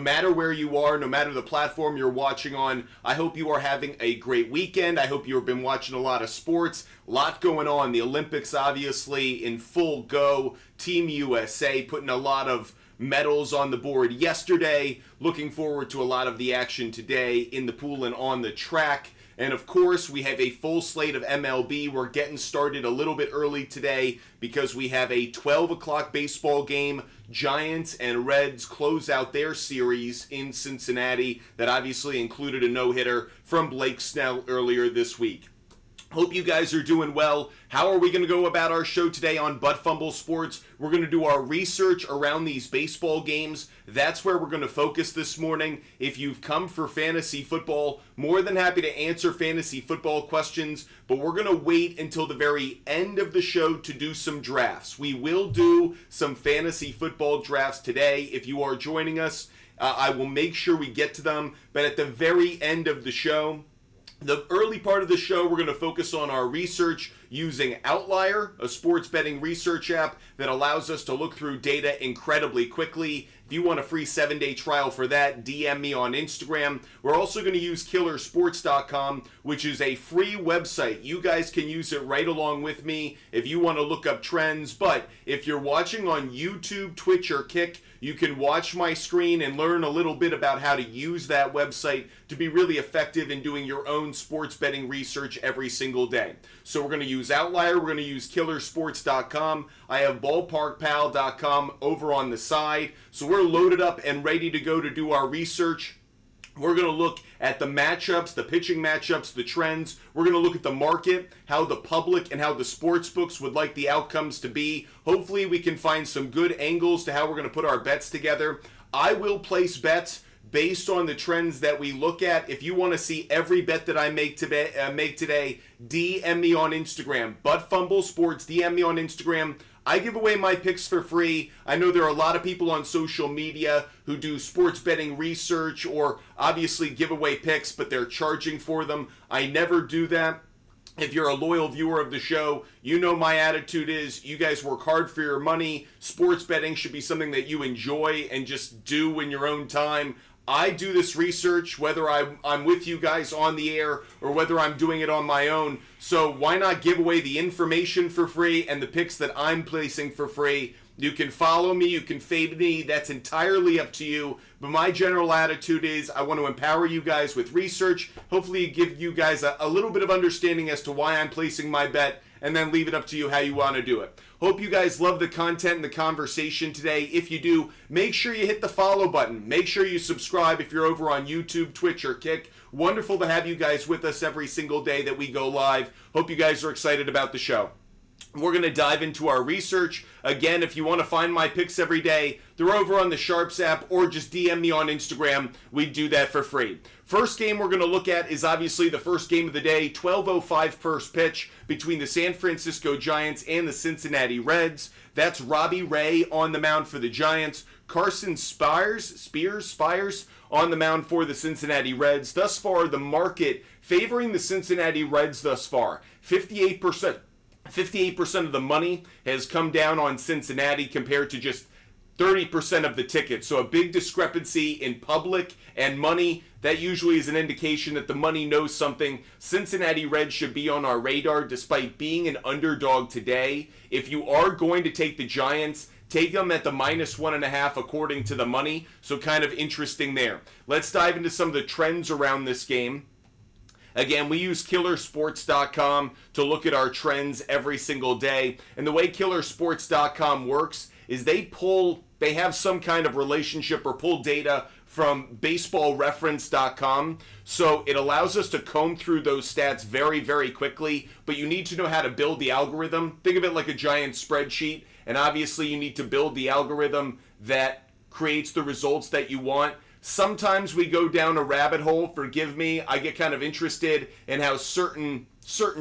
matter where you are, no matter the platform you're watching on, I hope you are having a great weekend. I hope you've been watching a lot of sports. A lot going on. The Olympics obviously in full go. Team USA putting a lot of medals on the board yesterday. Looking forward to a lot of the action today in the pool and on the track. And of course, we have a full slate of MLB. We're getting started a little bit early today because we have a 12 o'clock baseball game. Giants and Reds close out their series in Cincinnati. That obviously included a no-hitter from Blake Snell earlier this week. Hope you guys are doing well. How are we going to go about our show today on Butt Fumble Sports? We're going to do our research around these baseball games. That's where we're going to focus this morning. If you've come for fantasy football, more than happy to answer fantasy football questions, but we're going to wait until the very end of the show to do some drafts. We will do some fantasy football drafts today. If you are joining us, I will make sure we get to them, but at the very end of the show, the early part of the show, we're going to focus on our research using Outlier, a sports betting research app that allows us to look through data incredibly quickly. If you want a free 7-day trial for that, DM me on Instagram. We're also going to use killersports.com, which is a free website. You guys can use it right along with me if you want to look up trends. But if you're watching on YouTube, Twitch, or Kick, you can watch my screen and learn a little bit about how to use that website to be really effective in doing your own sports betting research every single day. So we're going to use Outlier. We're going to use killersports.com. I have ballparkpal.com over on the side. So we're loaded up and ready to go to do our research. We're going to look at the matchups, the pitching matchups, the trends. We're going to look at the market, how the public and how the sports books would like the outcomes to be. Hopefully we can find some good angles to how we're going to put our bets together. I will place bets based on the trends that we look at. If you want to see every bet that I make today, DM me on Instagram. Butt Fumble Sports, DM me on Instagram. I give away my picks for free. I know there are a lot of people on social media who do sports betting research or obviously give away picks, but they're charging for them. I never do that. If you're a loyal viewer of the show, you know my attitude is you guys work hard for your money. Sports betting should be something that you enjoy and just do in your own time. I do this research whether I'm with you guys on the air or whether I'm doing it on my own. So why not give away the information for free and the picks that I'm placing for free? You can follow me, you can fade me, that's entirely up to you. But my general attitude is I want to empower you guys with research, hopefully give you guys a little bit of understanding as to why I'm placing my bet, and then leave it up to you how you want to do it. Hope you guys love the content and the conversation today. If you do, make sure you hit the follow button. Make sure you subscribe if you're over on YouTube, Twitch, or Kick. Wonderful to have you guys with us every single day that we go live. Hope you guys are excited about the show. We're going to dive into our research. Again, if you want to find my picks every day, they're over on the SHARPZ app or just DM me on Instagram. We do that for free. First game we're going to look at is obviously the first game of the day, 12:05 first pitch between the San Francisco Giants and the Cincinnati Reds. That's Robbie Ray on the mound for the Giants. Carson Spires on the mound for the Cincinnati Reds. Thus far, the market favoring the Cincinnati Reds thus far, 58%. 58% of the money has come down on Cincinnati compared to just 30% of the tickets. So a big discrepancy in public and money. That usually is an indication that the money knows something. Cincinnati Reds should be on our radar despite being an underdog today. If you are going to take the Giants, take them at the -1.5 according to the money. So kind of interesting there. Let's dive into some of the trends around this game. Again, we use killersports.com to look at our trends every single day. And the way killersports.com works is they have some kind of relationship or pull data from baseballreference.com. So it allows us to comb through those stats very, very quickly. But you need to know how to build the algorithm. Think of it like a giant spreadsheet. And obviously you need to build the algorithm that creates the results that you want. Sometimes we go down a rabbit hole, forgive me. I get kind of interested in how certain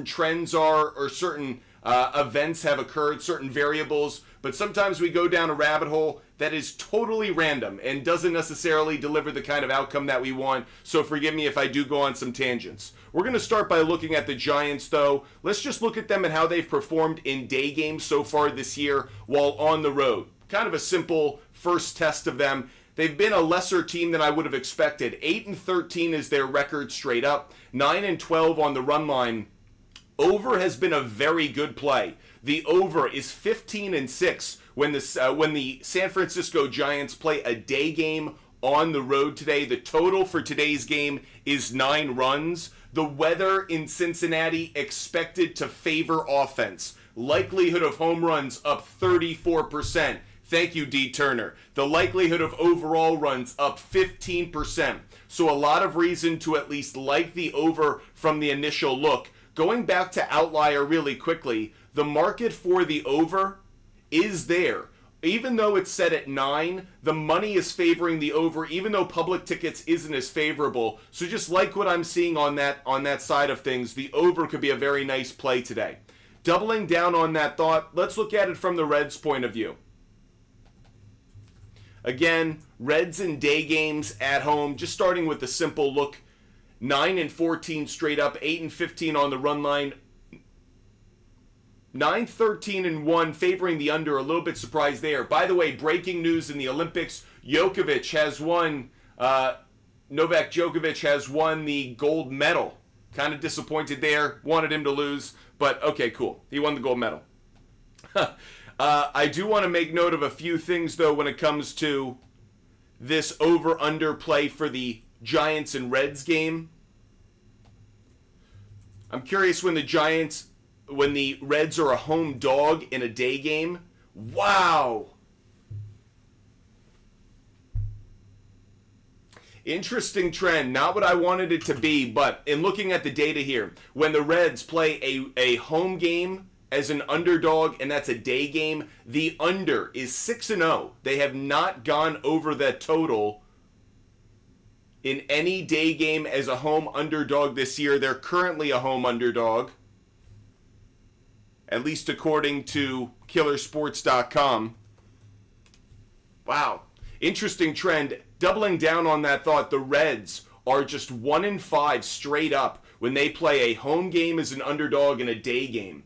trends are or certain events have occurred, certain variables. But sometimes we go down a rabbit hole that is totally random and doesn't necessarily deliver the kind of outcome that we want. So forgive me if I do go on some tangents. We're going to start by looking at the Giants, though. Let's just look at them and how they've performed in day games so far this year while on the road. Kind of a simple first test of them. they've been a lesser team than I would have expected. 8-13 is their record straight up. 9-12 on the run line. Over has been a very good play. The over is 15-6 when the San Francisco Giants play a day game on the road today. The total for today's game is 9 runs. The weather in Cincinnati expected to favor offense. Likelihood of home runs up 34%. Thank you, D. Turner. The likelihood of overall runs up 15%. So a lot of reason to at least like the over from the initial look. Going back to Outlier really quickly, the market for the over is there. Even though it's set at 9, the money is favoring the over, even though public tickets isn't as favorable. So just like what I'm seeing on that side of things, the over could be a very nice play today. Doubling down on that thought, let's look at it from the Reds' point of view. Again, Reds in day games at home, just starting with the simple look. 9-14 straight up, 8-15 on the run line. 9-13-1 favoring the under, a little bit surprised there. By the way, breaking news in the Olympics, Djokovic has won, Novak Djokovic has won the gold medal. Kind of disappointed there, wanted him to lose, but okay, cool. He won the gold medal. I do want to make note of a few things, though, when it comes to this over-under play for the Giants and Reds game. I'm curious when the Reds are a home dog in a day game. Wow! Interesting trend. Not what I wanted it to be, but in looking at the data here, when the Reds play a home game as an underdog, and that's a day game, the under is 6-0. They have not gone over that total in any day game as a home underdog this year. They're currently a home underdog, at least according to killersports.com. Wow. Interesting trend. Doubling down on that thought, the Reds are just 1-5 straight up when they play a home game as an underdog in a day game.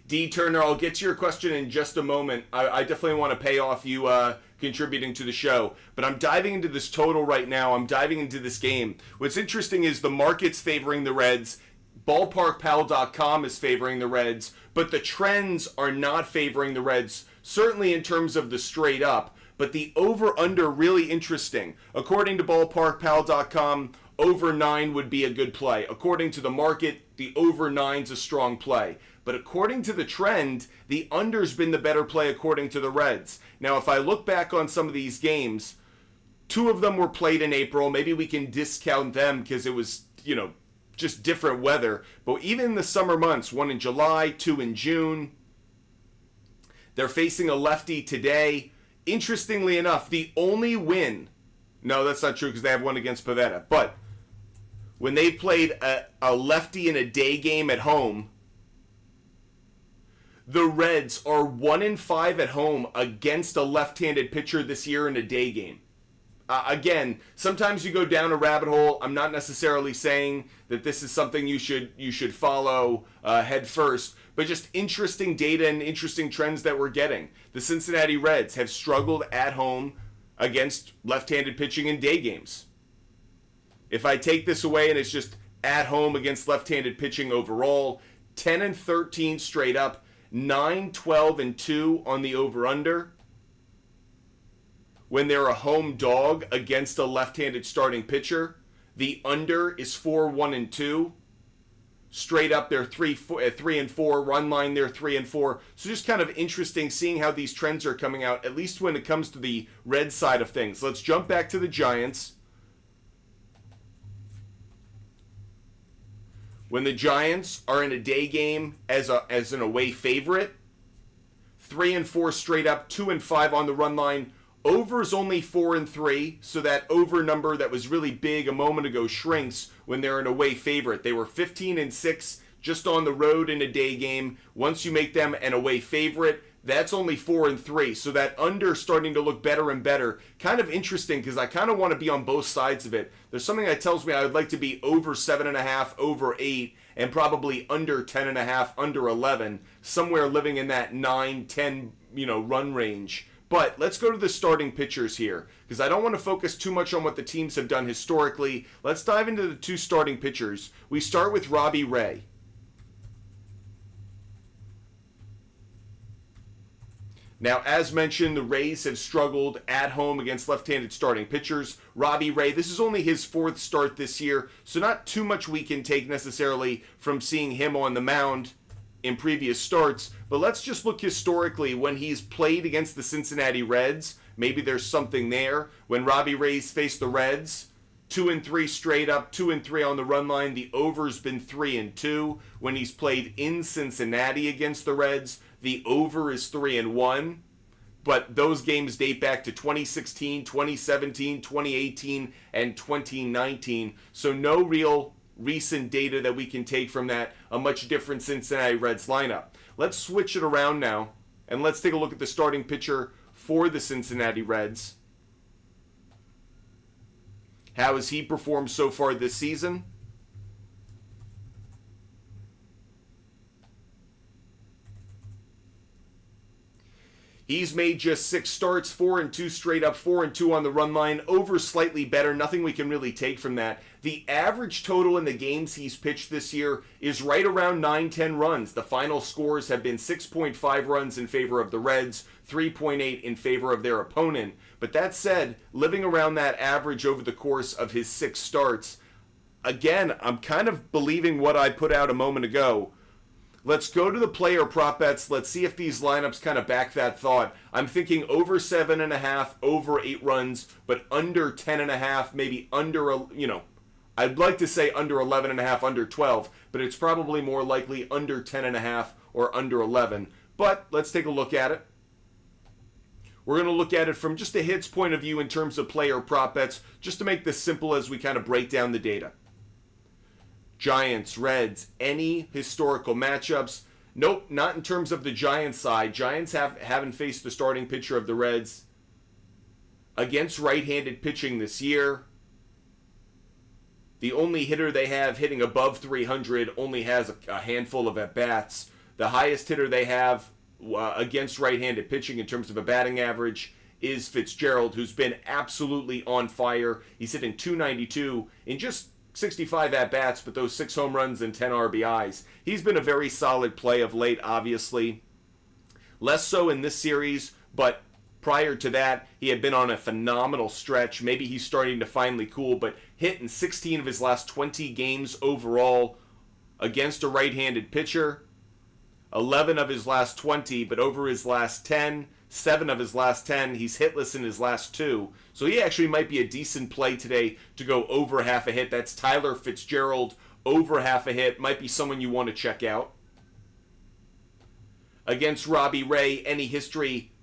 D. Turner, I'll get to your question in just a moment. I definitely want to pay off you contributing to the show. But I'm diving into this total right now. I'm diving into this game. What's interesting is the market's favoring the Reds. BallparkPal.com is favoring the Reds. But the trends are not favoring the Reds, certainly in terms of the straight up. But the over-under really interesting. According to BallparkPal.com, over 9 would be a good play. According to the market, the over 9's a strong play. But according to the trend, the under's been the better play according to the Reds. Now, if I look back on some of these games, 2 of them were played in April. Maybe we can discount them because it was, just different weather. But even in the summer months, 1 in July, 2 in June, they're facing a lefty today. Interestingly enough, the only win, no, that's not true because they have one against Pavetta, but when they played a lefty in a day game at home, the Reds are 1-5 at home against a left-handed pitcher this year in a day game. Again, sometimes you go down a rabbit hole. I'm not necessarily saying that this is something you should follow head first, but just interesting data and interesting trends that we're getting. The Cincinnati Reds have struggled at home against left-handed pitching in day games. If I take this away and it's just at home against left-handed pitching overall, 10-13 straight up, 9-12-2 on the over-under. When they're a home dog against a left-handed starting pitcher, the under is 4-1-2. Straight up, they're 3-4. Run line, they're 3-4. So just kind of interesting seeing how these trends are coming out, at least when it comes to the Red side of things. Let's jump back to the Giants. When the Giants are in a day game as an away favorite, 3-4 straight up, 2-5 on the run line. Over is only 4-3, so that over number that was really big a moment ago shrinks when they're an away favorite. They were 15-6 just on the road in a day game. Once you make them an away favorite, that's only 4-3. So that under starting to look better and better. Kind of interesting because I kind of want to be on both sides of it. There's something that tells me I would like to be over 7.5, over 8, and probably under 10.5, under 11, somewhere living in that 9, 10, run range. But let's go to the starting pitchers here, because I don't want to focus too much on what the teams have done historically. Let's dive into the two starting pitchers. We start with Robbie Ray. Now, as mentioned, the Rays have struggled at home against left-handed starting pitchers. Robbie Ray, this is only his fourth start this year, so not too much we can take necessarily from seeing him on the mound in previous starts. But let's just look historically when he's played against the Cincinnati Reds. Maybe there's something there. When Robbie Ray's faced the Reds, 2-3 straight up, 2-3 on the run line. The over's been 3-2. When he's played in Cincinnati against the Reds, the over is 3-1, but those games date back to 2016, 2017, 2018, and 2019. So no real recent data that we can take from that. A much different Cincinnati Reds lineup. Let's switch it around now, and let's take a look at the starting pitcher for the Cincinnati Reds. How has he performed so far this season? He's made just 6 starts, 4-2 straight up, 4-2 on the run line. Over slightly better. Nothing we can really take from that. The average total in the games he's pitched this year is right around 9-10 runs. The final scores have been 6.5 runs in favor of the Reds, 3.8 in favor of their opponent. But that said, living around that average over the course of his 6 starts, again, I'm kind of believing what I put out a moment ago. Let's go to the player prop bets. Let's see if these lineups kind of back that thought. I'm thinking over 7.5, over 8 runs, but under 10.5, maybe under, I'd like to say under 11.5, under 12, but it's probably more likely under 10.5 or under 11. But let's take a look at it. We're going to look at it from just a hits point of view in terms of player prop bets, just to make this simple as we kind of break down the data. Giants, Reds, any historical matchups? Nope, not in terms of the Giants side. Giants haven't faced the starting pitcher of the Reds against right-handed pitching this year. The only hitter they have hitting above 300 only has a handful of at-bats. The highest hitter they have against right-handed pitching in terms of a batting average is Fitzgerald, who's been absolutely on fire. He's hitting .292 in just 65 at-bats, but those 6 home runs and 10 RBIs. He's been a very solid play of late, obviously. Less so in this series, but prior to that, he had been on a phenomenal stretch. Maybe he's starting to finally cool, but hit in 16 of his last 20 games overall against a right-handed pitcher. 11 of his last 20, but over his last 10, 7 of his last 10, he's hitless in his last 2. So he actually might be a decent play today to go over half a hit. That's Tyler Fitzgerald, over half a hit. Might be someone you want to check out. Against Robbie Ray, any history?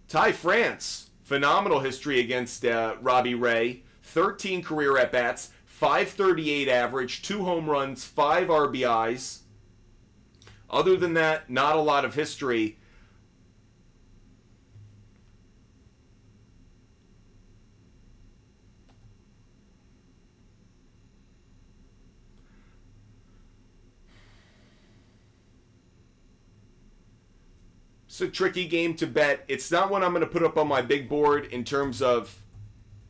Ty France, phenomenal history against Robbie Ray. 13 career at-bats, 538 average, 2 home runs, 5 RBIs. Other than that, not a lot of history. It's a tricky game to bet. It's not one I'm going to put up on my big board in terms of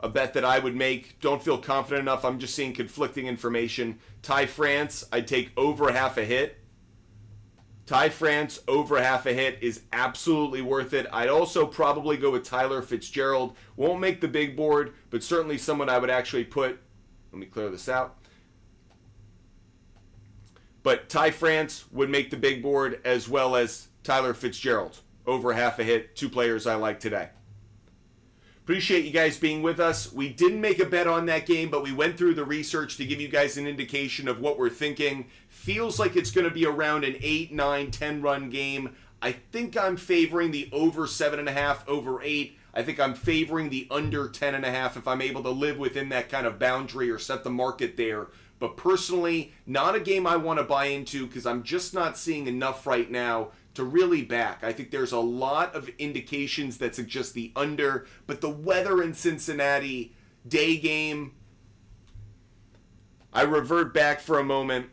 a bet that I would make. Don't feel confident enough. I'm just seeing conflicting information. Ty France, I'd take over half a hit. Ty France over half a hit is absolutely worth it. I'd also probably go with Tyler Fitzgerald. Won't make the big board, but certainly someone I would actually put. Let me clear this out. But Ty France would make the big board, as well as Tyler Fitzgerald over half a hit. 2 players I like today. Appreciate you guys being with us. We didn't make a bet on that game, but we went through the research to give you guys an indication of what we're thinking. Feels like it's going to be around an 8, 9, 10 run game. I think I'm favoring the over 7.5, over 8. I think I'm favoring the under 10.5 if I'm able to live within that kind of boundary or set the market there. But personally, not a game I want to buy into because I'm just not seeing enough right now to really back. I think there's a lot of indications that suggest the under, but the weather in Cincinnati, day game, I revert back for a moment.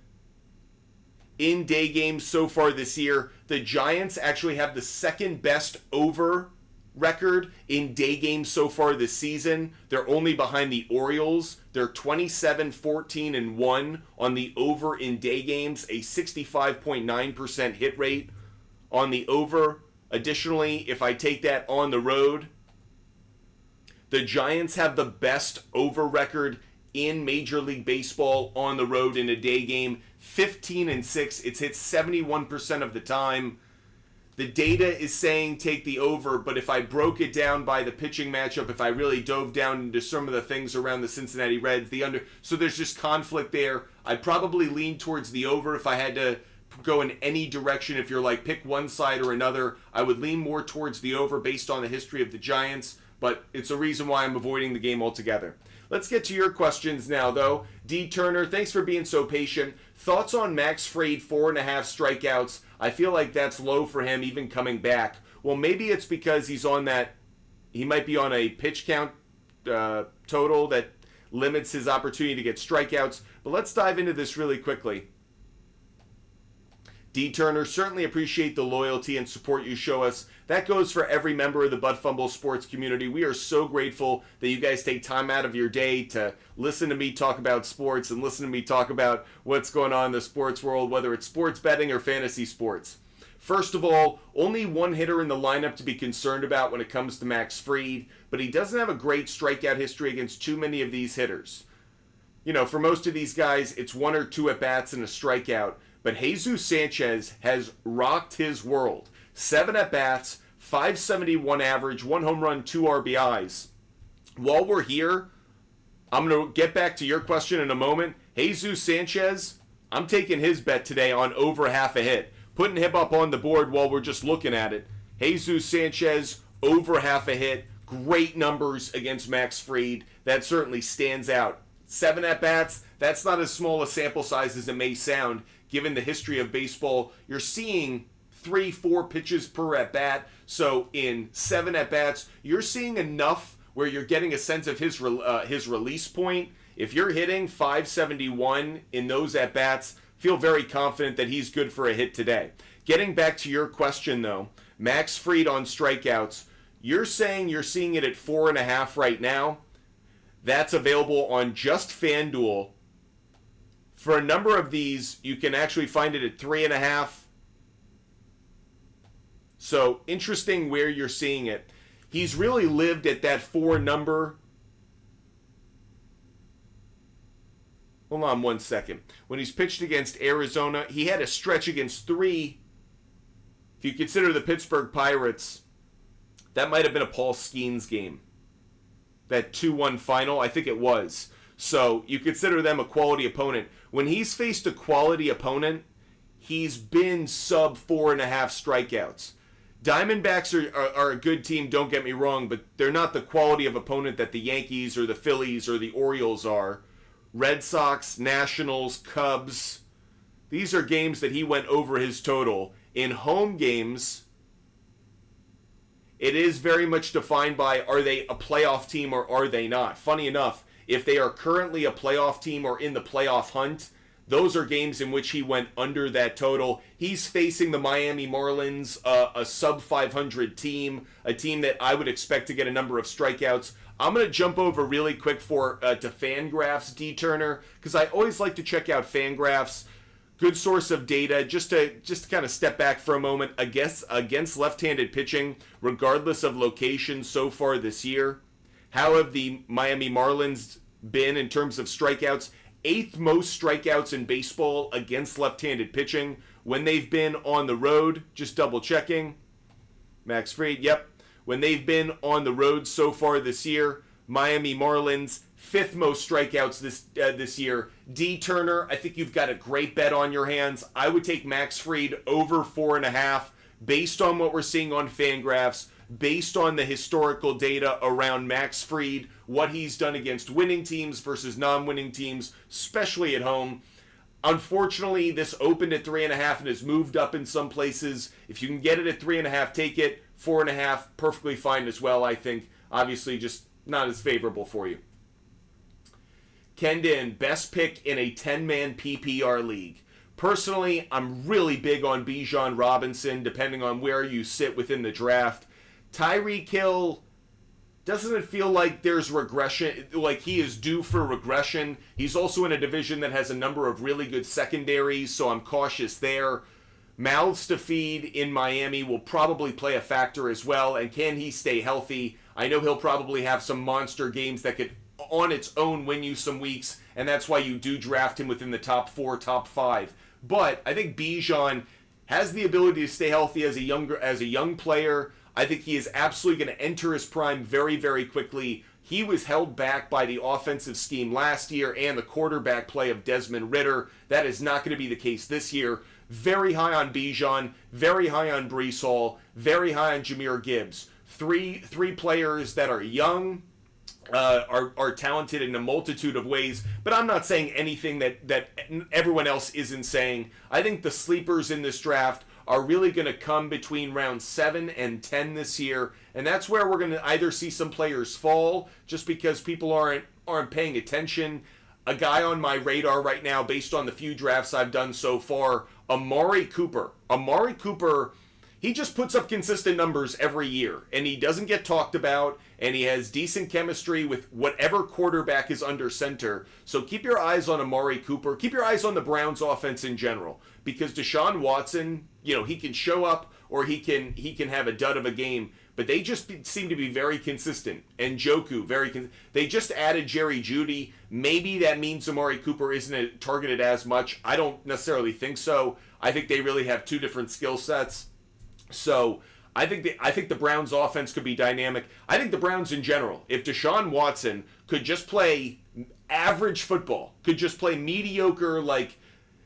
In day games so far this year, the Giants actually have the second best over record in day games so far this season. They're only behind the Orioles. They're 27-14-1 on the over in day games, a 65.9% hit rate on the over. Additionally, if I take that on the road, the Giants have the best over record in Major League Baseball on the road in a day game. 15-6. It's hit 71% of the time. The data is saying take the over, but if I broke it down by the pitching matchup, if I really dove down into some of the things around the Cincinnati Reds, the under, so there's just conflict there. I'd probably lean towards the over if I had to go in any direction. If you're like, pick one side or another, I would lean more towards the over based on the history of the Giants, but it's a reason why I'm avoiding the game altogether. Let's get to your questions now, though. D. Turner, thanks for being so patient. Thoughts on Max Fried, 4.5 strikeouts? I feel like that's low for him, even coming back. Well, maybe it's because he's on that, he might be on a pitch count total that limits his opportunity to get strikeouts. But let's dive into this really quickly. D. Turner, certainly appreciate the loyalty and support you show us. That goes for every member of the Butt Fumble sports community. We are so grateful that you guys take time out of your day to listen to me talk about sports and listen to me talk about what's going on in the sports world, whether it's sports betting or fantasy sports. First of all, only one hitter in the lineup to be concerned about when it comes to Max Fried, but he doesn't have a great strikeout history against too many of these hitters. You know, for most of these guys, it's one or two at-bats and a strikeout. But Jesus Sanchez has rocked his world. 7 at-bats, 571 average, 1 home run, 2 RBIs. While we're here, I'm going to get back to your question in a moment. Jesus Sanchez, I'm taking his bet today on over half a hit. Putting him up on the board while we're just looking at it. Jesus Sanchez, over half a hit. Great numbers against Max Fried. That certainly stands out. 7 at-bats, that's not as small a sample size as it may sound. Given the history of baseball, you're seeing 3-4 pitches per at-bat. So in 7 at-bats, you're seeing enough where you're getting a sense of his release point. If you're hitting 571 in those at-bats, feel very confident that he's good for a hit today. Getting back to your question, though, Max Fried on strikeouts, you're saying you're seeing it at 4.5 right now. That's available on just FanDuel. For a number of these, you can actually find it at 3.5. So, interesting where you're seeing it. He's really lived at that 4 number. Hold on one second. When he's pitched against Arizona, he had a stretch against 3. If you consider the Pittsburgh Pirates, that might have been a Paul Skeens game. That 2-1 final, I think it was. So you consider them a quality opponent. When he's faced a quality opponent, he's been sub 4.5 strikeouts. Diamondbacks are a good team, don't get me wrong, but they're not the quality of opponent that the Yankees or the Phillies or the Orioles are. Red Sox, Nationals, Cubs, these are games that he went over his total. In home games, it is very much defined by, are they a playoff team or are they not? Funny enough, if they are currently a playoff team or in the playoff hunt, those are games in which he went under that total. He's facing the Miami Marlins, a sub-500 team, a team that I would expect to get a number of strikeouts. I'm going to jump over really quick to Fangraphs, D. Turner, because I always like to check out Fangraphs. Good source of data. Just to kind of step back for a moment, against left-handed pitching, regardless of location so far this year. How have the Miami Marlins been in terms of strikeouts? 8th most strikeouts in baseball against left-handed pitching when they've been on the road. Just double checking. Max Fried, yep. When they've been on the road so far this year, Miami Marlins, 5th most strikeouts this year. D. Turner, I think you've got a great bet on your hands. I would take Max Fried over 4.5 based on what we're seeing on Fangraphs, based on the historical data around Max Fried, what he's done against winning teams versus non-winning teams, especially at home. Unfortunately, this opened at 3.5 and has moved up in some places. If you can get it at 3.5, take it. 4.5, perfectly fine as well, I think. Obviously, just not as favorable for you. Kendon, best pick in a 10-man PPR league. Personally, I'm really big on Bijan Robinson, depending on where you sit within the draft. Tyreek Hill, doesn't it feel like there's regression, like he is due for regression? He's also in a division that has a number of really good secondaries, so I'm cautious there. Mouths to feed in Miami will probably play a factor as well, and can he stay healthy? I know he'll probably have some monster games that could, on its own, win you some weeks, and that's why you do draft him within the top 4, top 5. But I think Bijan has the ability to stay healthy as a young player. I think he is absolutely going to enter his prime very, very quickly. He was held back by the offensive scheme last year and the quarterback play of Desmond Ridder. That is not going to be the case this year. Very high on Bijan, very high on Breece Hall, very high on Jahmyr Gibbs. Three players that are young, are talented in a multitude of ways, but I'm not saying anything that everyone else isn't saying. I think the sleepers in this draft are really going to come between round 7 and 10 this year, and that's where we're going to either see some players fall just because people aren't paying attention. A guy on my radar right now, based on the few drafts I've done so far, Amari Cooper. Amari Cooper, he just puts up consistent numbers every year, and he doesn't get talked about, and he has decent chemistry with whatever quarterback is under center. So keep your eyes on Amari Cooper. Keep your eyes on the Browns offense in general, because Deshaun Watson, he can show up or he can have a dud of a game, but they just seem to be very consistent. And Njoku, they just added Jerry Jeudy. Maybe that means Amari Cooper isn't targeted as much. I don't necessarily think so. I think they really have two different skill sets. So I think the Browns offense could be dynamic. I think the Browns in general, if Deshaun Watson could just play average football, could just play mediocre, like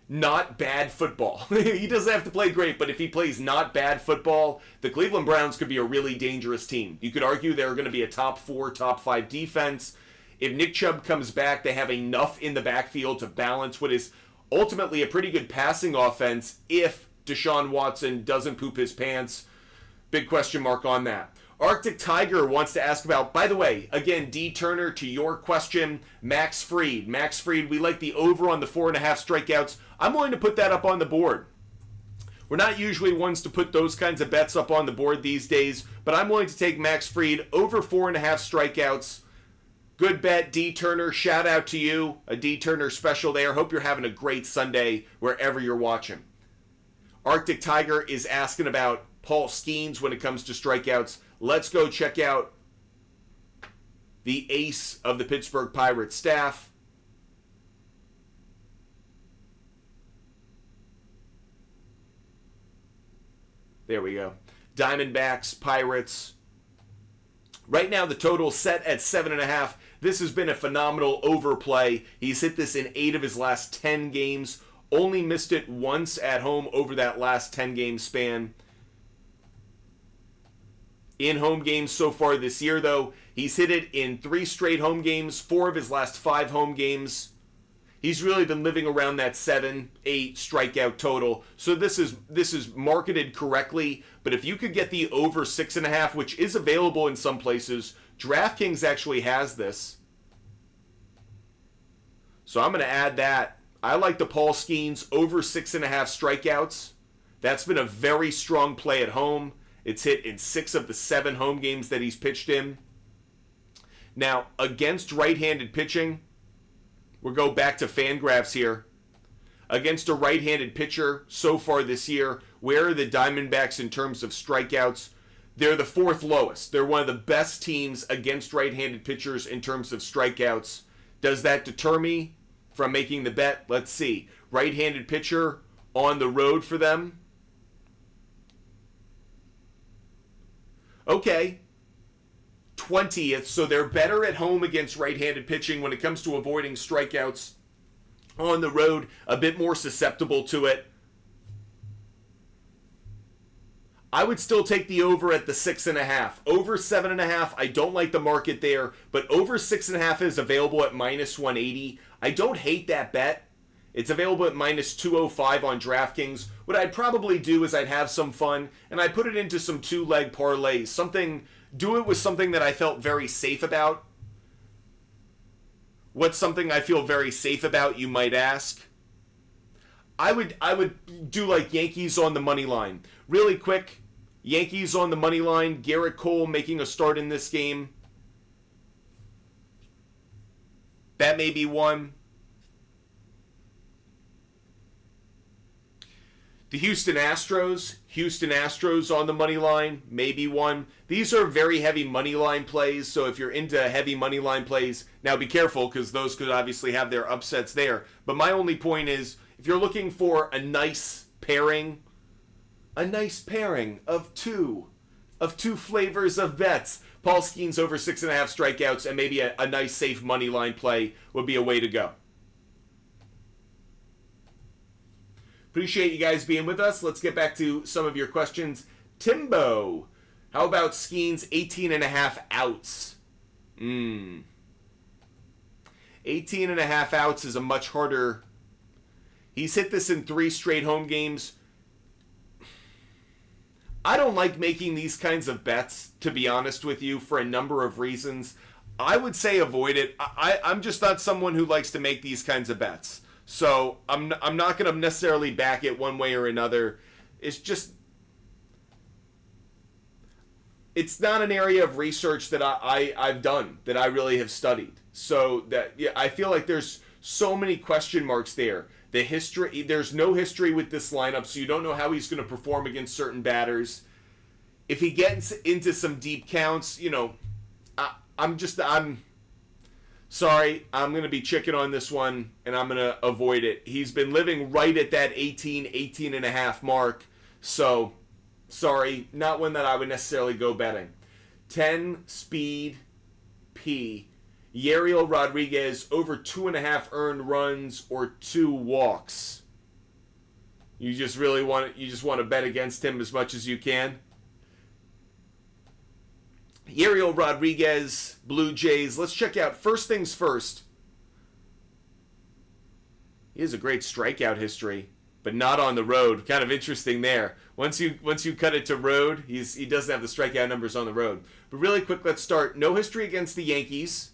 not bad football. He doesn't have to play great, but if he plays not bad football, the Cleveland Browns could be a really dangerous team. You could argue they're going to be a top 4, top 5 defense. If Nick Chubb comes back, they have enough in the backfield to balance what is ultimately a pretty good passing offense if Deshaun Watson doesn't poop his pants. Big question mark on that. Arctic Tiger wants to ask about, by the way, again, D. Turner, to your question, Max Fried. Max Fried, we like the over on the 4.5 strikeouts. I'm willing to put that up on the board. We're not usually ones to put those kinds of bets up on the board these days, but I'm willing to take Max Fried over 4.5 strikeouts. Good bet, D. Turner. Shout out to you. A D. Turner special there. Hope you're having a great Sunday wherever you're watching. Arctic Tiger is asking about Paul Skeens when it comes to strikeouts. Let's go check out the ace of the Pittsburgh Pirates staff. There we go. Diamondbacks, Pirates. Right now the total set at 7.5. This has been a phenomenal overplay. He's hit this in 8 of his last 10 games. Only missed it once at home over that last 10-game span. In home games so far this year, though, he's hit it in 3 straight home games, 4 of his last 5 home games. He's really been living around that 7-8 strikeout total. So this is marketed correctly, but if you could get the over 6.5, which is available in some places, DraftKings actually has this. So I'm going to add that. I like the Paul Skeens over 6.5 strikeouts. That's been a very strong play at home. It's hit in 6 of the 7 home games that he's pitched in. Now, against right-handed pitching, we'll go back to Fangraphs here. Against a right-handed pitcher so far this year, where are the Diamondbacks in terms of strikeouts? They're the 4th lowest. They're one of the best teams against right-handed pitchers in terms of strikeouts. Does that deter me from making the bet? Let's see. Right-handed pitcher on the road for them. Okay. 20th, so they're better at home against right-handed pitching when it comes to avoiding strikeouts. On the road, a bit more susceptible to it. I would still take the over at the 6.5. Over 7.5, I don't like the market there, but over 6.5 is available at minus 180. I don't hate that bet. It's available at minus 205 on DraftKings. What I'd probably do is I'd have some fun, and I'd put it into some 2-leg parlays. Do it with something that I felt very safe about. What's something I feel very safe about, you might ask? I would do like Yankees on the money line. Really quick, Yankees on the money line. Garrett Cole making a start in this game. That may be one. The Houston Astros on the money line, maybe one. These are very heavy money line plays, so if you're into heavy money line plays, now be careful because those could obviously have their upsets there. But my only point is, if you're looking for a nice pairing of two flavors of bets, Paul Skeens over 6.5 strikeouts and maybe a nice safe money line play would be a way to go. Appreciate you guys being with us. Let's get back to some of your questions. Timbo, how about Skeens 18.5 outs? 18.5 outs is a much harder. He's hit this in 3 straight home games. I don't like making these kinds of bets, to be honest with you, for a number of reasons. I would say avoid it. I'm just not someone who likes to make these kinds of bets. So I'm not going to necessarily back it one way or another. It's just, it's not an area of research that I've done, that I really have studied. So that, yeah, I feel like there's so many question marks there. The history, there's no history with this lineup, so you don't know how he's going to perform against certain batters. If he gets into some deep counts, you know, I'm sorry, I'm going to be chicken on this one, and I'm going to avoid it. He's been living right at that 18 and a half mark, so sorry, not one that I would necessarily go betting. 10 speed P. Yariel Rodriguez over 2.5 earned runs or 2 walks. You just want to bet against him as much as you can. Yariel Rodriguez, Blue Jays. Let's check out, first things first. He has a great strikeout history, but not on the road. Kind of interesting there. Once you cut it to road, he doesn't have the strikeout numbers on the road. But really quick, let's start. No history against the Yankees.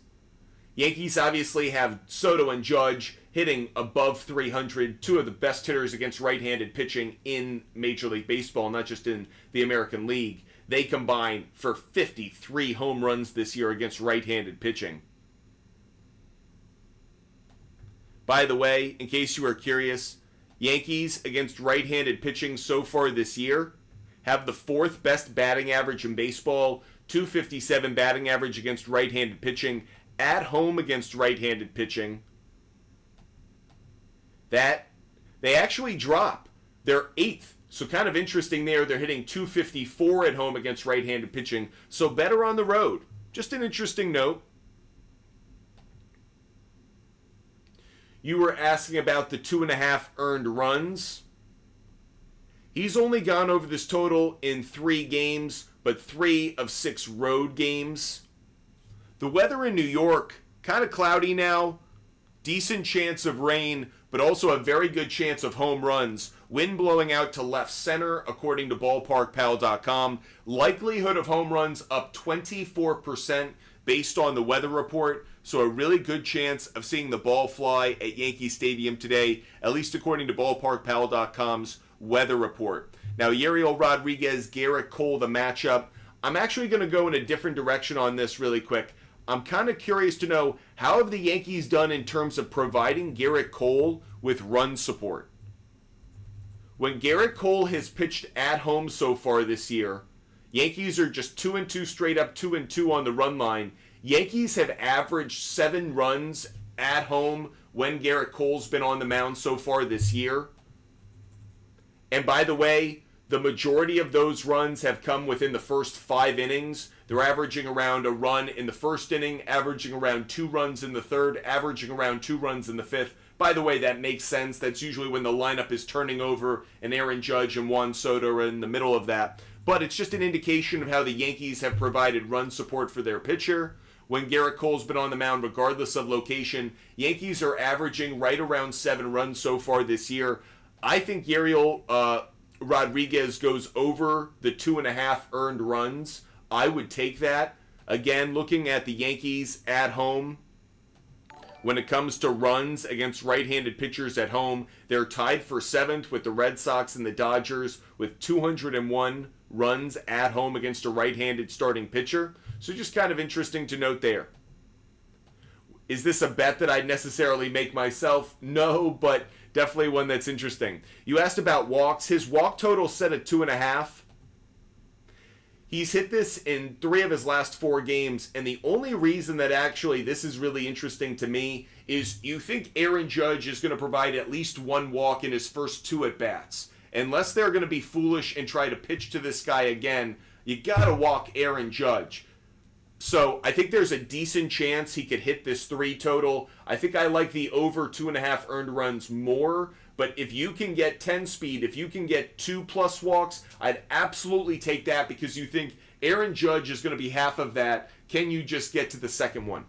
Yankees obviously have Soto and Judge hitting above 300, 2 of the best hitters against right-handed pitching in Major League Baseball, not just in the American League. They combine for 53 home runs this year against right-handed pitching. By the way, in case you are curious, Yankees against right-handed pitching so far this year have the 4th best batting average in baseball, 257 batting average against right-handed pitching, at home against right-handed pitching. That they actually drop. They're 8th. So kind of interesting there. They're hitting 254 at home against right-handed pitching. So better on the road. Just an interesting note. You were asking about the 2.5 earned runs. He's only gone over this total in 3 games, but 3 of 6 road games. The weather in New York, kind of cloudy now. Decent chance of rain, but also a very good chance of home runs. Wind blowing out to left center, according to ballparkpal.com. Likelihood of home runs up 24% based on the weather report. So a really good chance of seeing the ball fly at Yankee Stadium today, at least according to ballparkpal.com's weather report. Now, Yariel Rodriguez, Garrett Cole, the matchup. I'm actually going to go in a different direction on this really quick. I'm kind of curious to know, how have the Yankees done in terms of providing Garrett Cole with run support? When Garrett Cole has pitched at home so far this year, Yankees are just 2-2 straight up, 2-2 on the run line. Yankees have averaged 7 runs at home when Garrett Cole's been on the mound so far this year. And by the way, the majority of those runs have come within the first 5 innings. They're averaging around a run in the first inning, averaging around 2 runs in the third, averaging around 2 runs in the 5th. By the way, that makes sense. That's usually when the lineup is turning over and Aaron Judge and Juan Soto are in the middle of that. But it's just an indication of how the Yankees have provided run support for their pitcher. When Garrett Cole's been on the mound, regardless of location, Yankees are averaging right around 7 runs so far this year. I think Yariel Rodriguez goes over the 2.5 earned runs. I would take that. Again, looking at the Yankees at home, When it comes to runs against right-handed pitchers at home, they're tied for 7th with the Red Sox and the Dodgers with 201 runs at home against a right-handed starting pitcher. So just kind of interesting to note there. Is this a bet that I'd necessarily make myself? No, but definitely one that's interesting. You asked about walks. His walk total set at 2.5. He's hit this in 3 of his last 4 games, and the only reason that actually this is really interesting to me is you think Aaron Judge is going to provide at least 1 walk in his first 2 at-bats. Unless they're going to be foolish and try to pitch to this guy again, you got to walk Aaron Judge. So I think there's a decent chance he could hit this 3 total. I think I like the over 2.5 earned runs more. But if you can get 10 speed, if you can get 2+ walks, I'd absolutely take that because you think Aaron Judge is going to be half of that. Can you just get to the second one?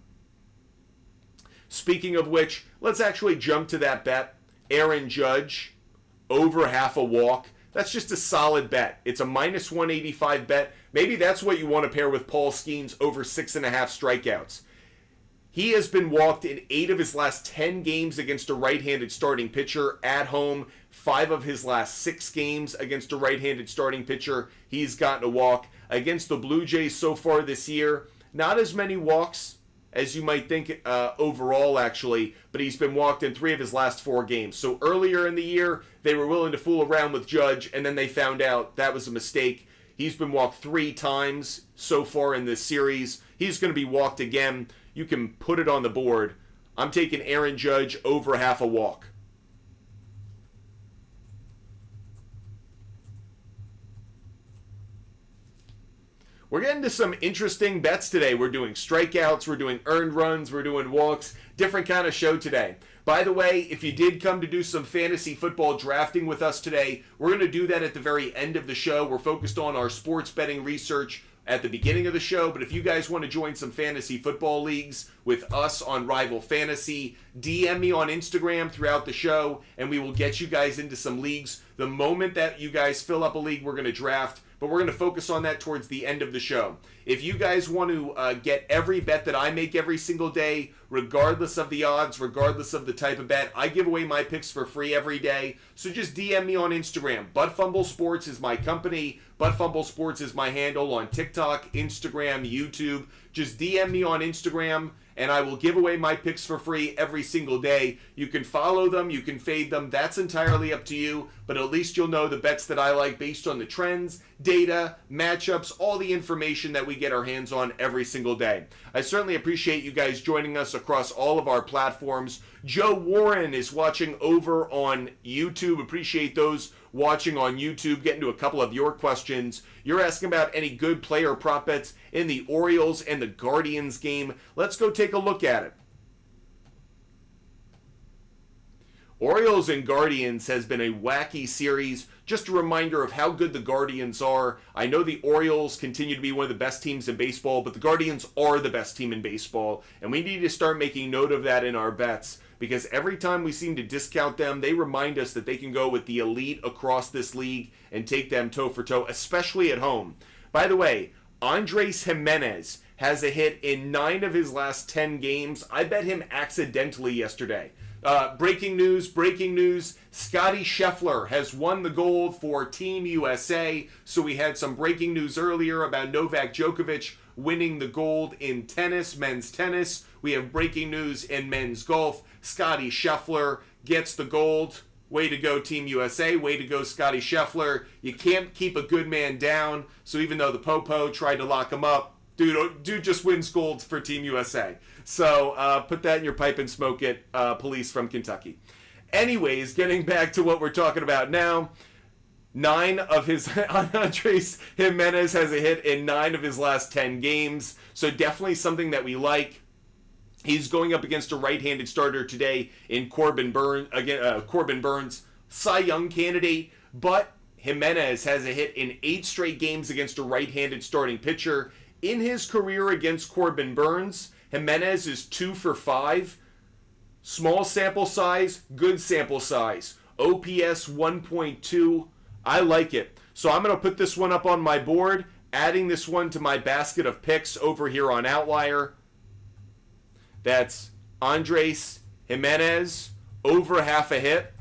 Speaking of which, let's actually jump to that bet. Aaron Judge, over half a walk. That's just a solid bet. It's a -185 bet. Maybe that's what you want to pair with Paul Skeens over 6.5 strikeouts. He has been walked in 8 of his last 10 games against a right-handed starting pitcher at home. 5 of his last 6 games against a right-handed starting pitcher, he's gotten a walk. Against the Blue Jays so far this year, not as many walks as you might think overall, actually, but he's been walked in 3 of his last 4 games. So earlier in the year, they were willing to fool around with Judge, and then they found out that was a mistake. He's been walked 3 times so far in this series. He's going to be walked again. You can put it on the board. I'm taking Aaron Judge over half a walk. We're getting to some interesting bets today. We're doing strikeouts, we're doing earned runs, we're doing walks. Different kind of show today. By the way, if you did come to do some fantasy football drafting with us today, we're going to do that at the very end of the show. We're focused on our sports betting research at the beginning of the show, but if you guys want to join some fantasy football leagues with us on Rival Fantasy, DM me on Instagram throughout the show, and we will get you guys into some leagues. The moment that you guys fill up a league, we're going to draft, but we're going to focus on that towards the end of the show. If you guys want to get every bet that I make every single day, regardless of the odds, regardless of the type of bet, I give away my picks for free every day. So just DM me on Instagram. Butt Fumble Sports is my company. Butt Fumble Sports is my handle on TikTok, Instagram, YouTube. Just DM me on Instagram, and I will give away my picks for free every single day. You can follow them, you can fade them. That's entirely up to you, but at least you'll know the bets that I like based on the trends, data, matchups, all the information that we get our hands on every single day. I certainly appreciate you guys joining us across all of our platforms. Joe Warren is watching over on YouTube. Appreciate those watching on YouTube. Getting to a couple of your questions. You're asking about any good player prop bets in the Orioles and the Guardians game. Let's go take a look at it. Orioles and Guardians has been a wacky series. Just a reminder of how good the Guardians are. I know the Orioles continue to be one of the best teams in baseball, but the Guardians are the best team in baseball, and we need to start making note of that in our bets, because every time we seem to discount them, they remind us that they can go with the elite across this league and take them toe for toe, especially at home. By the way, Andres Jimenez has a hit in 9 of his last 10 games. I bet him accidentally yesterday. Breaking news, Scotty Scheffler has won the gold for Team USA. So we had some breaking news earlier about Novak Djokovic winning the gold in tennis, men's tennis. We have breaking news in men's golf. Scotty Scheffler gets the gold. Way to go, Team USA. Way to go, Scotty Scheffler. You can't keep a good man down. So even though the Popo tried to lock him up, dude just wins gold for Team USA. So put that in your pipe and smoke it, police from Kentucky. Anyways, getting back to what we're talking about now. Andres Jimenez has a hit in 9 of his last 10 games. So definitely something that we like. He's going up against a right-handed starter today in Corbin Burns, Cy Young candidate, but Jimenez has a hit in 8 straight games against a right-handed starting pitcher. In his career against Corbin Burns, Jimenez is 2 for 5. Small sample size, good sample size. OPS 1.2. I like it. So I'm going to put this one up on my board, adding this one to my basket of picks over here on Outlier. That's Andres Jimenez, over half a hit.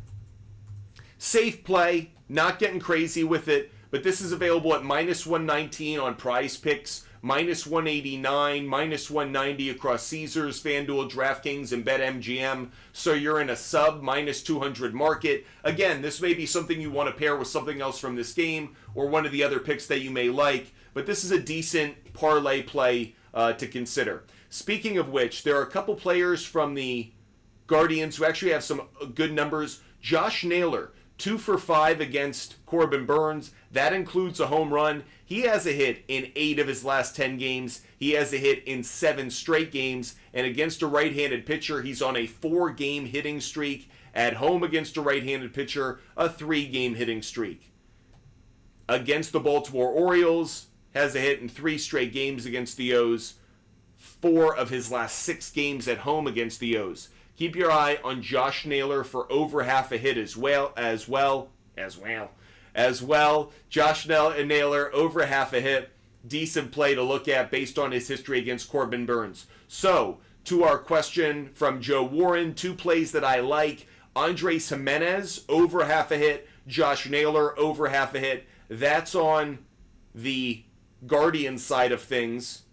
Safe play, not getting crazy with it, but this is available at minus 119 on Prize Picks, minus 189, minus 190 across Caesars, FanDuel, DraftKings, and BetMGM. So you're in a sub minus 200 market. Again, this may be something you want to pair with something else from this game or one of the other picks that you may like, but this is a decent parlay play to consider. Speaking of which, there are a couple players from the Guardians who actually have some good numbers. Josh Naylor, 2 for 5 against Corbin Burns. That includes a home run. He has a hit in 8 of his last 10 games. He has a hit in 7 straight games. And against a right-handed pitcher, he's on a 4-game hitting streak. At home against a right-handed pitcher, a 3-game hitting streak. Against the Baltimore Orioles, has a hit in 3 straight games against the O's. 4 of his last 6 games at home against the O's. Keep your eye on Josh Naylor for over half a hit as well. Josh Naylor over half a hit. Decent play to look at based on his history against Corbin Burns. So, to our question from Joe Warren, 2 plays that I like. Andres Jimenez, over half a hit. Josh Naylor, over half a hit. That's on the Guardians side of things.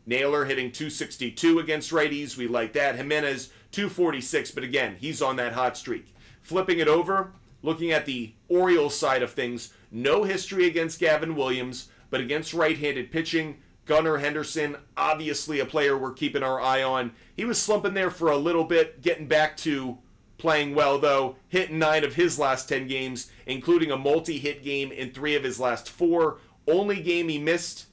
Naylor hitting 262 against righties. We like that. Jimenez, 246, but again, he's on that hot streak. Flipping it over, looking at the Orioles side of things, no history against Gavin Williams, but against right-handed pitching, Gunnar Henderson, obviously a player we're keeping our eye on. He was slumping there for a little bit, getting back to playing well, though. Hit in 9 of his last 10 games, including a multi-hit game in 3 of his last 4. Only game he missed,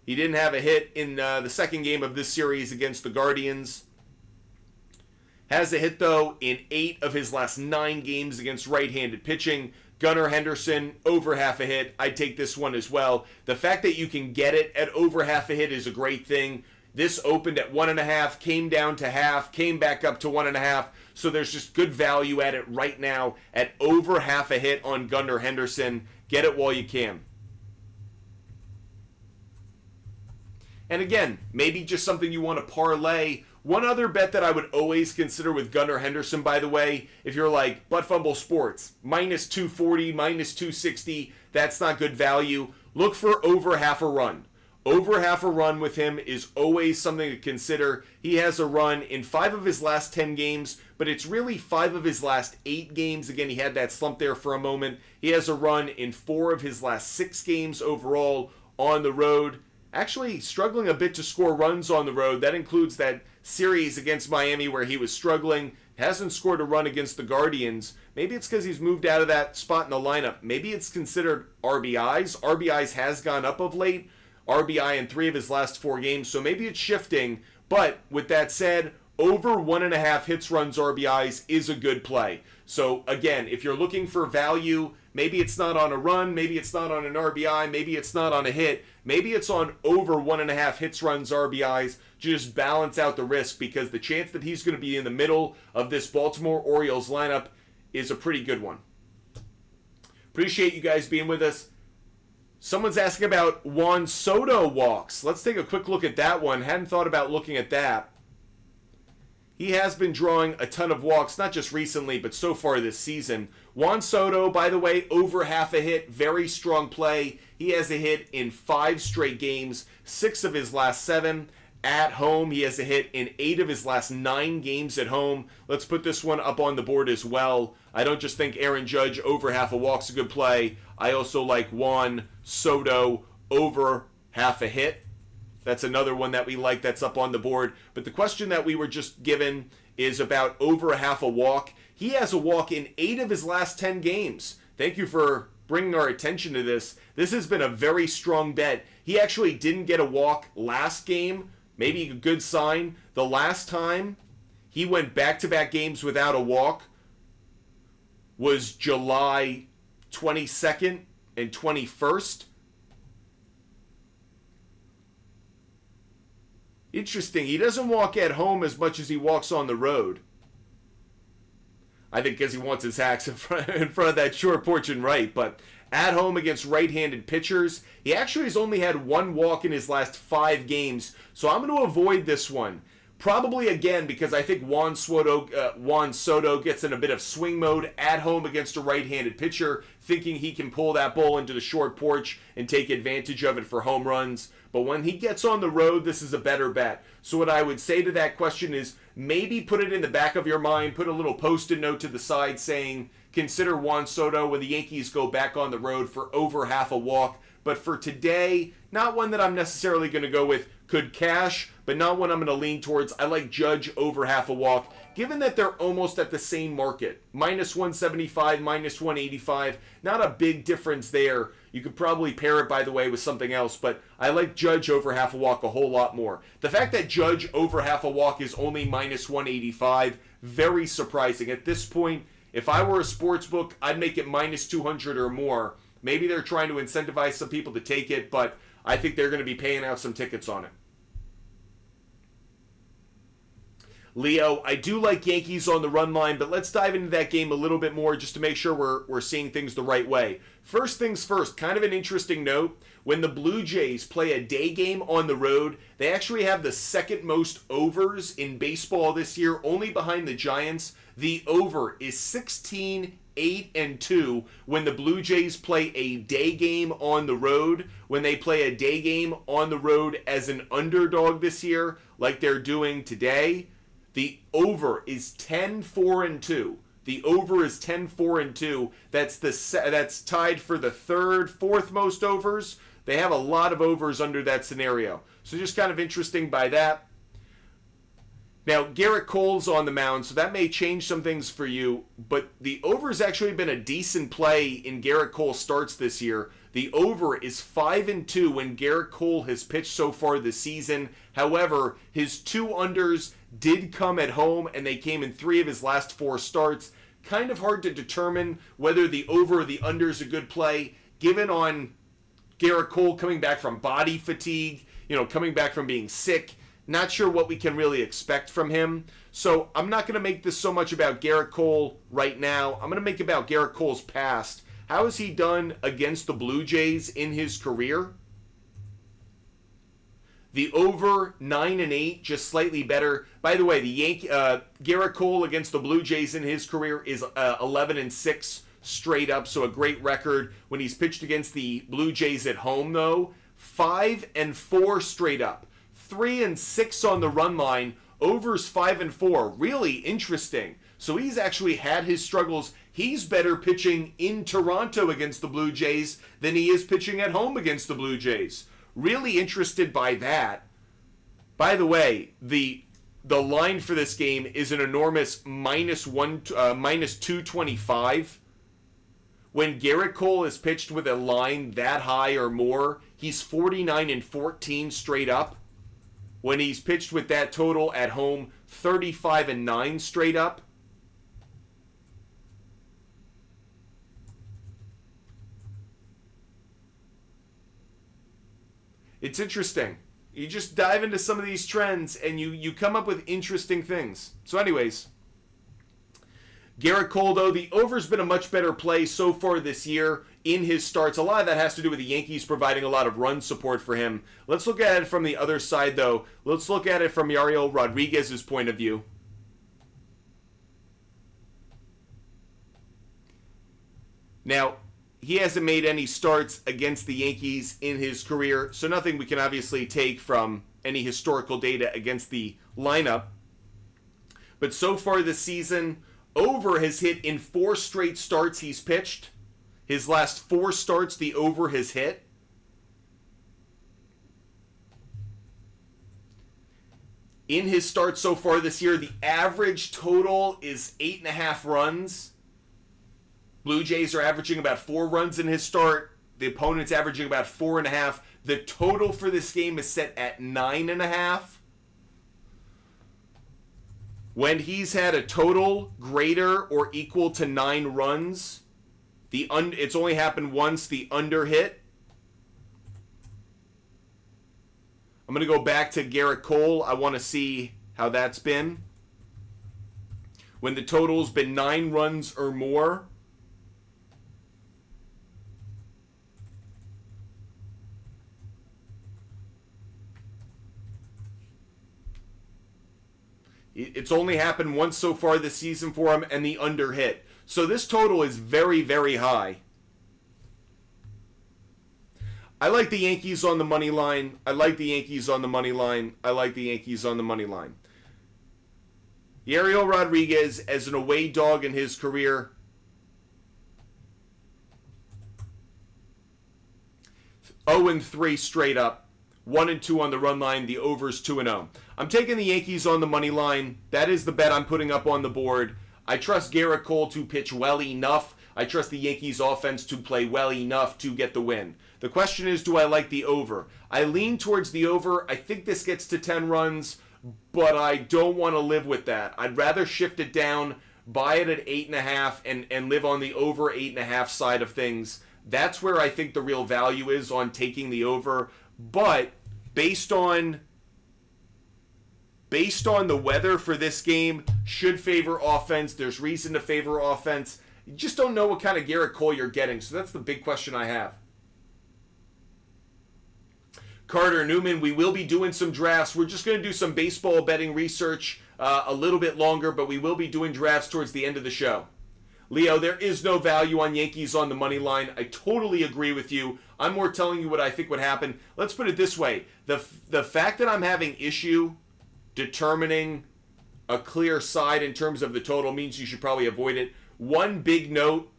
he didn't have a hit in the second game of this series against the Guardians. Has a hit, though, in 8 of his last 9 games against right-handed pitching. Gunnar Henderson, over half a hit. I'd take this one as well. The fact that you can get it at over half a hit is a great thing. This opened at 1.5, came down to half, came back up to 1.5. So there's just good value at it right now at over half a hit on Gunnar Henderson. Get it while you can. And again, maybe just something you want to parlay. One other bet that I would always consider with Gunnar Henderson, by the way, if you're like Butt Fumble Sports, minus 240, minus 260, that's not good value. Look for over half a run. Over half a run with him is always something to consider. He has a run in 5 of his last 10 games, but it's really 5 of his last 8 games. Again, he had that slump there for a moment. He has a run in 4 of his last 6 games overall on the road. Actually struggling a bit to score runs on the road. That includes that series against Miami where he was struggling. Hasn't scored a run against the Guardians. Maybe it's because he's moved out of that spot in the lineup. Maybe it's considered RBIs. RBIs has gone up of late. RBI in 3 of his last 4 games. So maybe it's shifting. But with that said, over 1.5 hits, runs, RBIs is a good play. So again, if you're looking for value, maybe it's not on a run, maybe it's not on an RBI, maybe it's not on a hit, maybe it's on over 1.5 hits, runs, RBIs to just balance out the risk, because the chance that he's going to be in the middle of this Baltimore Orioles lineup is a pretty good one. Appreciate you guys being with us. Someone's asking about Juan Soto walks. Let's take a quick look at that one. Hadn't thought about looking at that. He has been drawing a ton of walks, not just recently, but so far this season. Juan Soto, by the way, over half a hit, very strong play. He has a hit in 5 straight games, 6 of his last 7. At home, he has a hit in 8 of his last 9 games at home. Let's put this one up on the board as well. I don't just think Aaron Judge over half a walk's a good play. I also like Juan Soto over half a hit. That's another one that we like that's up on the board. But the question that we were just given is about over half a walk. He has a walk in 8 of his last 10 games. Thank you for bringing our attention to this. This has been a very strong bet. He actually didn't get a walk last game. Maybe a good sign. The last time he went back-to-back games without a walk was July 22nd and 21st. Interesting. He doesn't walk at home as much as he walks on the road. I think because he wants his hacks in front of that short porch and right. But at home against right-handed pitchers, he actually has only had 1 walk in his last 5 games. So I'm going to avoid this one. Probably again because I think Juan Soto gets in a bit of swing mode at home against a right-handed pitcher, thinking he can pull that ball into the short porch and take advantage of it for home runs. But when he gets on the road, this is a better bet. So what I would say to that question is maybe put it in the back of your mind, put a little post-it note to the side saying, consider Juan Soto when the Yankees go back on the road for over half a walk. But for today, not one that I'm necessarily going to go with. Could cash, but not one I'm going to lean towards. I like Judge over half a walk, given that they're almost at the same market. Minus 175, minus 185. Not a big difference there. You could probably pair it, by the way, with something else, but I like Judge over half a walk a whole lot more. The fact that Judge over half a walk is only minus 185, very surprising. At this point, if I were a sports book, I'd make it minus 200 or more. Maybe they're trying to incentivize some people to take it, but I think they're going to be paying out some tickets on it. Leo, I do like Yankees on the run line, but let's dive into that game a little bit more just to make sure we're seeing things the right way. First things first, kind of an interesting note. When the Blue Jays play a day game on the road, they actually have the second most overs in baseball this year, only behind the Giants. The over is 16, 8, and 2 when the Blue Jays play a day game on the road. When they play a day game on the road as an underdog this year, like they're doing today, the over is 10, 4, and 2. The over is 10, 4, and 2. That's tied for the third, fourth most overs. They have a lot of overs under that scenario. So just kind of interesting by that. Now, Garrett Cole's on the mound, so that may change some things for you, but the over's actually been a decent play in Garrett Cole starts this year. The over is 5 and 2 when Garrett Cole has pitched so far this season. However, his 2 unders did come at home, and they came in 3 of his last 4 starts. Kind of hard to determine whether the over or the under is a good play, given on Garrett Cole coming back from body fatigue, coming back from being sick. Not sure what we can really expect from him. So I'm not going to make this so much about Garrett Cole right now. I'm going to make it about Garrett Cole's past. How has he done against the Blue Jays in his career? The over 9 and 8, just slightly better. By the way, Garrett Cole against the Blue Jays in his career is 11 and 6 straight up, so a great record. When he's pitched against the Blue Jays at home, though, 5 and 4 straight up. 3 and 6 on the run line. Overs 5 and 4. Really interesting. So he's actually had his struggles. He's better pitching in Toronto against the Blue Jays than he is pitching at home against the Blue Jays. Really interested by that. By the way, the line for this game is an enormous minus 225. When Garrett Cole is pitched with a line that high or more, he's 49 and 14 straight up. When he's pitched with that total at home, 35 and 9 straight up. It's interesting. You just dive into some of these trends and you come up with interesting things. So anyways, Garrett Cole, though, the over's been a much better play so far this year in his starts. A lot of that has to do with the Yankees providing a lot of run support for him. Let's look at it from the other side, though. Let's look at it from Yariel Rodriguez's point of view. Now, he hasn't made any starts against the Yankees in his career, so nothing we can obviously take from any historical data against the lineup. But so far this season, over has hit in 4 straight starts he's pitched. His last 4 starts, the over has hit. In his starts so far this year, the average total is 8.5 runs. Blue Jays are averaging about 4 runs in his start. The opponent's averaging about 4.5. The total for this game is set at 9.5. When he's had a total greater or equal to 9 runs, it's only happened once, the under hit. I'm going to go back to Garrett Cole. I want to see how that's been. When the total's been 9 runs or more. It's only happened once so far this season for him, and the under hit. So this total is very, very high. I like the Yankees on the money line. I like the Yankees on the money line. I like the Yankees on the money line. Yariel Rodriguez as an away dog in his career. 0-3 straight up. 1-2 on the run line. The over's 2-0. I'm taking the Yankees on the money line. That is the bet I'm putting up on the board. I trust Garrett Cole to pitch well enough. I trust the Yankees offense to play well enough to get the win. The question is, do I like the over? I lean towards the over. I think this gets to 10 runs, but I don't want to live with that. I'd rather shift it down, buy it at 8.5, and live on the over 8.5 side of things. That's where I think the real value is on taking the over. But based on the weather for this game, should favor offense. There's reason to favor offense. You just don't know what kind of Garrett Cole you're getting. So that's the big question I have. Carter Newman, we will be doing some drafts. We're just going to do some baseball betting research a little bit longer, but we will be doing drafts towards the end of the show. Leo, there is no value on Yankees on the money line. I totally agree with you. I'm more telling you what I think would happen. Let's put it this way. The fact that I'm having issue determining a clear side in terms of the total means you should probably avoid it. One big note,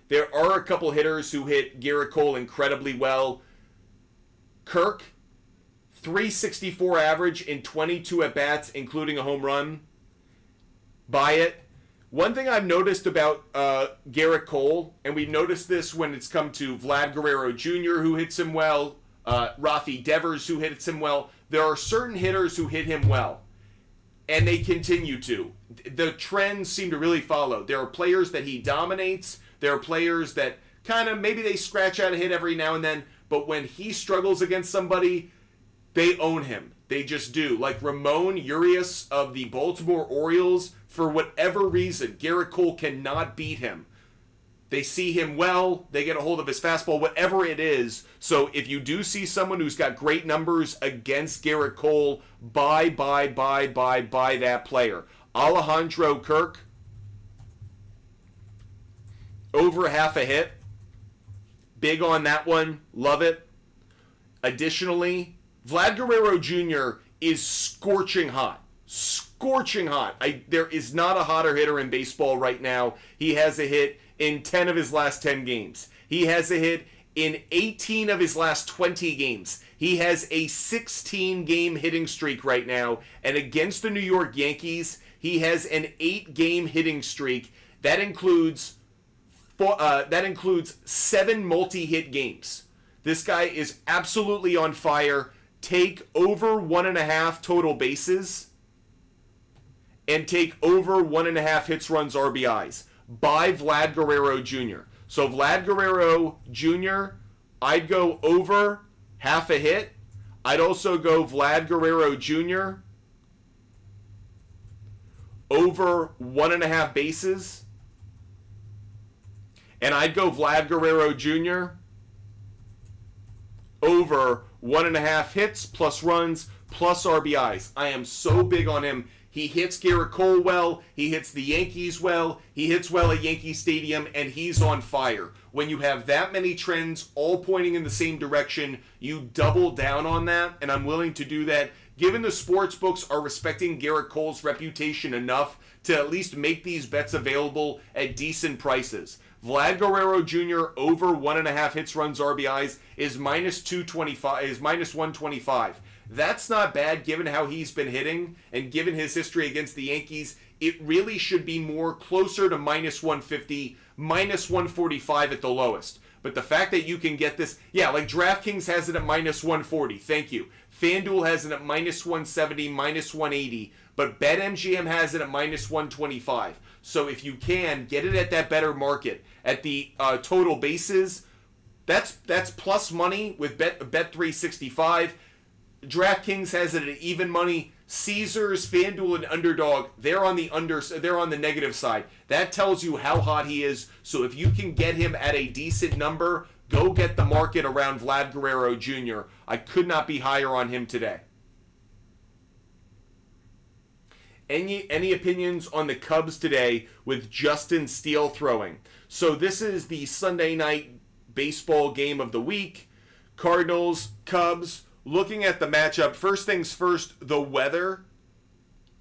there are a couple hitters who hit Garrett Cole incredibly well. Kirk, 364 average in 22 at-bats, including a home run. Buy it. One thing I've noticed about Garrett Cole, and we've noticed this when it's come to Vlad Guerrero Jr., who hits him well, Rafi Devers, who hits him well, there are certain hitters who hit him well, and they continue to. The trends seem to really follow. There are players that he dominates. There are players that kind of, maybe they scratch out a hit every now and then, but when he struggles against somebody, they own him. They just do. Like Ramon Urias of the Baltimore Orioles, for whatever reason, Garrett Cole cannot beat him. They see him well, they get a hold of his fastball, whatever it is. So if you do see someone who's got great numbers against Garrett Cole, buy that player. Alejandro Kirk, over half a hit. Big on that one. Love it. Additionally, Vlad Guerrero Jr. is scorching hot. Scorching hot. There is not a hotter hitter in baseball right now. He has a hit in 10 of his last 10 games. He has a hit in 18 of his last 20 games. He has a 16-game hitting streak right now. And against the New York Yankees, he has an 8-game hitting streak. That includes 7 multi-hit games. This guy is absolutely on fire. Take over 1.5 total bases and take over 1.5 hits, runs, RBIs. Buy Vlad Guerrero Jr. So Vlad Guerrero Jr., I'd go over half a hit. I'd also go Vlad Guerrero Jr. over 1.5 bases. And I'd go Vlad Guerrero Jr. over 1.5 hits, plus runs, plus RBIs. I am so big on him. He hits Garrett Cole well. He hits the Yankees well. He hits well at Yankee Stadium, and he's on fire. When you have that many trends all pointing in the same direction, you double down on that, and I'm willing to do that, given the sports books are respecting Garrett Cole's reputation enough to at least make these bets available at decent prices. Vlad Guerrero Jr. over 1.5 hits, runs, RBIs is minus 225, is minus 125. That's not bad given how he's been hitting and given his history against the Yankees. It really should be more closer to minus 150, minus 145 at the lowest. But the fact that you can get this, yeah, like DraftKings has it at minus 140. Thank you. FanDuel has it at minus 170, minus 180. But BetMGM has it at minus 125. So if you can, get it at that better market. At the total bases, that's plus money with Bet365. DraftKings has it at even money. Caesars, FanDuel, and Underdog, they're on the negative side. That tells you how hot he is. So if you can get him at a decent number, go get the market around Vlad Guerrero Jr. I could not be higher on him today. Any opinions on the Cubs today with Justin Steele throwing? So this is the Sunday night baseball game of the week. Cardinals, Cubs. Looking at the matchup, first things first, the weather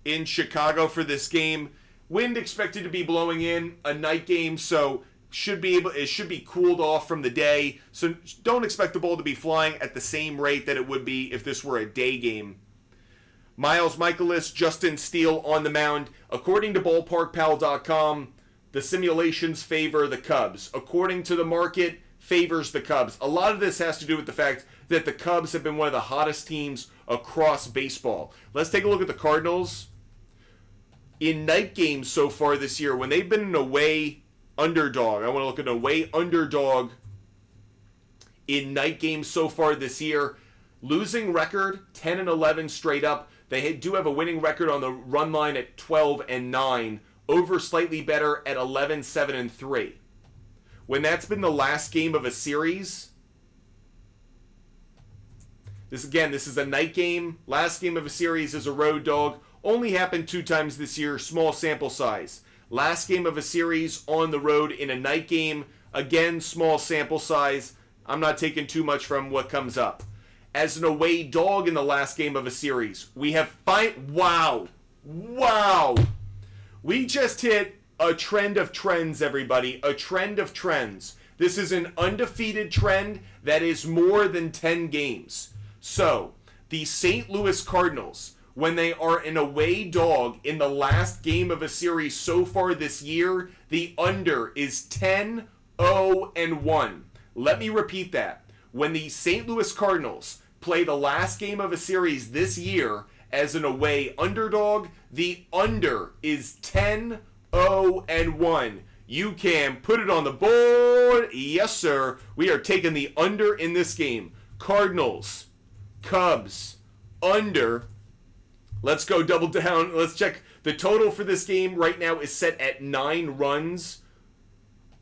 in Chicago for this game. Wind expected to be blowing in, a night game, so it should be cooled off from the day. So don't expect the ball to be flying at the same rate that it would be if this were a day game. Miles Mikolas, Justin Steele on the mound. According to ballparkpal.com, the simulations favor the Cubs. According to the market, favors the Cubs. A lot of this has to do with the fact that the Cubs have been one of the hottest teams across baseball. Let's take a look at the Cardinals. In night games so far this year, when they've been an away underdog, I want to look at an away underdog in night games so far this year. Losing record, 10-11 straight up. They do have a winning record on the run line at 12-9. Over slightly better at 11-7-3. When that's been the last game of a series, this is a night game. Last game of a series is a road dog. Only happened 2 times this year, small sample size. Last game of a series on the road in a night game, again, small sample size. I'm not taking too much from what comes up. As an away dog in the last game of a series, we have wow. We just hit a trend of trends, everybody. A trend of trends. This is an undefeated trend that is more than 10 games. So, the St. Louis Cardinals, when they are an away dog in the last game of a series so far this year, the under is 10-0-1. Let me repeat that. When the St. Louis Cardinals play the last game of a series this year as an away underdog, the under is 10-0-1. You can put it on the board. Yes, sir. We are taking the under in this game. Cardinals, Cubs, under. Let's go double down. Let's check. The total for this game right now is set at 9 runs.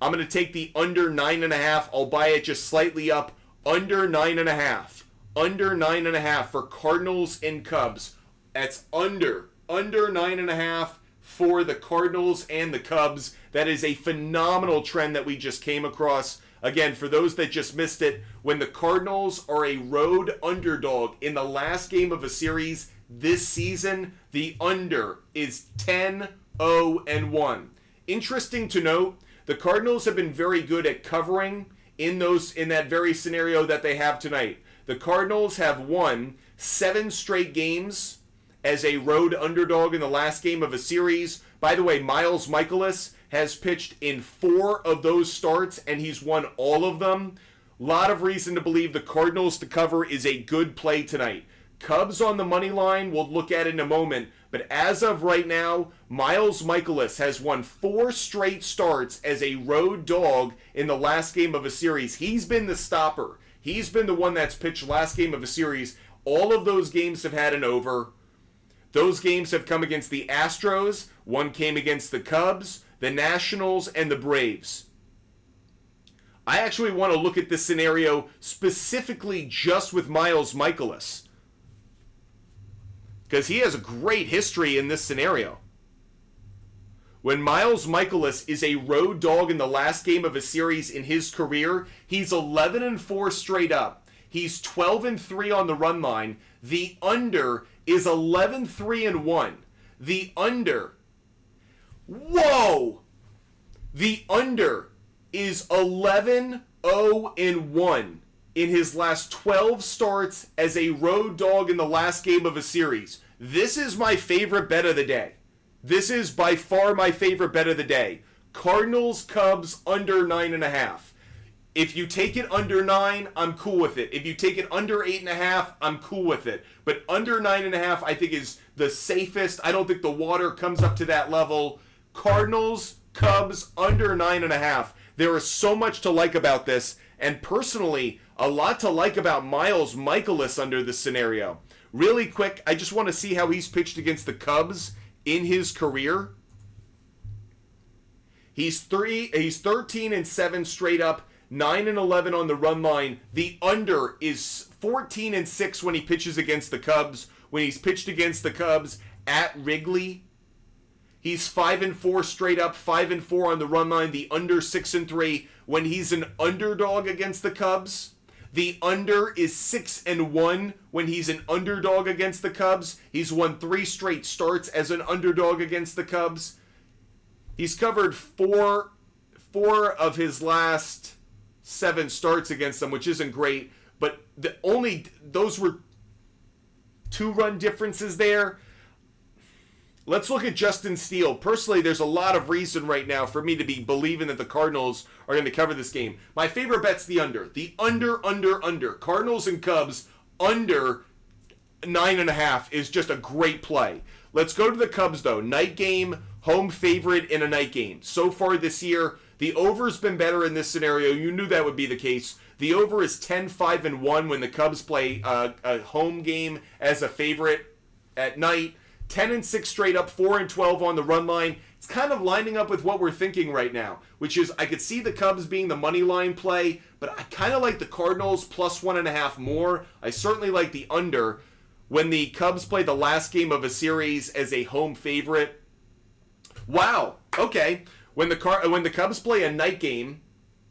I'm going to take the under 9.5. I'll buy it just slightly up. Under 9.5. Under 9.5 for Cardinals and Cubs. That's under 9.5 for the Cardinals and the Cubs. That is a phenomenal trend that we just came across. Again, for those that just missed it, when the Cardinals are a road underdog in the last game of a series this season, the under is 10-0-1. Interesting to note, the Cardinals have been very good at covering in that very scenario that they have tonight. The Cardinals have won 7 straight games as a road underdog in the last game of a series. By the way, Miles Mikolas has pitched in 4 of those starts, and he's won all of them. Lot of reason to believe the Cardinals to cover is a good play tonight. Cubs on the money line, we'll look at in a moment. But as of right now, Miles Mikolas has won 4 straight starts as a road dog in the last game of a series. He's been the stopper. He's been the one that's pitched last game of a series. All of those games have had an over. Those games have come against the Astros. One came against the Cubs, the Nationals, and the Braves. I actually want to look at this scenario specifically just with Miles Mikolas, because he has a great history in this scenario. When Miles Mikolas is a road dog in the last game of a series in his career, he's 11-4 straight up. He's 12-3 on the run line. The under is 11-3-1. The under. Whoa! The under is 11-0-1 in his last 12 starts as a road dog in the last game of a series. This is my favorite bet of the day. This is by far my favorite bet of the day. Cardinals, Cubs, under 9.5. If you take it under 9, I'm cool with it. If you take it under 8.5, I'm cool with it. But under 9.5, I think is the safest. I don't think the water comes up to that level. Cardinals, Cubs, under 9.5. There is so much to like about this. And personally, a lot to like about Miles Mikolas under this scenario. Really quick, I just want to see how he's pitched against the Cubs in his career. He's 13-7 straight up. 9-11 on the run line. The under is 14-6 when he pitches against the Cubs. When he's pitched against the Cubs at Wrigley, He's 5-4 straight up, 5-4 on the run line. The under 6-3 when he's an underdog against the Cubs. The under is 6-1 when he's an underdog against the Cubs. He's won 3 straight starts as an underdog against the Cubs. He's covered four of his last 7 starts against them, which isn't great. But those were 2-run differences there. Let's look at Justin Steele. Personally, there's a lot of reason right now for me to be believing that the Cardinals are going to cover this game. My favorite bet's the under. The under. Cardinals and Cubs under 9.5 is just a great play. Let's go to the Cubs, though. Night game, home favorite in a night game. So far this year, the over's been better in this scenario. You knew that would be the case. The over is 10-5-1 when the Cubs play a home game as a favorite at night. 10-6 straight up, 4-12 on the run line. It's kind of lining up with what we're thinking right now, which is I could see the Cubs being the money line play, but I kind of like the Cardinals plus 1.5 more. I certainly like the under when the Cubs play the last game of a series as a home favorite. Wow. Okay. When the Cubs play a night game,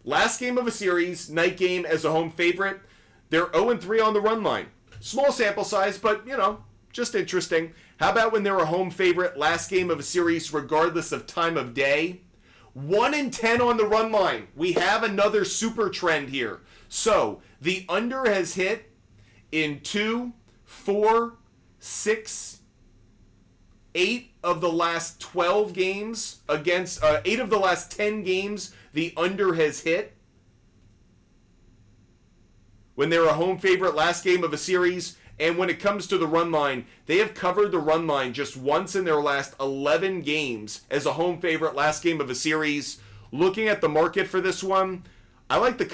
last game of a series, night game as a home favorite, they're 0-3 on the run line. Small sample size, but just interesting. How about when they're a home favorite, last game of a series, regardless of time of day? 1-10 on the run line. We have another super trend here. So the under has hit in 2, 4, 6, 8 of the last 12 games against 8 of the last 10 games. The under has hit when they're a home favorite, last game of a series. And when it comes to the run line, they have covered the run line just once in their last 11 games as a home favorite, last game of a series. Looking at the market for this one, I like the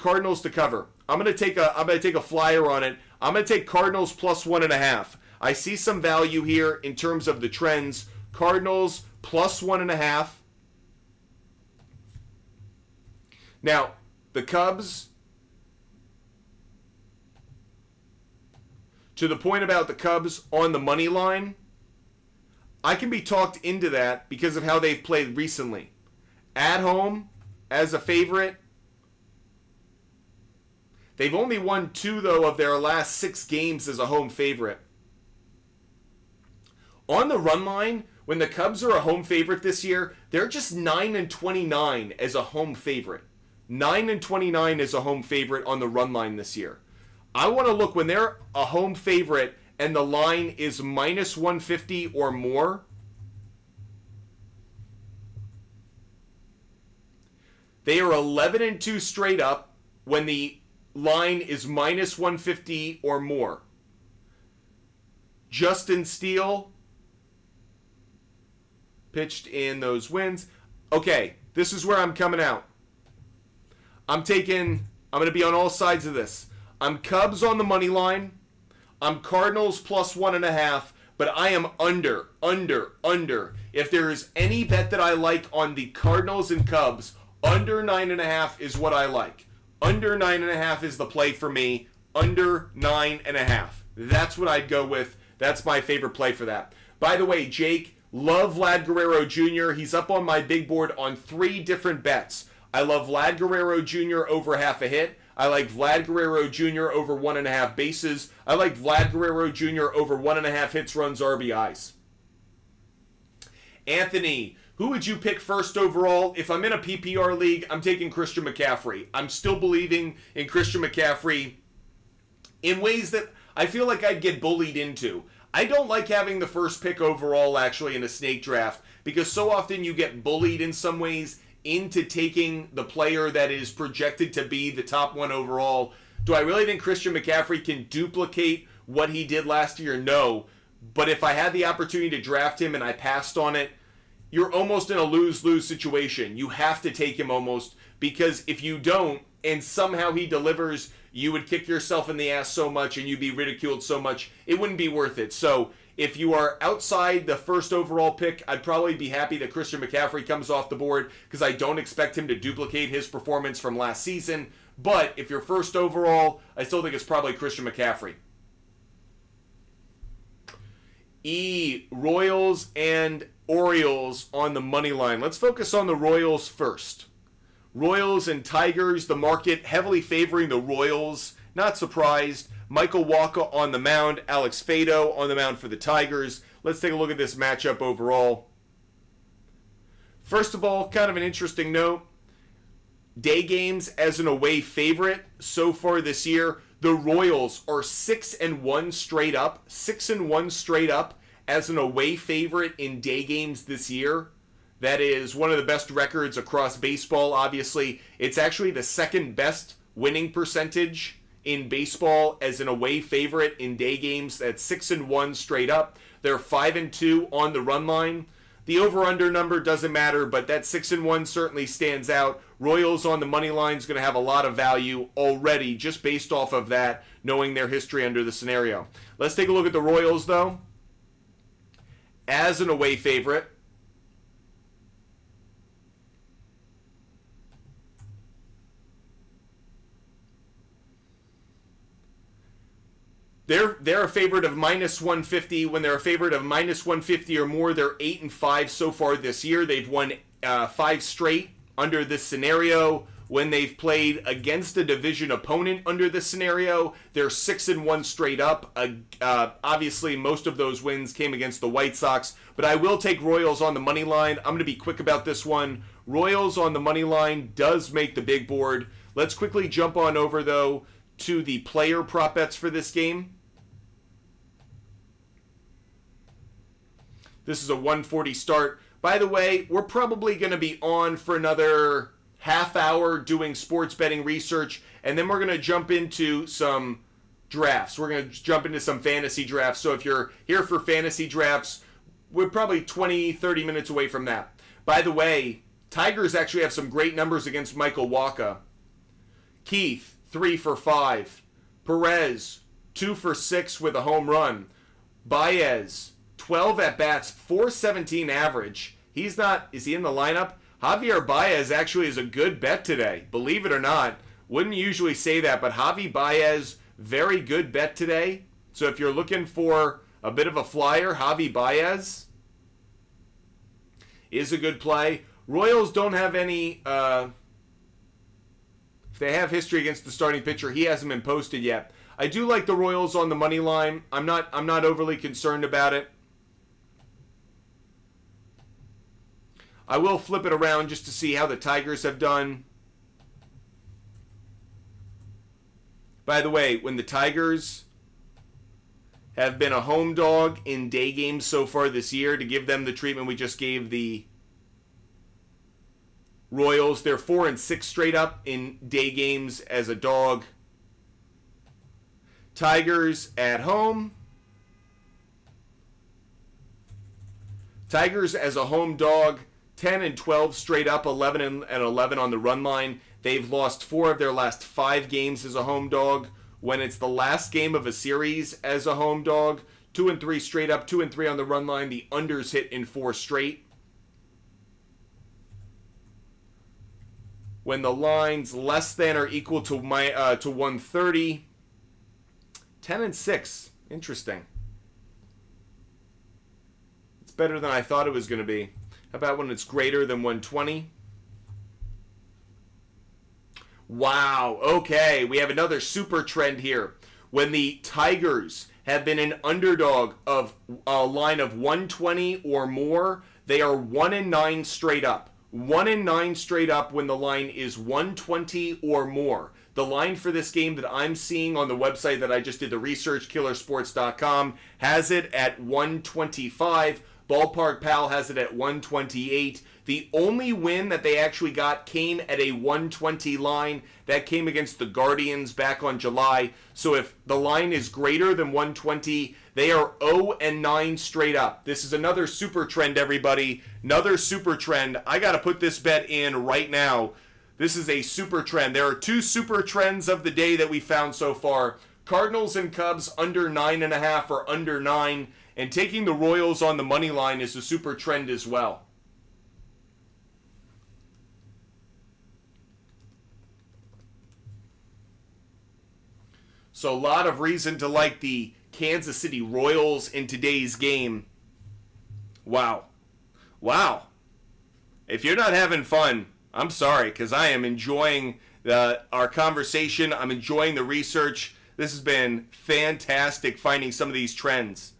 Cardinals to cover. I'm gonna take a flyer on it. I'm gonna take Cardinals plus 1.5. I see some value here in terms of the trends. Cardinals plus 1.5. Now, the Cubs. To the point about the Cubs on the money line, I can be talked into that because of how they've played recently. At home, as a favorite, they've only won 2, though, of their last 6 games as a home favorite. On the run line, when the Cubs are a home favorite this year, they're just 9-29 as a home favorite. 9-29 as a home favorite on the run line this year. I want to look when they're a home favorite and the line is minus 150 or more. They are 11-2 straight up when the line is minus 150 or more. Justin Steele pitched in those wins. Okay, this is where I'm coming out. I'm going to be on all sides of this. I'm Cubs on the money line. I'm Cardinals plus 1.5, but I am under. If there is any bet that I like on the Cardinals and Cubs, under 9.5 is what I like. Under 9.5 is the play for me. Under 9.5. That's what I'd go with. That's my favorite play for that. By the way, Jake, love Vlad Guerrero Jr. He's up on my big board on 3 different bets. I love Vlad Guerrero Jr. over half a hit. I like Vlad Guerrero Jr. over 1.5 bases. I like Vlad Guerrero Jr. over 1.5 hits, runs, RBIs. Anthony, who would you pick first overall? If I'm in a PPR league, I'm taking Christian McCaffrey. I'm still believing in Christian McCaffrey in ways that I feel like I'd get bullied into. I don't like having the first pick overall, actually, in a snake draft, because so often you get bullied in some ways into taking the player that is projected to be the top 1 overall. Do I really think Christian McCaffrey can duplicate what he did last year? No. But if I had the opportunity to draft him and I passed on it, you're almost in a lose-lose situation. You have to take him almost, because if you don't and somehow he delivers, you would kick yourself in the ass so much and you'd be ridiculed so much, it wouldn't be worth it. So if you are outside the first overall pick, I'd probably be happy that Christian McCaffrey comes off the board because I don't expect him to duplicate his performance from last season. But if you're first overall, I still think it's probably Christian McCaffrey. Royals and Orioles on the money line. Let's focus on the Royals first. Royals and Tigers, the market heavily favoring the Royals. Not surprised. Michael Wacha on the mound. Alex Fado on the mound for the Tigers. Let's take a look at this matchup overall. First of all, kind of an interesting note. Day games as an away favorite so far this year. The Royals are 6-1 straight up. 6-1 straight up as an away favorite in day games this year. That is one of the best records across baseball, obviously. It's actually the second best winning percentage in baseball as an away favorite in day games. That's 6-1 straight up. They're 5-2 on the run line. The over-under number doesn't matter, but that 6-1 certainly stands out. Royals on the money line is going to have a lot of value already just based off of that, knowing their history under the scenario. Let's take a look at the Royals, though. As an away favorite, they're a favorite of -150. When they're a favorite of -150 or more, they're 8-5 so far this year. They've won 5 straight under this scenario. When they've played against a division opponent under this scenario, they're 6-1 straight up. Obviously, most of those wins came against the White Sox, but I will take Royals on the money line. I'm going to be quick about this one. Royals on the money line does make the big board. Let's quickly jump on over, though, to the player prop bets for this game. This is a 1:40 start. By the way, we're probably going to be on for another half hour doing sports betting research, and then we're going to jump into some drafts. We're going to jump into some fantasy drafts. So if you're here for fantasy drafts, we're probably 20, 30 minutes away from that. By the way, Tigers actually have some great numbers against Michael Wacha. Keith, 3 for 5. Perez, 2 for 6 with a home run. Baez, 12 at-bats, 417 average. Is he in the lineup? Javier Baez actually is a good bet today. Believe it or not. Wouldn't usually say that, but Javi Baez, very good bet today. So if you're looking for a bit of a flyer, Javi Baez is a good play. Royals don't have any, if they have history against the starting pitcher, he hasn't been posted yet. I do like the Royals on the money line. I'm not overly concerned about it. I will flip it around just to see how the Tigers have done. By the way, when the Tigers have been a home dog in day games so far this year, to give them the treatment we just gave the Royals, they're 4-6 straight up in day games as a dog. Tigers at home. Tigers as a home dog, 10-12 straight up, 11-11 on the run line. They've lost 4 of their last 5 games as a home dog. When it's the last game of a series as a home dog, 2-3 straight up, 2-3 on the run line. The unders hit in 4 straight. When the line's less than or equal to 130, 10-6. Interesting. It's better than I thought it was going to be. How about when it's greater than 120? Wow, okay, we have another super trend here. When the Tigers have been an underdog of a line of 120 or more, they are 1-9 straight up. 1-9 straight up when the line is 120 or more. The line for this game that I'm seeing on the website that I just did the research, killersports.com, has it at 125. Ballpark Pal has it at 128. The only win that they actually got came at a 120 line. That came against the Guardians back on July. So if the line is greater than 120, they are 0-9 straight up. This is another super trend, everybody. Another super trend. I got to put this bet in right now. This is a super trend. There are 2 super trends of the day that we found so far. Cardinals and Cubs under 9.5 or under 9. And taking the Royals on the money line is a super trend as well. So a lot of reason to like the Kansas City Royals in today's game. Wow. Wow. If you're not having fun, I'm sorry, because I am enjoying our conversation. I'm enjoying the research. This has been fantastic finding some of these trends.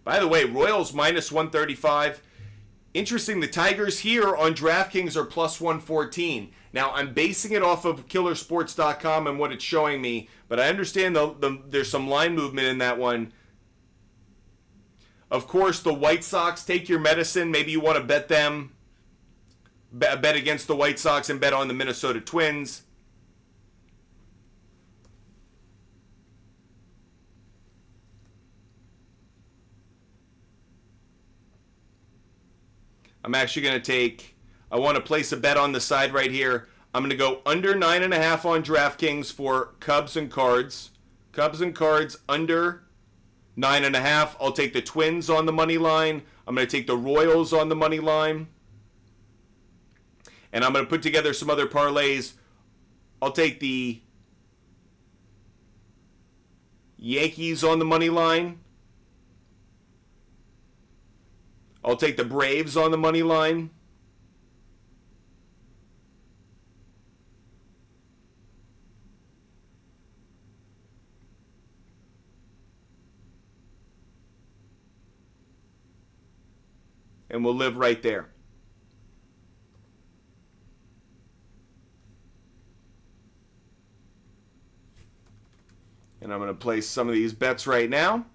By the way, Royals minus 135. Interesting, the Tigers here on DraftKings are plus 114. Now, I'm basing it off of killersports.com and what it's showing me, but I understand there's some line movement in that one. Of course, the White Sox, take your medicine. Maybe you want to bet them. Bet against the White Sox and bet on the Minnesota Twins. I'm actually going to I want to place a bet on the side right here. I'm going to go under 9.5 on DraftKings for Cubs and Cards. Cubs and Cards under 9.5. I'll take the Twins on the money line. I'm going to take the Royals on the money line. And I'm going to put together some other parlays. I'll take the Yankees on the money line. I'll take the Braves on the money line. And we'll live right there. And I'm going to place some of these bets right now.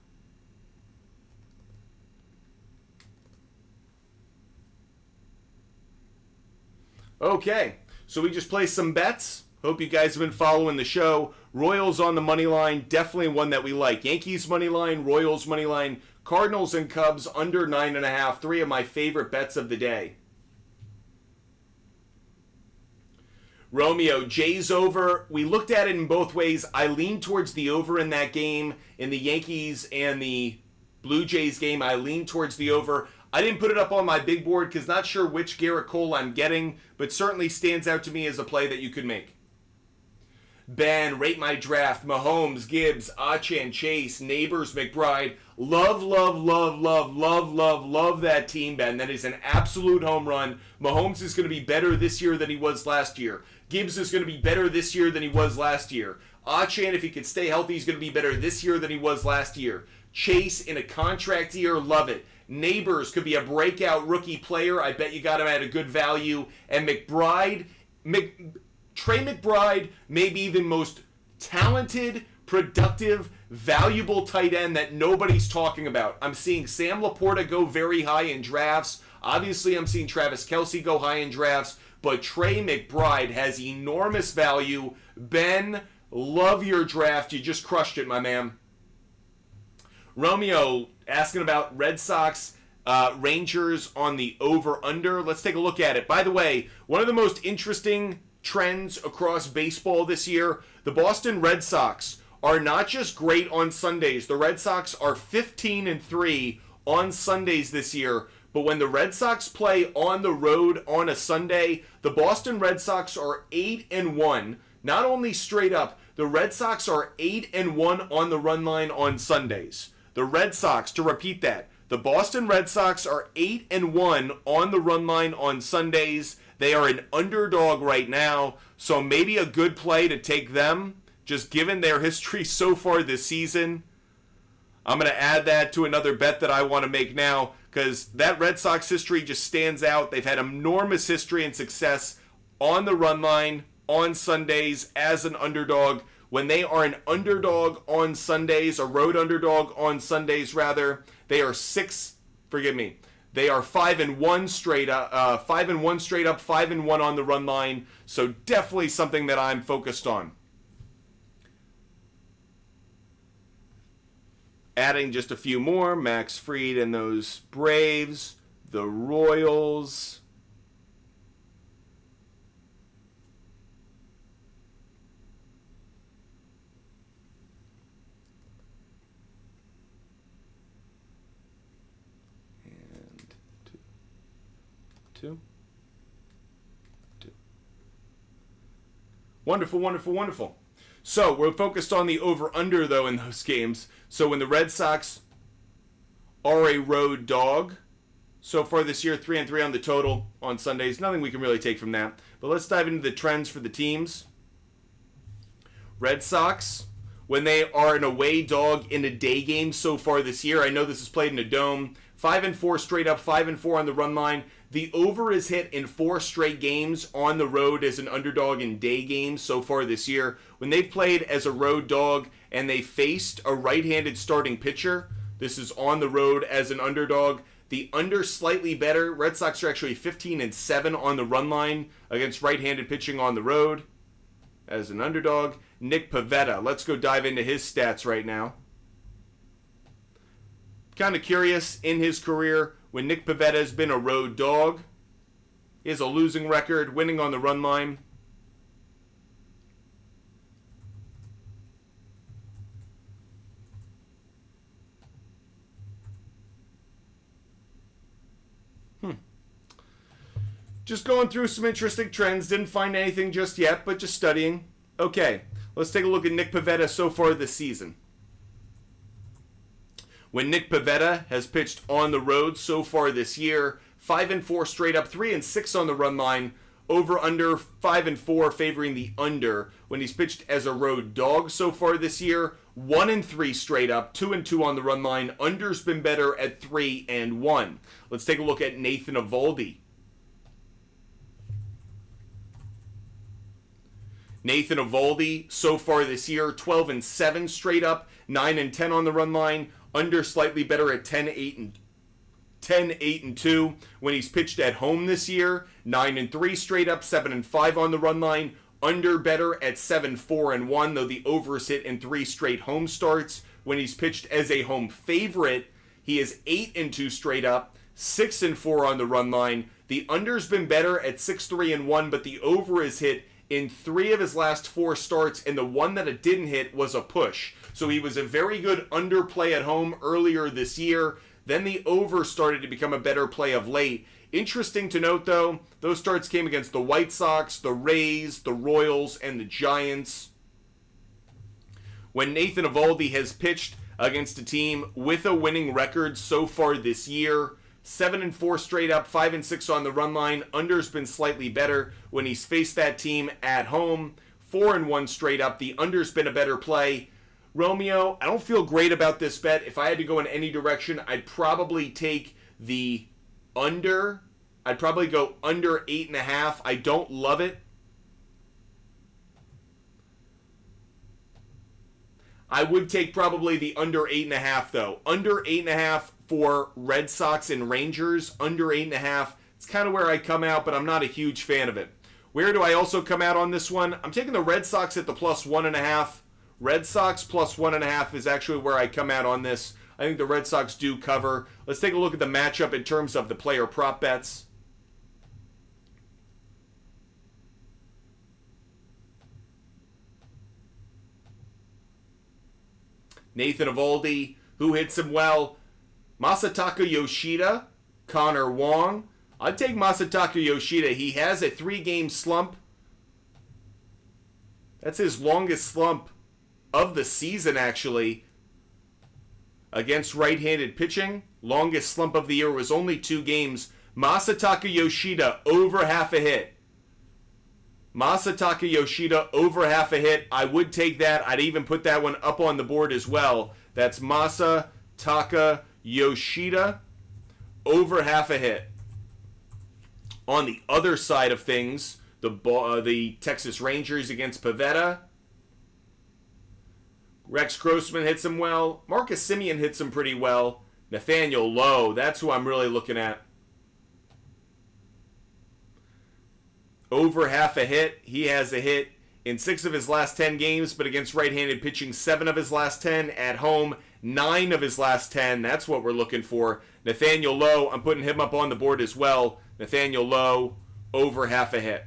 Okay, so we just placed some bets. Hope you guys have been following the show. Royals on the money line, definitely one that we like. Yankees money line, Royals money line, Cardinals and Cubs under 9.5. 3 of my favorite bets of the day. Romeo, Jays over. We looked at it in both ways. I leaned towards the over in that game. In the Yankees and the Blue Jays game, I leaned towards the over. I didn't put it up on my big board because not sure which Garrett Cole I'm getting, but certainly stands out to me as a play that you could make. Ben, rate my draft. Mahomes, Gibbs, Achan, Chase, Neighbors, McBride. Love that team, Ben. That is an absolute home run. Mahomes is going to be better this year than he was last year. Gibbs is going to be better this year than he was last year. Achan, if he could stay healthy, he's going to be better this year than he was last year. Chase in a contract year, love it. Neighbors could be a breakout rookie player. I bet you got him at a good value. And McBride, Trey McBride may be the most talented, productive, valuable tight end that nobody's talking about. I'm seeing Sam Laporta go very high in drafts. Obviously, I'm seeing Travis Kelce go high in drafts. But Trey McBride has enormous value. Ben, love your draft. You just crushed it, my man. Romeo asking about Red Sox, Rangers on the over-under. Let's take a look at it. By the way, one of the most interesting trends across baseball this year, the Boston Red Sox are not just great on Sundays. The Red Sox are 15-3 on Sundays this year. But when the Red Sox play on the road on a Sunday, the Boston Red Sox are 8-1. Not only straight up, the Red Sox are 8-1 on the run line on Sundays. The Red Sox, to repeat that, the Boston Red Sox are 8-1 on the run line on Sundays. They are an underdog right now, so maybe a good play to take them, just given their history so far this season. I'm going to add that to another bet that I want to make now, because that Red Sox history just stands out. They've had enormous history and success on the run line on Sundays as an underdog. When they are an underdog on Sundays, a road underdog on Sundays rather, they are they are 5-1 straight up, 5-1 on the run line. So definitely something that I'm focused on. Adding just a few more, Max Fried and those Braves, the Royals. Two. Wonderful. So we're focused on the over-under, though, in those games. So when the Red Sox are a road dog. So far this year, 3-3 on the total on Sundays. Nothing we can really take from that. But let's dive into the trends for the teams. Red Sox, when they are an away dog in a day game so far this year, I know this is played in a dome, 5-4 straight up, 5-4 on the run line. The over is hit in 4 straight games on the road as an underdog in day games so far this year. When they've played as a road dog and they faced a right-handed starting pitcher, this is on the road as an underdog. The under slightly better. Red Sox are actually 15-7 on the run line against right-handed pitching on the road as an underdog. Nick Pivetta, let's go dive into his stats right now. Kind of curious in his career when Nick Pivetta has been a road dog. He has a losing record, winning on the run line. Just going through some interesting trends. Didn't find anything just yet, but just studying. Okay, let's take a look at Nick Pivetta so far this season. When Nick Pivetta has pitched on the road so far this year, 5-4 straight up, 3-6 on the run line, over under 5-4 favoring the under. When he's pitched as a road dog so far this year, 1-3 straight up, 2-2 on the run line. Under's been better at 3-1. Let's take a look at Nathan Eovaldi. Nathan Eovaldi, so far this year, 12-7 straight up, 9-10 on the run line. Under slightly better at 10-8-2 when he's pitched at home this year. 9-3 straight up, 7-5 on the run line. Under better at 7-4-1, though the over is hit in 3 straight home starts. When he's pitched as a home favorite, he is 8-2 straight up, 6-4 on the run line. The under's been better at 6-3-1, but the over is hit in 3 of his last 4 starts, and the one that it didn't hit was a push. So he was a very good underplay at home earlier this year. Then the over started to become a better play of late. Interesting to note, though, those starts came against the White Sox, the Rays, the Royals, and the Giants. When Nathan Eovaldi has pitched against a team with a winning record so far this year, 7-4 straight up, 5-6 on the run line. Under's been slightly better when he's faced that team at home. 4-1 straight up. The under's been a better play. Romeo, I don't feel great about this bet. If I had to go in any direction, I'd probably take the under. I'd probably go under 8.5. I don't love it. I would take probably the under 8.5 though. Under 8.5 for Red Sox and Rangers. Under 8.5. It's kind of where I come out, but I'm not a huge fan of it. Where do I also come out on this one? I'm taking the Red Sox at the plus 1.5. Red Sox plus 1.5 is actually where I come out on this. I think the Red Sox do cover. Let's take a look at the matchup in terms of the player prop bets. Nathan Eovaldi, who hits him well. Masataka Yoshida, Connor Wong. I'd take Masataka Yoshida. He has a 3-game slump. That's his longest slump of the season, actually, against right-handed pitching. Longest slump of the year was only 2 games. Masataka Yoshida, over half a hit. Masataka Yoshida, over half a hit. I would take that. I'd even put that one up on the board as well. That's Masataka Yoshida, over half a hit. On the other side of things, the Texas Rangers against Pivetta. Rex Grossman hits him well. Marcus Semien hits him pretty well. Nathaniel Lowe, that's who I'm really looking at. Over half a hit. He has a hit in 6 of his last 10 games, but against right-handed pitching, 7 of his last 10. At home, 9 of his last 10. That's what we're looking for. Nathaniel Lowe, I'm putting him up on the board as well. Nathaniel Lowe, over half a hit.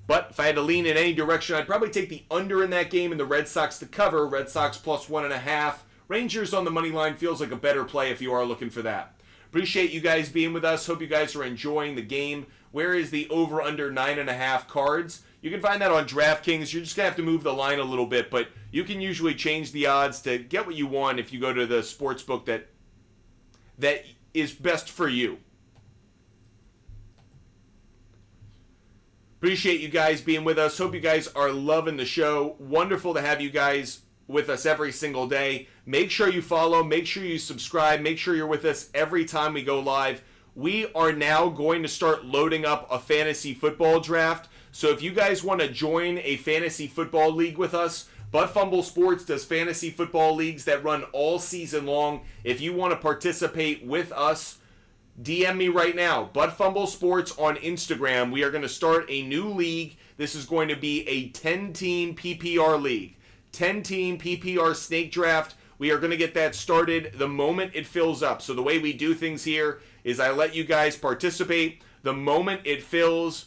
But if I had to lean in any direction, I'd probably take the under in that game and the Red Sox to cover. Red Sox plus 1.5. Rangers on the money line feels like a better play if you are looking for that. Appreciate you guys being with us. Hope you guys are enjoying the game. Where is the over-under 9.5 cards? You can find that on DraftKings. You're just going to have to move the line a little bit, but you can usually change the odds to get what you want if you go to the sports book that is best for you. Appreciate you guys being with us. Hope you guys are loving the show. Wonderful to have you guys with us every single day. Make sure you follow. Make sure you subscribe. Make sure you're with us every time we go live. We are now going to start loading up a fantasy football draft. So if you guys want to join a fantasy football league with us, Butt Fumble Sports does fantasy football leagues that run all season long. If you want to participate with us, DM me right now, Butt Fumble Sports on Instagram. We are going to start a new league. This is going to be a 10-team PPR league. 10-team PPR snake draft. We are going to get that started the moment it fills up. So the way we do things here is I let you guys participate. The moment it fills,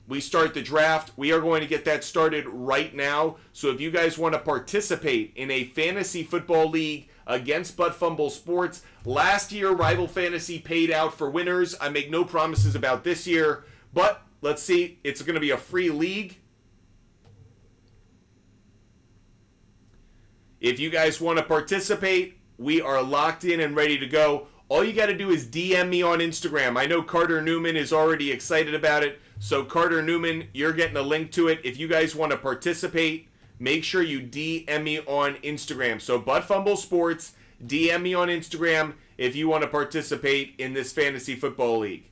we start the draft. We are going to get that started right now. So if you guys want to participate in a fantasy football league against Butt Fumble Sports, last year Rival Fantasy paid out for winners. I make no promises about this year, but let's see. It's going to be a free league. If you guys want to participate, we are locked in and ready to go. All you got to do is DM me on Instagram. I know Carter Newman is already excited about it. So Carter Newman, you're getting a link to it. If you guys want to participate, make sure you DM me on Instagram. So Butt Fumble Sports, DM me on Instagram if you want to participate in this fantasy football league.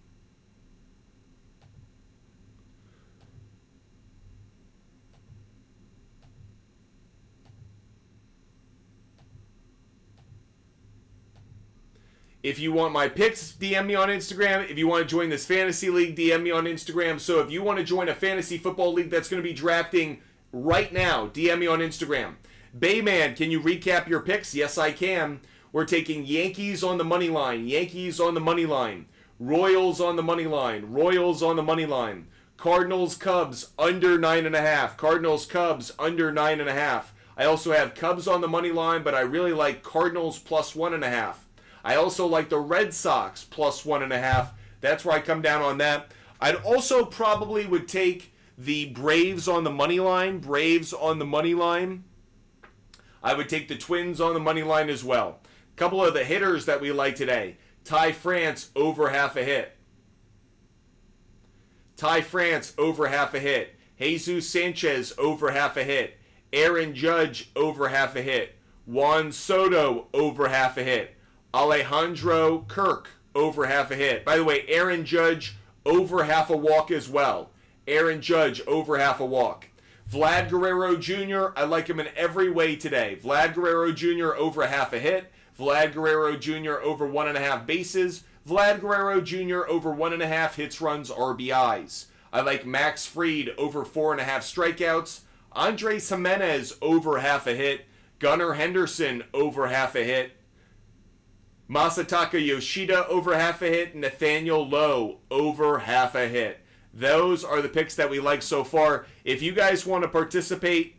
If you want my picks, DM me on Instagram. If you want to join this fantasy league, DM me on Instagram. So if you want to join a fantasy football league that's going to be drafting right now, DM me on Instagram. Bayman, can you recap your picks? Yes, I can. We're taking Yankees on the money line. Yankees on the money line. Royals on the money line. Royals on the money line. Cardinals, Cubs under 9.5. Cardinals, Cubs under 9.5. I also have Cubs on the money line, but I really like Cardinals plus 1.5. I also like the Red Sox plus 1.5. That's where I come down on that. I'd also probably would take the Braves on the money line. Braves on the money line. I would take the Twins on the money line as well. A couple of the hitters that we like today. Ty France over half a hit. Ty France over half a hit. Jesus Sanchez over half a hit. Aaron Judge over half a hit. Juan Soto over half a hit. Alejandro Kirk over half a hit. By the way, Aaron Judge over half a walk as well. Aaron Judge over half a walk. Vlad Guerrero Jr., I like him in every way today. Vlad Guerrero Jr. over half a hit. Vlad Guerrero Jr. over 1.5 bases. Vlad Guerrero Jr. over 1.5 hits, runs, RBIs. I like Max Fried over 4.5 strikeouts. Andres Jimenez over half a hit. Gunnar Henderson over half a hit. Masataka Yoshida over half a hit. Nathaniel Lowe over half a hit. Those are the picks that we like so far. If you guys want to participate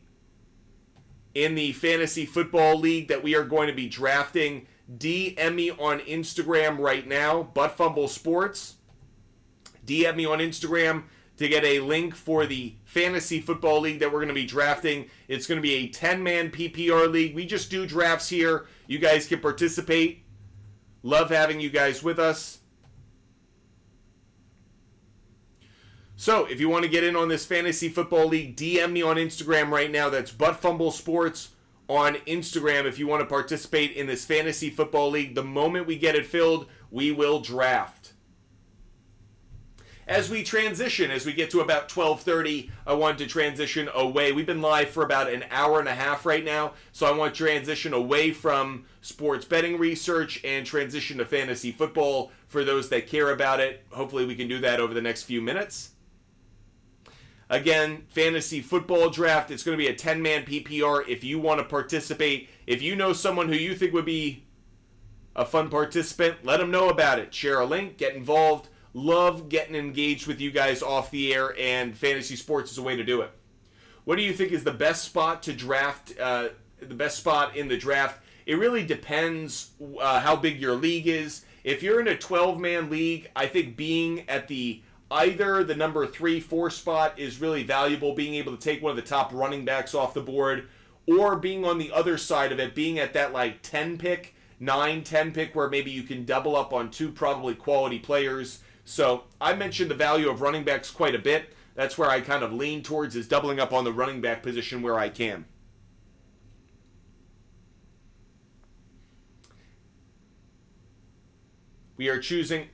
in the fantasy football league that we are going to be drafting, DM me on Instagram right now, Butt Fumble Sports. DM me on Instagram to get a link for the fantasy football league that we're going to be drafting. It's going to be a 10-man PPR league. We just do drafts here. You guys can participate. Love having you guys with us. So, if you want to get in on this fantasy football league, DM me on Instagram right now. That's Butt Fumble Sports on Instagram if you want to participate in this fantasy football league. The moment we get it filled, we will draft. As we transition, as we get to about 12:30, I want to transition away. We've been live for about an hour and a half right now, so I want to transition away from sports betting research and transition to fantasy football for those that care about it. Hopefully we can do that over the next few minutes. Again, fantasy football draft. It's going to be a 10-man PPR. If you want to participate, if you know someone who you think would be a fun participant, let them know about it. Share a link, get involved. Love getting engaged with you guys off the air, and fantasy sports is a way to do it. What do you think is the best spot to draft, the best spot in the draft? It really depends how big your league is. If you're in a 12-man league, I think being at the either the number 3, 4 spot is really valuable, being able to take one of the top running backs off the board, or being on the other side of it, being at that like 10 pick, 9, 10 pick, where maybe you can double up on 2 probably quality players. So I mentioned the value of running backs quite a bit. That's where I kind of lean towards, is doubling up on the running back position where I can. We are choosing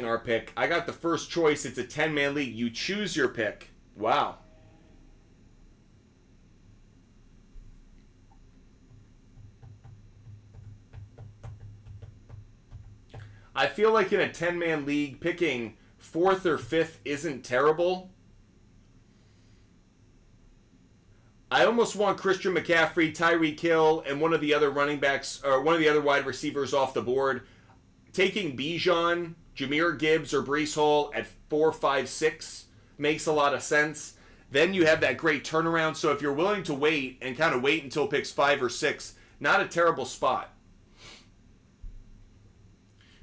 our pick. I got the first choice. It's a 10-man league. You choose your pick. Wow. I feel like in a 10-man league, picking 4th or 5th isn't terrible. I almost want Christian McCaffrey, Tyreek Hill, and one of the other running backs, or one of the other wide receivers off the board. Taking Bijan, Jahmyr Gibbs, or Breece Hall at 4, 5, 6 makes a lot of sense. Then you have that great turnaround. So if you're willing to wait and kind of wait until picks 5 or 6, not a terrible spot.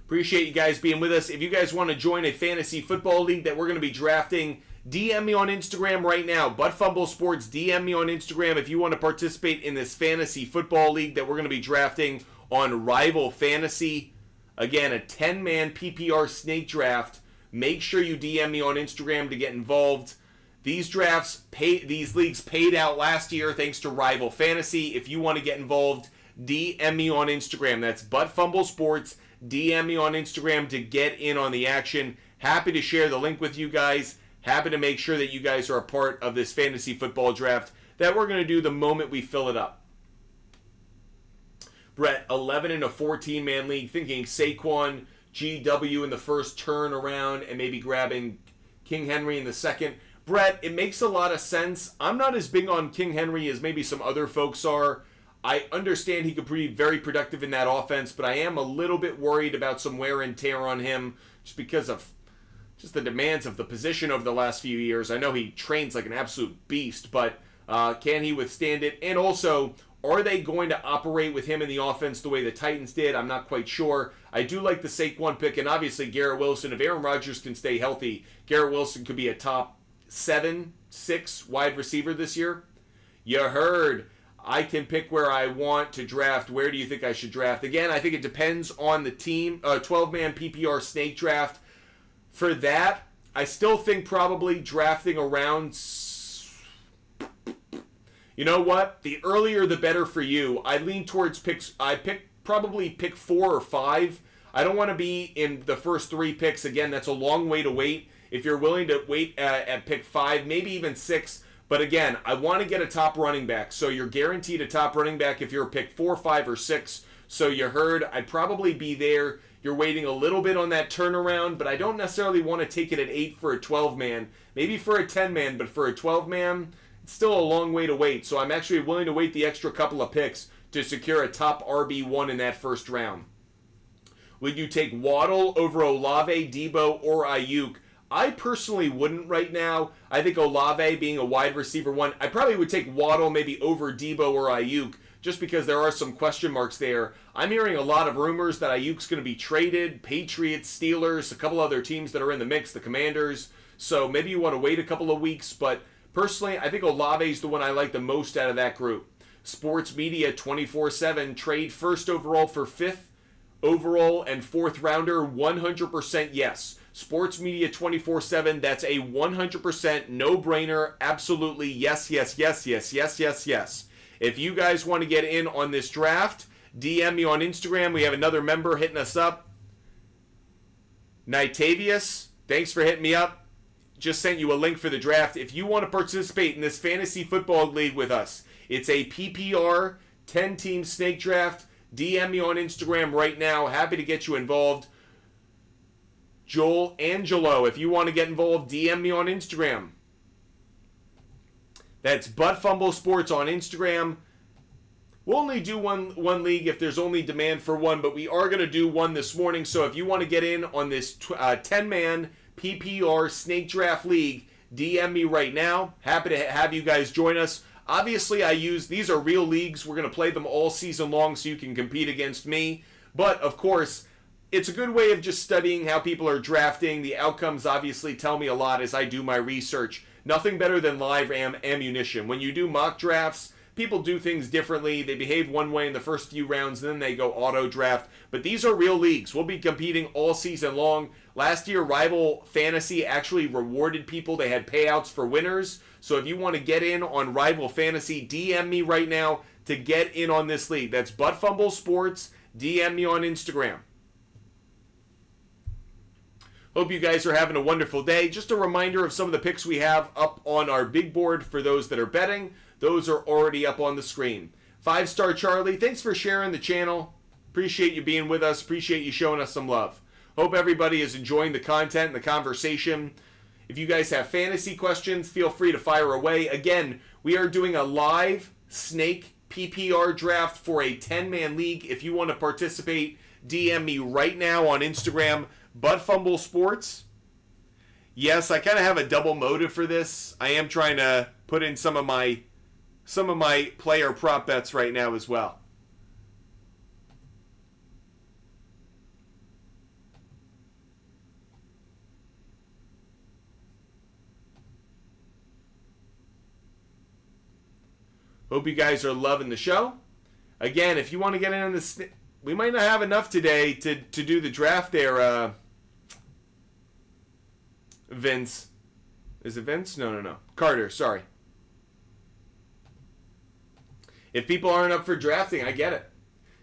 Appreciate you guys being with us. If you guys want to join a fantasy football league that we're going to be drafting, DM me on Instagram right now. Buttfumble Sports, DM me on Instagram if you want to participate in this fantasy football league that we're going to be drafting on Rival Fantasy. Again, a 10-man PPR snake draft. Make sure you DM me on Instagram to get involved. These leagues paid out last year thanks to Rival Fantasy. If you want to get involved, DM me on Instagram. That's Buttfumble Sports. DM me on Instagram to get in on the action. Happy to share the link with you guys. Happy to make sure that you guys are a part of this fantasy football draft that we're going to do the moment we fill it up. Brett, 11 in a 14-man league, thinking Saquon, GW in the first turn around, and maybe grabbing King Henry in the second. Brett, it makes a lot of sense. I'm not as big on King Henry as maybe some other folks are. I understand he could be very productive in that offense, but I am a little bit worried about some wear and tear on him just because of just the demands of the position over the last few years. I know he trains like an absolute beast, but can he withstand it? And also, are they going to operate with him in the offense the way the Titans did? I'm not quite sure. I do like the Saquon pick, and obviously Garrett Wilson. If Aaron Rodgers can stay healthy, Garrett Wilson could be a top 7, 6 wide receiver this year. You heard. I can pick where I want to draft. Where do you think I should draft? Again, I think it depends on the team. 12-man PPR snake draft. For that, I still think probably drafting around... You know what? The earlier the better for you. I lean towards picks. Probably pick 4 or 5. I don't want to be in the first 3 picks. Again, that's a long way to wait. If you're willing to wait at pick 5, maybe even 6... But again, I want to get a top running back. So you're guaranteed a top running back if you're a pick 4, 5, or 6. So you heard, I'd probably be there. You're waiting a little bit on that turnaround, but I don't necessarily want to take it at 8 for a 12-man. Maybe for a 10-man, but for a 12-man, it's still a long way to wait. So I'm actually willing to wait the extra couple of picks to secure a top RB1 in that first round. Would you take Waddle over Olave, Debo, or Ayuk? I personally wouldn't right now. I think Olave being a wide receiver 1, I probably would take Waddle maybe over Debo or Ayuk just because there are some question marks there. I'm hearing a lot of rumors that Ayuk's going to be traded, Patriots, Steelers, a couple other teams that are in the mix, the Commanders. So maybe you want to wait a couple of weeks, but personally, I think Olave is the one I like the most out of that group. Sports Media 24/7, trade first overall for 5th overall and 4th rounder, 100% yes. Sports Media 24/7, that's a 100% no-brainer, absolutely yes, yes, yes, yes, yes, yes, yes. If you guys want to get in on this draft, DM me on Instagram. We have another member hitting us up. Nitavius, thanks for hitting me up. Just sent you a link for the draft. If you want to participate in this fantasy football league with us, it's a PPR 10-team snake draft. DM me on Instagram right now. Happy to get you involved. Joel Angelo, if you want to get involved, DM me on Instagram. That's Buttfumble Sports on Instagram. We'll only do one league if there's only demand for one, but we are going to do one this morning. So if you want to get in on this 10-man PPR Snake Draft League, DM me right now. Happy to have you guys join us. Obviously, these are real leagues. We're going to play them all season long so you can compete against me. But, of course, it's a good way of just studying how people are drafting. The outcomes obviously tell me a lot as I do my research. Nothing better than live ammunition. When you do mock drafts, people do things differently. They behave one way in the first few rounds, then they go auto draft. But these are real leagues. We'll be competing all season long. Last year, Rival Fantasy actually rewarded people. They had payouts for winners. So if you want to get in on Rival Fantasy, DM me right now to get in on this league. That's Butt Fumble Sports. DM me on Instagram. Hope you guys are having a wonderful day. Just a reminder of some of the picks we have up on our big board for those that are betting. Those are already up on the screen. 5-Star Charlie, thanks for sharing the channel. Appreciate you being with us. Appreciate you showing us some love. Hope everybody is enjoying the content and the conversation. If you guys have fantasy questions, feel free to fire away. Again, we are doing a live snake PPR draft for a 10-man league. If you want to participate, DM me right now on Instagram, Butt Fumble Sports. Yes, I kind of have a double motive for this. I am trying to put in some of my player prop bets right now as well. Hope you guys are loving the show. Again, if you want to get in on this, we might not have enough today to do the draft there, Vince. Is it Vince? No. Carter, sorry. If people aren't up for drafting, I get it.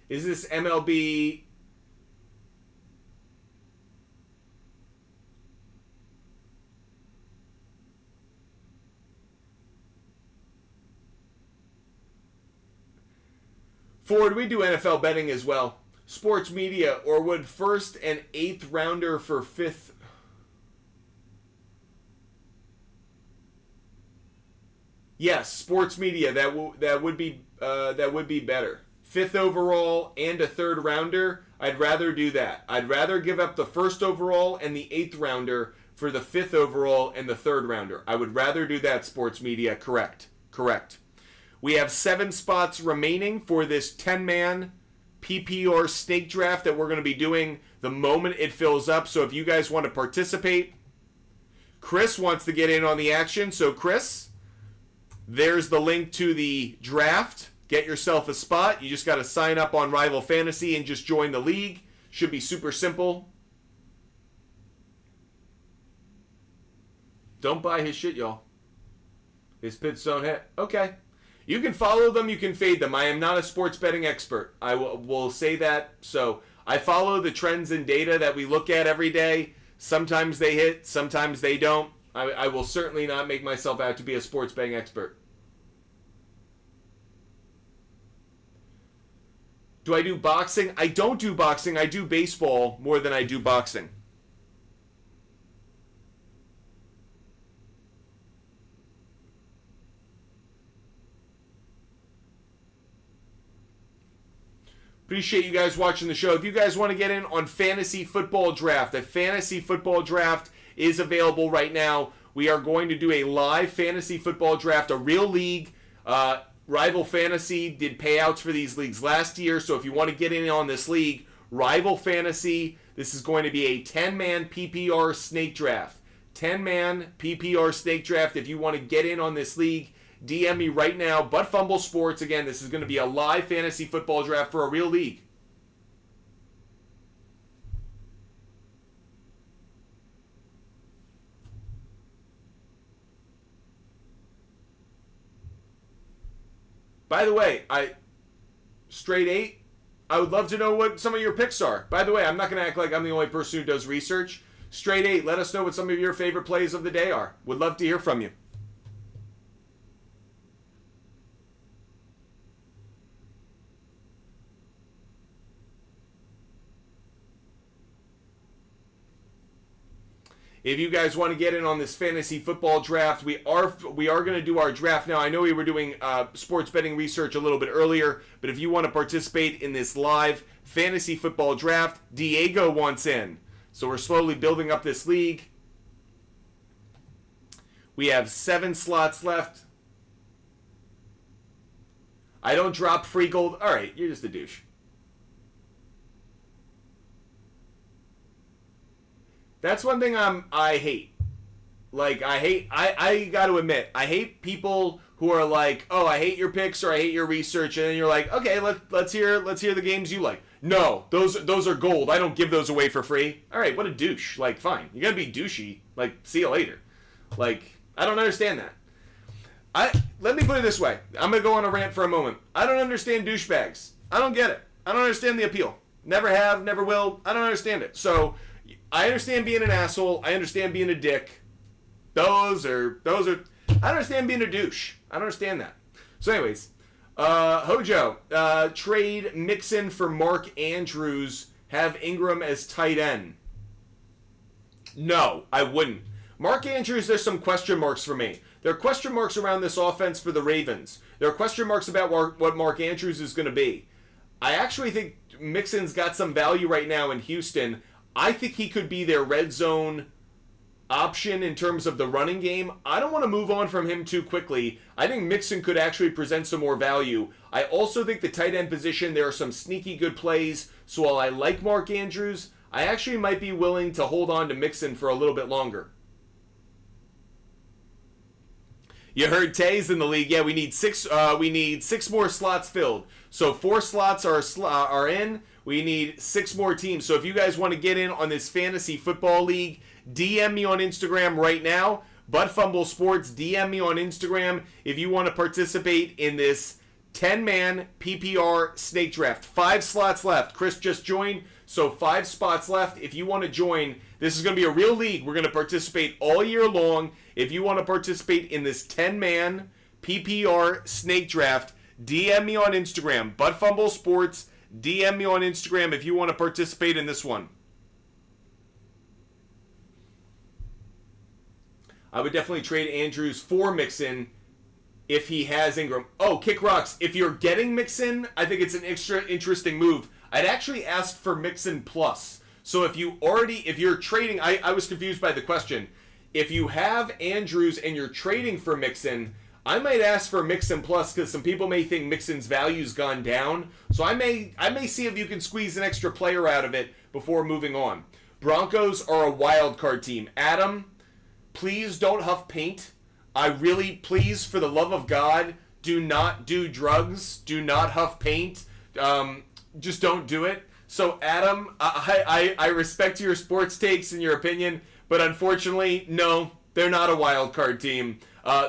Is this MLB... Ford, we do NFL betting as well. Sports media, or would first and 8th rounder for 5th... Yes, sports media. That would be better. 5th overall and a 3rd rounder. I'd rather do that. I'd rather give up the 1st overall and the 8th rounder for the 5th overall and the 3rd rounder. I would rather do that, sports media. Correct. We have 7 spots remaining for this 10-man PPR snake draft that we're going to be doing the moment it fills up. So if you guys want to participate, Chris wants to get in on the action. So Chris, there's the link to the draft. Get yourself a spot. You just got to sign up on Rival Fantasy and just join the league. Should be super simple. Don't buy his shit, y'all. His pits don't hit. Okay. You can follow them, you can fade them. I am not a sports betting expert. I will say that. So I follow the trends and data that we look at every day. Sometimes they hit, sometimes they don't. I will certainly not make myself out to be a sports betting expert. Do I do boxing? I don't do boxing. I do baseball more than I do boxing. Appreciate you guys watching the show. If you guys want to get in on fantasy football draft, a fantasy football draft is available right now. We are going to do a live fantasy football draft, a real league. Rival Fantasy did payouts for these leagues last year, so if you want to get in on this league, Rival Fantasy, this is going to be a 10-man PPR snake draft. 10-man PPR snake draft. If you want to get in on this league, DM me right now. Butt Fumble Sports. Again, this is going to be a live fantasy football draft for a real league. By the way, straight 8, I would love to know what some of your picks are. By the way, I'm not going to act like I'm the only person who does research. Straight 8, let us know what some of your favorite plays of the day are. Would love to hear from you. If you guys want to get in on this fantasy football draft, we are going to do our draft now. I know we were doing sports betting research a little bit earlier, but if you want to participate in this live fantasy football draft, Diego wants in. So we're slowly building up this league. We have 7 slots left. I don't drop free gold. All right, you're just a douche. That's one thing I hate. Like, I got to admit, I hate people who are like, oh, I hate your picks or I hate your research, and then you're like, okay, let's hear the games you like. No, those are gold. I don't give those away for free. All right, what a douche. Like, fine, you gotta be douchey. Like, see you later. Like, I don't understand that. Let me put it this way. I'm gonna go on a rant for a moment. I don't understand douchebags. I don't get it. I don't understand the appeal. Never have, never will. I don't understand it. So, I understand being an asshole. I understand being a dick. Those are. I don't understand being a douche. I don't understand that. So, anyways, Hojo, trade Mixon for Mark Andrews. Have Ingram as tight end. No, I wouldn't. Mark Andrews, there's some question marks for me. There are question marks around this offense for the Ravens. There are question marks about what Mark Andrews is going to be. I actually think Mixon's got some value right now in Houston. I think he could be their red zone option in terms of the running game. I don't want to move on from him too quickly. I think Mixon could actually present some more value. I also think the tight end position, there are some sneaky good plays. So while I like Mark Andrews, I actually might be willing to hold on to Mixon for a little bit longer. You heard Tay's in the league. Yeah, we need six more slots filled. So 4 slots are in. We need 6 more teams. So if you guys want to get in on this fantasy football league, DM me on Instagram right now. Butt Fumble Sports, DM me on Instagram if you want to participate in this 10-man PPR snake draft. 5 slots left. Chris just joined, so 5 spots left. If you want to join, this is going to be a real league. We're going to participate all year long. If you want to participate in this 10-man PPR snake draft, DM me on Instagram. Butt Fumble Sports, DM me on Instagram if you want to participate in this one. I would definitely trade Andrews for Mixon if he has Ingram. Oh, Kick Rocks. If you're getting Mixon, I think it's an extra interesting move. I'd actually ask for Mixon plus. So if you're trading, I was confused by the question. If you have Andrews and you're trading for Mixon, I might ask for Mixon plus because some people may think Mixon's value's gone down. So I may see if you can squeeze an extra player out of it before moving on. Broncos are a wild card team. Adam, please don't huff paint. Please, for the love of God, do not do drugs. Do not huff paint. Just don't do it. So, Adam, I respect your sports takes and your opinion, but unfortunately, no, they're not a wild card team.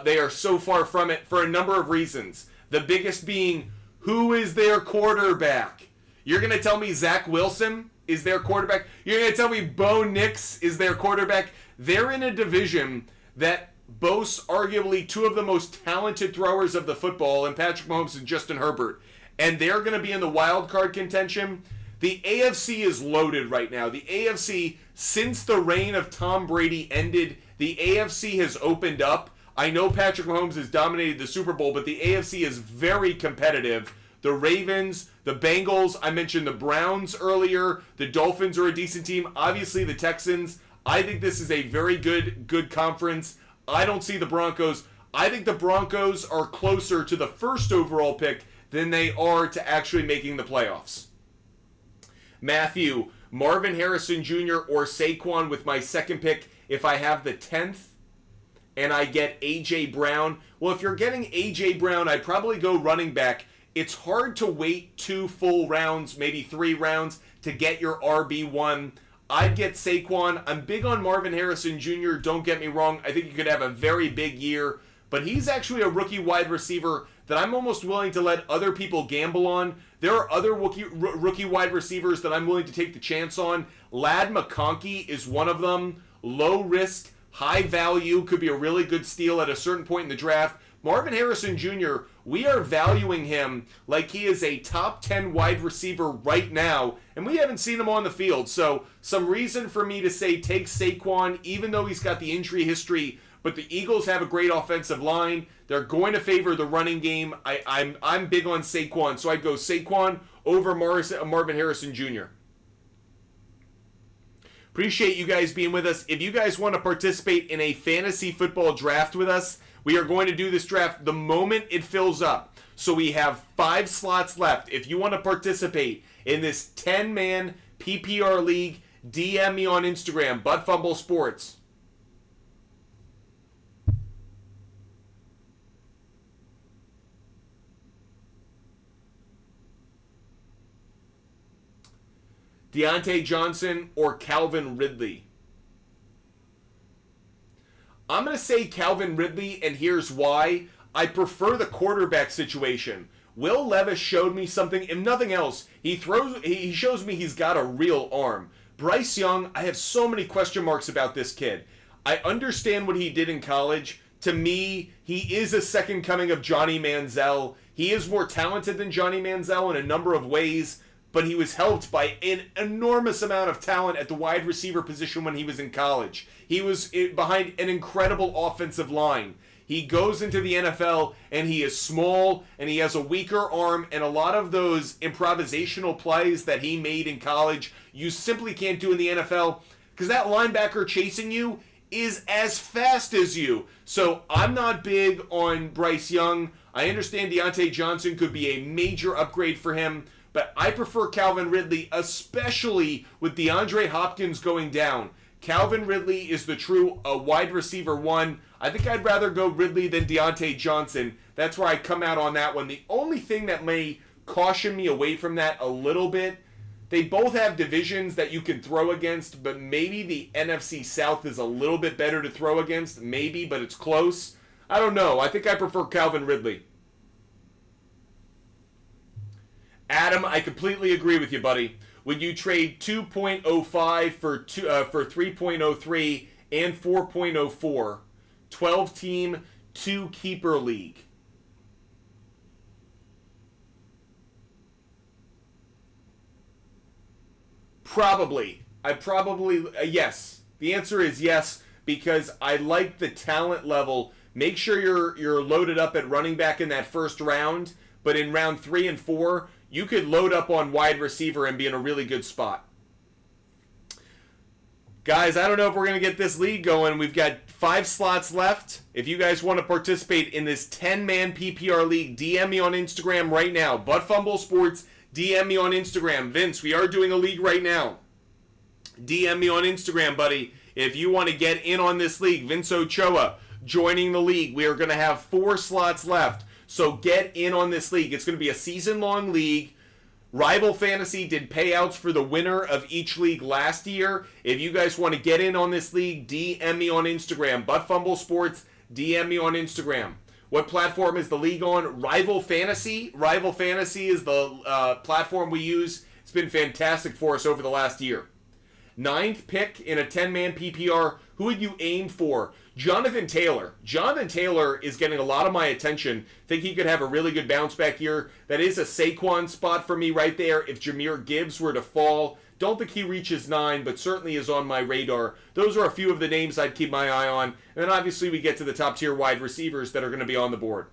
They are so far from it for a number of reasons. The biggest being, who is their quarterback? You're going to tell me Zach Wilson is their quarterback? You're going to tell me Bo Nix is their quarterback? They're in a division that boasts arguably 2 of the most talented throwers of the football in Patrick Mahomes and Justin Herbert. And they're going to be in the wild card contention. The AFC is loaded right now. The AFC, since the reign of Tom Brady ended, the AFC has opened up. I know Patrick Mahomes has dominated the Super Bowl, but the AFC is very competitive. The Ravens, the Bengals, I mentioned the Browns earlier. The Dolphins are a decent team. Obviously, the Texans. I think this is a very good conference. I don't see the Broncos. I think the Broncos are closer to the first overall pick than they are to actually making the playoffs. Matthew, Marvin Harrison Jr. or Saquon with my second pick if I have the 10th and I get A.J. Brown. Well, if you're getting A.J. Brown, I'd probably go running back. It's hard to wait 2 full rounds, maybe 3 rounds, to get your RB1. I'd get Saquon. I'm big on Marvin Harrison Jr. Don't get me wrong. I think he could have a very big year. But he's actually a rookie wide receiver that I'm almost willing to let other people gamble on. There are other rookie wide receivers that I'm willing to take the chance on. Ladd McConkey is one of them. Low risk, high value, could be a really good steal at a certain point in the draft. Marvin Harrison Jr., we are valuing him like he is a top 10 wide receiver right now, and we haven't seen him on the field. So some reason for me to say take Saquon, even though he's got the injury history. But the Eagles have a great offensive line. They're going to favor the running game. I'm big on Saquon, so I'd go Saquon over Marvin Harrison Jr. Appreciate you guys being with us. If you guys want to participate in a fantasy football draft with us, we are going to do this draft the moment it fills up. So we have 5 slots left. If you want to participate in this 10-man PPR league, DM me on Instagram, Buttfumble Sports. Deontay Johnson or Calvin Ridley? I'm going to say Calvin Ridley, and here's why. I prefer the quarterback situation. Will Levis showed me something. If nothing else, he shows me he's got a real arm. Bryce Young, I have so many question marks about this kid. I understand what he did in college. To me, he is a second coming of Johnny Manziel. He is more talented than Johnny Manziel in a number of ways, but he was helped by an enormous amount of talent at the wide receiver position when he was in college. He was behind an incredible offensive line. He goes into the NFL, and he is small, and he has a weaker arm, and a lot of those improvisational plays that he made in college, you simply can't do in the NFL, because that linebacker chasing you is as fast as you. So I'm not big on Bryce Young. I understand Deontay Johnson could be a major upgrade for him, but I prefer Calvin Ridley, especially with DeAndre Hopkins going down. Calvin Ridley is the true wide receiver one. I think I'd rather go Ridley than Deontay Johnson. That's where I come out on that one. The only thing that may caution me away from that a little bit, they both have divisions that you can throw against, but maybe the NFC South is a little bit better to throw against. Maybe, but it's close. I don't know. I think I prefer Calvin Ridley. Adam, I completely agree with you, buddy. Would you trade 2.05 for 3.03 and 4.04, 12-team, 2-keeper league? Probably. Yes. The answer is yes, because I like the talent level. Make sure you're loaded up at running back in that first round, but in round 3 and 4, you could load up on wide receiver and be in a really good spot. Guys, I don't know if we're going to get this league going. We've got 5 slots left. If you guys want to participate in this 10-man PPR league, DM me on Instagram right now. Buttfumble Sports, DM me on Instagram. Vince, we are doing a league right now. DM me on Instagram, buddy. If you want to get in on this league, Vince Ochoa joining the league. We are going to have 4 slots left. So get in on this league. It's going to be a season-long league. Rival Fantasy did payouts for the winner of each league last year. If you guys want to get in on this league, DM me on Instagram. Buttfumble Sports, DM me on Instagram. What platform is the league on? Rival Fantasy. Rival Fantasy is the platform we use. It's been fantastic for us over the last year. 9th pick in a 10-man PPR. Who would you aim for? Jonathan Taylor. Jonathan Taylor is getting a lot of my attention. Think he could have a really good bounce back year. That is a Saquon spot for me right there if Jahmyr Gibbs were to fall. Don't think he reaches 9, but certainly is on my radar. Those are a few of the names I'd keep my eye on. And then obviously we get to the top tier wide receivers that are going to be on the board.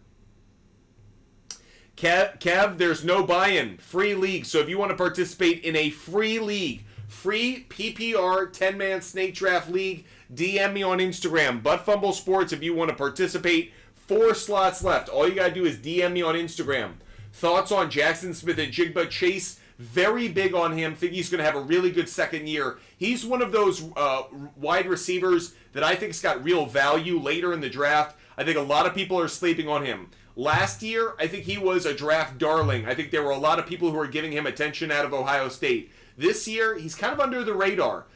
Kev, there's no buy-in. Free league. So if you want to participate in a free league, free PPR 10-man snake draft league, DM me on Instagram. Buttfumble Sports if you want to participate. 4 slots left. All you got to do is DM me on Instagram. Thoughts on Jackson Smith and Jigba Chase? Very big on him. Think he's going to have a really good second year. He's one of those wide receivers that I think's got real value later in the draft. I think a lot of people are sleeping on him. Last year, I think he was a draft darling. I think there were a lot of people who were giving him attention out of Ohio State. This year, he's kind of under the radar.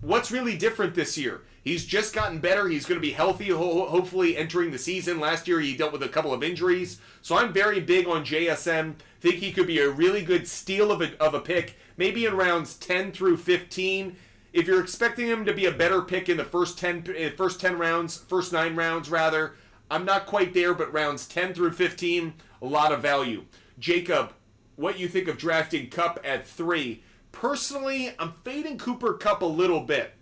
What's really different this year? He's just gotten better. He's going to be healthy, hopefully, entering the season. Last year, he dealt with a couple of injuries. So I'm very big on JSM. Think he could be a really good steal of a pick, maybe in rounds 10 through 15. If you're expecting him to be a better pick in the first 9 rounds, rather, I'm not quite there, but rounds 10 through 15, a lot of value. Jacob, what you think of drafting Kupp at 3? Personally, I'm fading Cooper Kupp a little bit.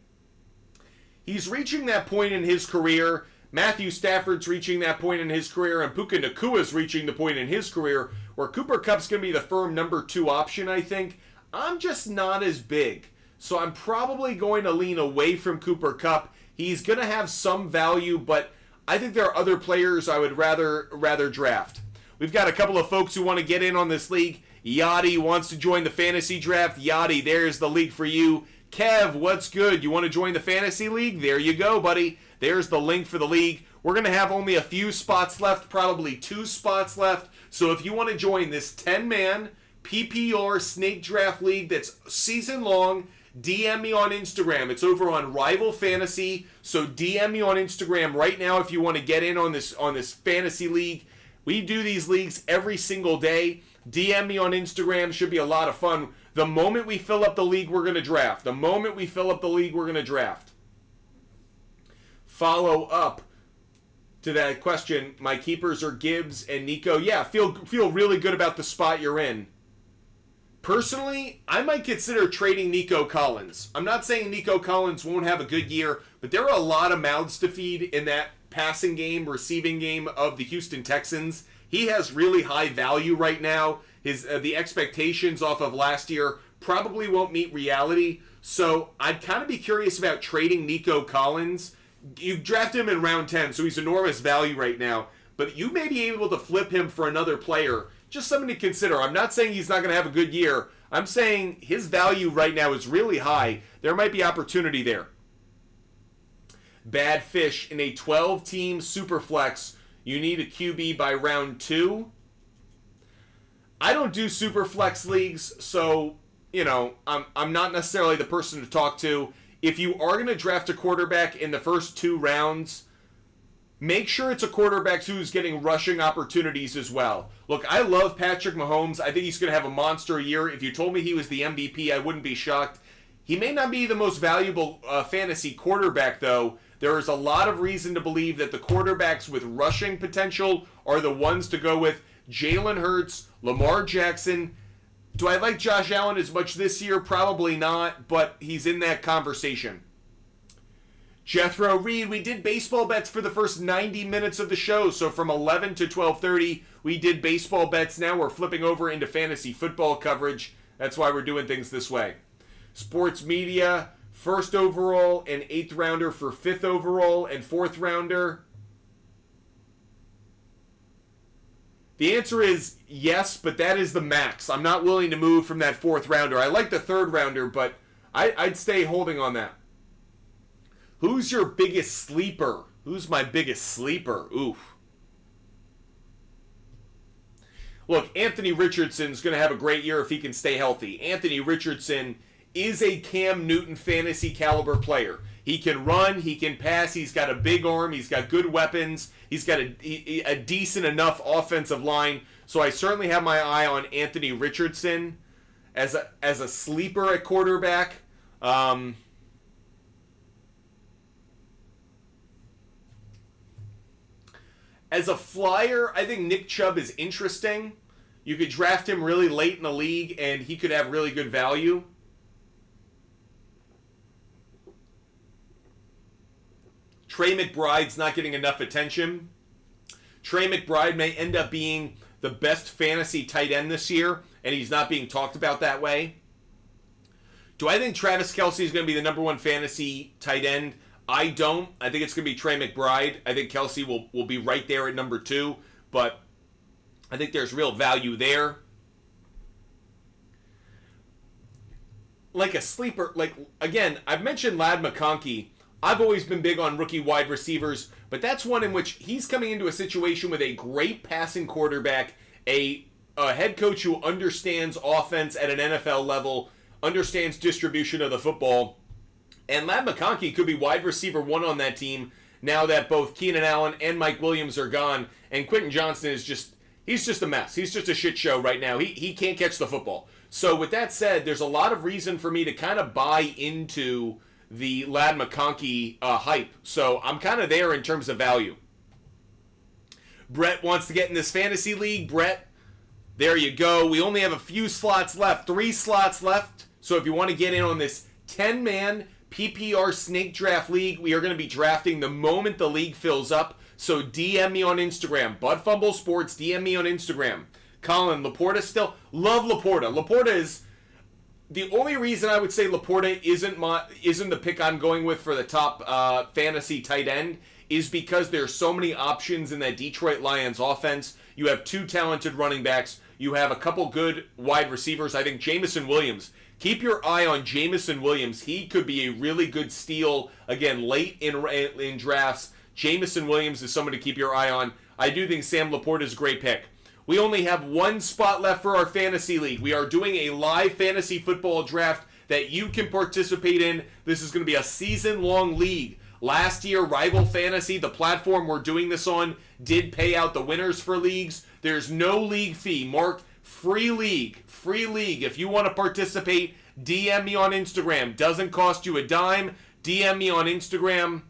He's reaching that point in his career. Matthew Stafford's reaching that point in his career, and Puka Nakua's reaching the point in his career where Cooper Kupp's going to be the firm number 2 option, I think. I'm just not as big. So I'm probably going to lean away from Cooper Kupp. He's going to have some value, but I think there are other players I would rather draft. We've got a couple of folks who want to get in on this league. Yachty wants to join the fantasy draft. Yachty, there's the league for you. Kev, what's good? You want to join the fantasy league? There you go, buddy. There's the link for the league. We're going to have only a few spots left, probably 2 spots left. So if you want to join this 10-man PPR snake draft league that's season long, DM me on Instagram. It's over on Rival Fantasy. So DM me on Instagram right now if you want to get in on this fantasy league. We do these leagues every single day. DM me on Instagram. Should be a lot of fun. The moment we fill up the league, we're going to draft. The moment we fill up the league, we're going to draft. Follow up to that question. My keepers are Gibbs and Nico. Yeah, feel really good about the spot you're in. Personally, I might consider trading Nico Collins. I'm not saying Nico Collins won't have a good year, but there are a lot of mouths to feed in that passing game, receiving game of the Houston Texans. He has really high value right now. The expectations off of last year probably won't meet reality. So I'd kind of be curious about trading Nico Collins. You draft him in round 10, so he's enormous value right now. But you may be able to flip him for another player. Just something to consider. I'm not saying he's not going to have a good year. I'm saying his value right now is really high. There might be opportunity there. Bad fish in a 12-team superflex. You need a QB by round 2. I don't do superflex leagues, so I'm not necessarily the person to talk to. If you are going to draft a quarterback in the first 2 rounds, make sure it's a quarterback who's getting rushing opportunities as well. Look, I love Patrick Mahomes. I think he's going to have a monster year. If you told me he was the MVP, I wouldn't be shocked. He may not be the most valuable fantasy quarterback, though. There is a lot of reason to believe that the quarterbacks with rushing potential are the ones to go with. Jalen Hurts, Lamar Jackson. Do I like Josh Allen as much this year? Probably not, but he's in that conversation. Jethro Reed, we did baseball bets for the first 90 minutes of the show. So from 11 to 12:30, we did baseball bets. Now we're flipping over into fantasy football coverage. That's why we're doing things this way. Sports media, 1st overall and 8th rounder for 5th overall and 4th rounder. The answer is yes, but that is the max. I'm not willing to move from that 4th rounder. I like the 3rd rounder, but I'd stay holding on that. Who's your biggest sleeper? Who's my biggest sleeper? Oof. Look, Anthony Richardson's going to have a great year if he can stay healthy. Anthony Richardson is a Cam Newton fantasy caliber player. He can run, he can pass, he's got a big arm, he's got good weapons, he's got a decent enough offensive line. So I certainly have my eye on Anthony Richardson as a sleeper at quarterback. As a flyer, I think Nick Chubb is interesting. You could draft him really late in the league, and he could have really good value. Trey McBride's not getting enough attention. Trey McBride may end up being the best fantasy tight end this year, and he's not being talked about that way. Do I think Travis Kelce is going to be the number 1 fantasy tight end? I don't. I think it's going to be Trey McBride. I think Kelce will be right there at number 2, but I think there's real value there. Like a sleeper, again, I've mentioned Ladd McConkey. I've always been big on rookie wide receivers, but that's one in which he's coming into a situation with a great passing quarterback, a head coach who understands offense at an NFL level, understands distribution of the football. And Ladd McConkey could be wide receiver 1 on that team now that both Keenan Allen and Mike Williams are gone. And Quentin Johnston is he's just a mess. He's just a shit show right now. He can't catch the football. So with that said, there's a lot of reason for me to kind of buy into the Ladd McConkey hype. So I'm kind of there in terms of value. Brett wants to get in this fantasy league. Brett, there you go. We only have a few slots left. 3 slots left. So if you want to get in on this 10-man PPR Snake Draft League, we are going to be drafting the moment the league fills up. So DM me on Instagram. Bud Fumble Sports, DM me on Instagram. Colin, Laporta still? Love Laporta. Laporta is... The only reason I would say Laporta isn't the pick I'm going with for the top fantasy tight end is because there's so many options in that Detroit Lions offense. You have 2 talented running backs. You have a couple good wide receivers. I think Jameson Williams Keep your eye on Jameson Williams. He could be a really good steal, again, late in drafts. Jameson Williams is someone to keep your eye on. I do think Sam Laporte is a great pick. We only have one spot left for our fantasy league. We are doing a live fantasy football draft that you can participate in. This is going to be a season-long league. Last year, Rival Fantasy, the platform we're doing this on, did pay out the winners for leagues. There's no league fee. Mark, free league. Free league. If you want to participate, DM me on Instagram. Doesn't cost you a dime. DM me on Instagram.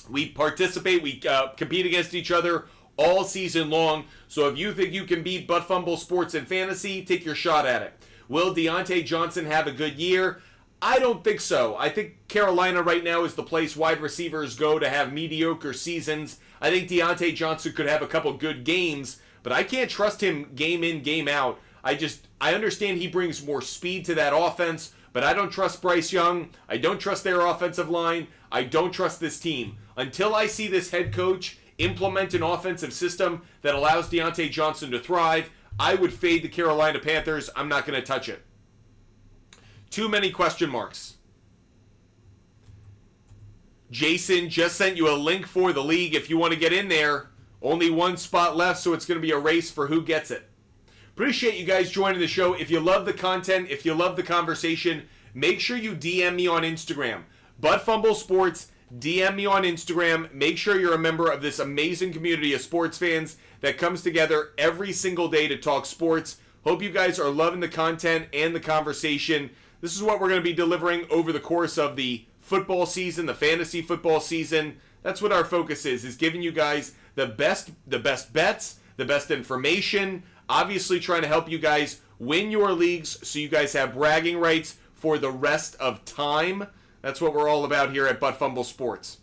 We participate. We compete against each other all season long. So if you think you can beat Butt Fumble Sports and Fantasy, take your shot at it. Will Deontay Johnson have a good year? I don't think so. I think Carolina right now is the place wide receivers go to have mediocre seasons. I think Deontay Johnson could have a couple good games, but I can't trust him game in, game out. I understand he brings more speed to that offense, but I don't trust Bryce Young. I don't trust their offensive line. I don't trust this team. Until I see this head coach implement an offensive system that allows Deontay Johnson to thrive, I would fade the Carolina Panthers. I'm not going to touch it. Too many question marks. Jason just sent you a link for the league. If you want to get in there, only one spot left, so it's going to be a race for who gets it. Appreciate you guys joining the show. If you love the content, if you love the conversation, make sure you DM me on Instagram. Butt Fumble Sports, DM me on Instagram. Make sure you're a member of this amazing community of sports fans that comes together every single day to talk sports. Hope you guys are loving the content and the conversation. This is what we're going to be delivering over the course of the football season, the fantasy football season. That's what our focus is giving you guys the best bets, the best information, obviously trying to help you guys win your leagues so you guys have bragging rights for the rest of time. That's what we're all about here at Butt Fumble Sports.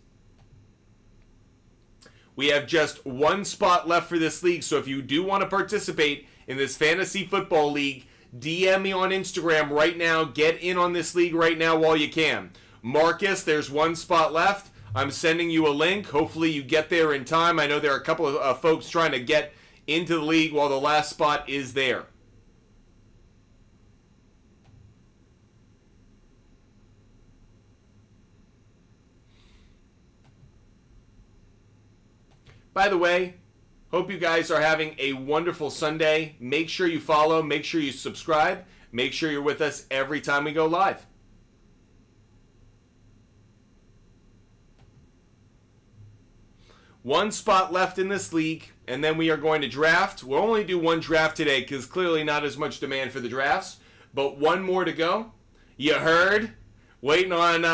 We have just one spot left for this league, so if you do want to participate in this fantasy football league, DM me on Instagram right now. Get in on this league right now while you can. Marcus, there's one spot left. I'm sending you a link. Hopefully you get there in time. I know there are a couple of folks trying to get into the league while the last spot is there. By the way, hope you guys are having a wonderful Sunday. Make sure you follow. Make sure you subscribe. Make sure you're with us every time we go live. One spot left in this league, and then we are going to draft. We'll only do one draft today because clearly not as much demand for the drafts, but one more to go. You heard? Waiting on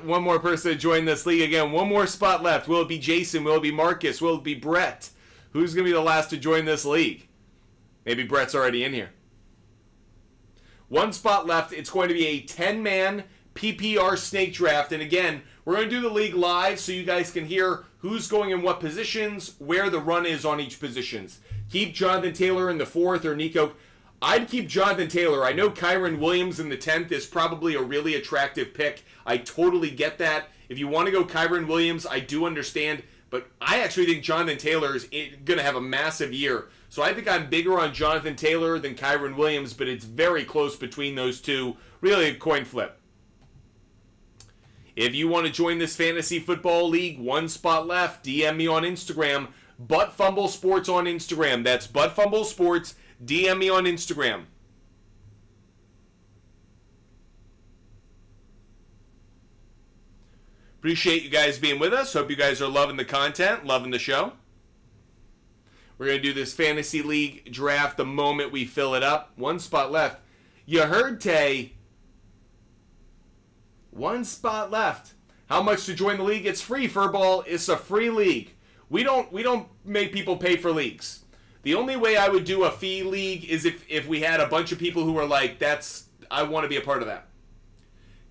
one more person to join this league again. One more spot left. Will it be Jason? Will it be Marcus? Will it be Brett? Who's going to be the last to join this league? Maybe Brett's already in here. One spot left. It's going to be a 10-man PPR snake draft. And again, we're going to do the league live so you guys can hear who's going in what positions, where the run is on each positions. Keep Jonathan Taylor in the 4th or Nico. I'd keep Jonathan Taylor. I know Kyron Williams in the 10th is probably a really attractive pick. I totally get that. If you want to go Kyron Williams, I do understand. But I actually think Jonathan Taylor is going to have a massive year. So I think I'm bigger on Jonathan Taylor than Kyron Williams, but it's very close between those two. Really a coin flip. If you want to join this fantasy football league, one spot left. DM me on Instagram. Butt Fumble Sports on Instagram. That's Butt Fumble Sports. DM me on Instagram. Appreciate you guys being with us. Hope you guys are loving the content, loving the show. We're going to do this fantasy league draft the moment we fill it up. One spot left. You heard, Tay. One spot left. How much to join the league? It's free, Furball. It's a free league. We don't make people pay for leagues. The only way I would do a fee league is if we had a bunch of people who were like, I want to be a part of that.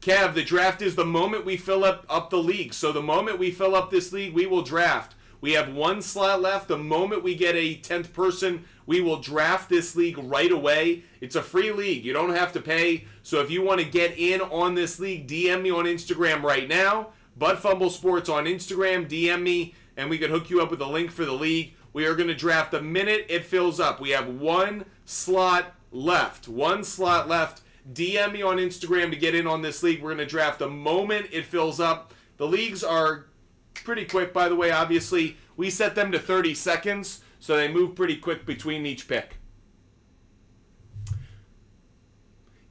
Kev, the draft is the moment we fill up the league. So the moment we fill up this league, we will draft. We have one slot left. The moment we get a 10th person, we will draft this league right away. It's a free league. You don't have to pay. So if you want to get in on this league, DM me on Instagram right now. Butt Fumble Sports on Instagram. DM me, and we can hook you up with a link for the league. We are going to draft the minute it fills up. We have one slot left. One slot left. DM me on Instagram to get in on this league. We're going to draft the moment it fills up. The leagues are pretty quick, by the way. Obviously, we set them to 30 seconds, so they move pretty quick between each pick.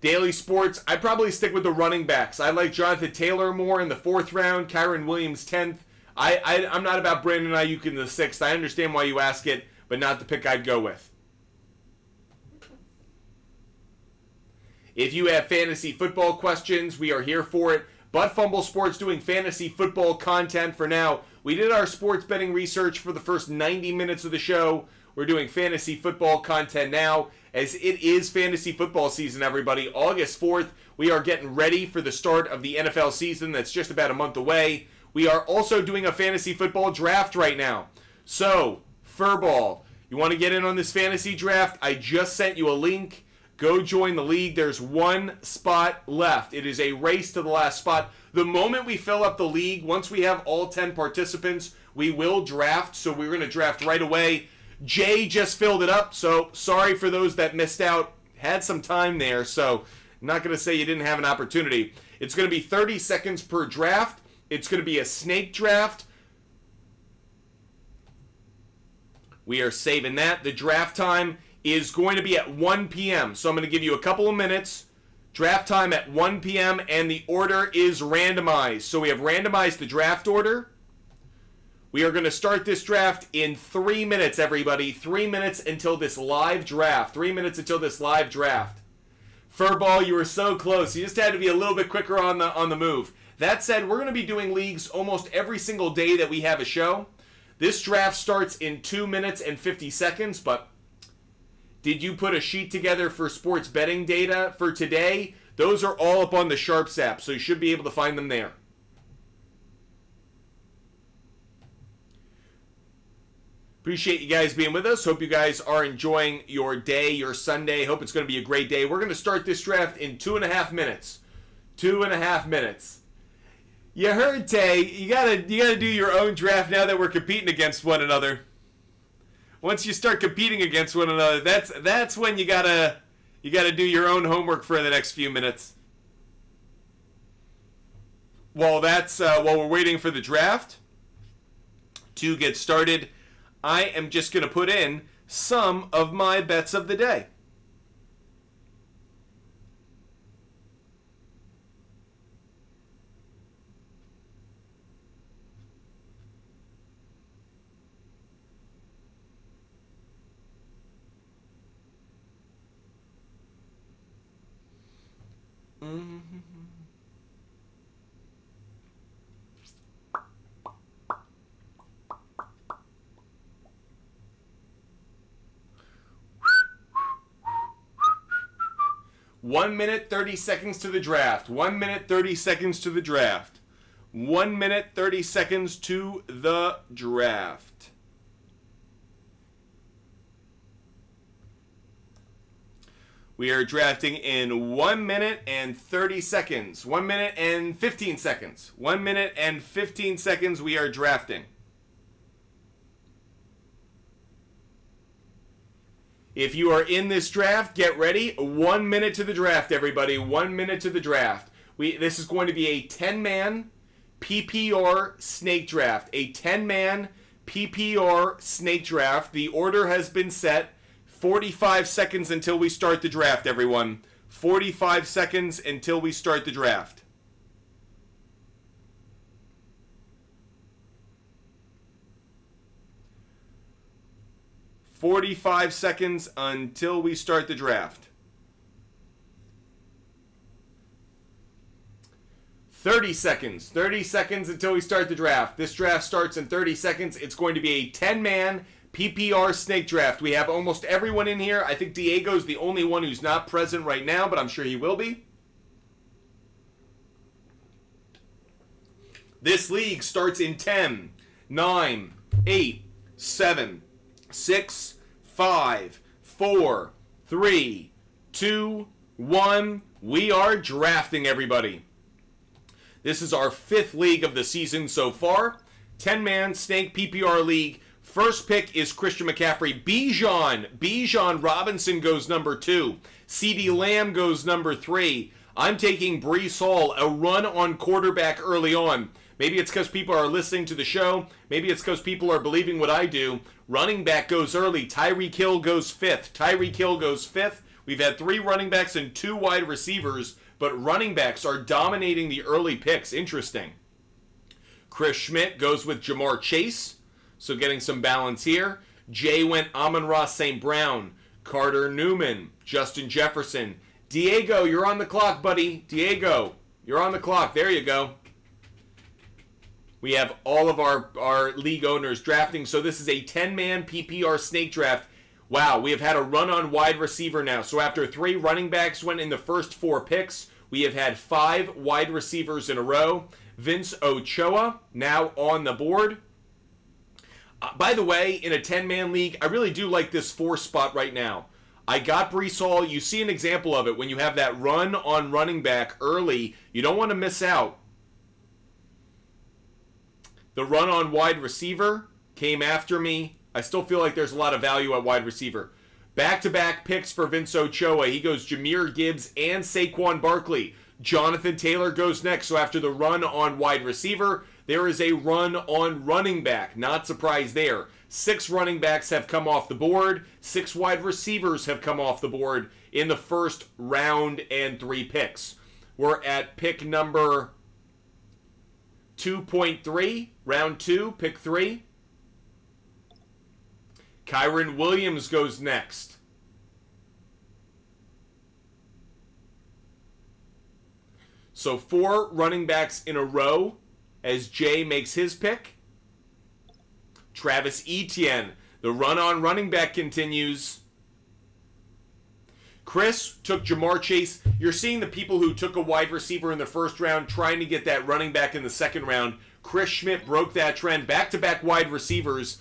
Daily sports, I'd probably stick with the running backs. I like Jonathan Taylor more in the 4th round, Kyron Williams 10th. I'm not about Brandon Ayuk in the 6th. I understand why you ask it, but not the pick I'd go with. If you have fantasy football questions, we are here for it. Butt Fumble Sports doing fantasy football content for now. We did our sports betting research for the first 90 minutes of the show. We're doing fantasy football content now, as it is fantasy football season, everybody. August 4th, we are getting ready for the start of the NFL season that's just about a month away. We are also doing a fantasy football draft right now. So, Furball, you want to get in on this fantasy draft? I just sent you a link. Go join the league. There's one spot left. It is a race to the last spot. The moment we fill up the league, once we have all 10 participants, we will draft. So we're going to draft right away. Jay just filled it up, so sorry for those that missed out. Had some time there, so I'm not going to say you didn't have an opportunity. It's going to be 30 seconds per draft. It's going to be a snake draft. We are saving that. The draft time is going to be at 1 p.m., so I'm going to give you a couple of minutes. Draft time at 1 p.m., and the order is randomized. So we have randomized the draft order. We are going to start this draft in 3 minutes, everybody. 3 minutes until this live draft. 3 minutes until this live draft. Furball, you were so close. You just had to be a little bit quicker on the move. That said, we're going to be doing leagues almost every single day that we have a show. This draft starts in 2 minutes and 50 seconds, but did you put a sheet together for sports betting data for today? Those are all up on the SHARPZ app, so you should be able to find them there. Appreciate you guys being with us. Hope you guys are enjoying your day, your Sunday. Hope it's going to be a great day. We're going to start this draft in 2.5 minutes. 2.5 minutes. You heard Tay. You gotta do your own draft now that we're competing against one another. Once you start competing against one another, that's when you gotta do your own homework for the next few minutes. While we're waiting for the draft to get started, I am just going to put in some of my bets of the day. Mm-hmm. 1 minute, 30 seconds to the draft. 1 minute, 30 seconds to the draft. 1 minute, 30 seconds to the draft. We are drafting in 1 minute and 30 seconds. 1 minute and 15 seconds. 1 minute and 15 seconds we are drafting. If you are in this draft, get ready. 1 minute to the draft, everybody. 1 minute to the draft. This is going to be a 10-man PPR snake draft. A 10-man PPR snake draft. The order has been set. 45 seconds until we start the draft, everyone. 45 seconds until we start the draft. 45 seconds until we start the draft. 30 seconds. 30 seconds until we start the draft. This draft starts in 30 seconds. It's going to be a 10-man PPR snake draft. We have almost everyone in here. I think Diego's the only one who's not present right now, but I'm sure he will be. This league starts in 10, 9, 8, 7, 6, 5, 4, 3, 2, 1. We are drafting, everybody. This is our 5th league of the season so far. 10-man snake PPR league. First pick is Christian McCaffrey. Bijan Robinson goes number 2. CeeDee Lamb goes number 3. I'm taking Breece Hall, a run on quarterback early on. Maybe it's because people are listening to the show. Maybe it's because people are believing what I do. Running back goes early. Tyreek Hill goes 5th. We've had 3 running backs and 2 wide receivers, but running backs are dominating the early picks. Interesting. Chris Schmidt goes with Jamar Chase, so getting some balance here. Jay went Amon-Ra St. Brown, Carter Newman, Justin Jefferson. Diego, you're on the clock, buddy. Diego, you're on the clock. There you go. We have all of our league owners drafting. So this is a 10-man PPR snake draft. Wow, we have had a run on wide receiver now. So after 3 running backs went in the first 4 picks, we have had 5 wide receivers in a row. Vince Ochoa now on the board. By the way, in a 10-man league, I really do like this 4 spot right now. I got Breece Hall. You see an example of it when you have that run on running back early. You don't want to miss out. The run on wide receiver came after me. I still feel like there's a lot of value at wide receiver. Back-to-back picks for Vince Ochoa. He goes Jahmyr Gibbs and Saquon Barkley. Jonathan Taylor goes next. So after the run on wide receiver, there is a run on running back. Not surprised there. 6 running backs have come off the board. 6 wide receivers have come off the board in the first round and 3 picks. We're at pick number 2.3, round 2, pick 3. Kyron Williams goes next. So 4 running backs in a row as Jay makes his pick. Travis Etienne, the run on running back continues. Chris took Jamar Chase. You're seeing the people who took a wide receiver in the first round trying to get that running back in the second round. Chris Schmidt broke that trend. Back-to-back wide receivers.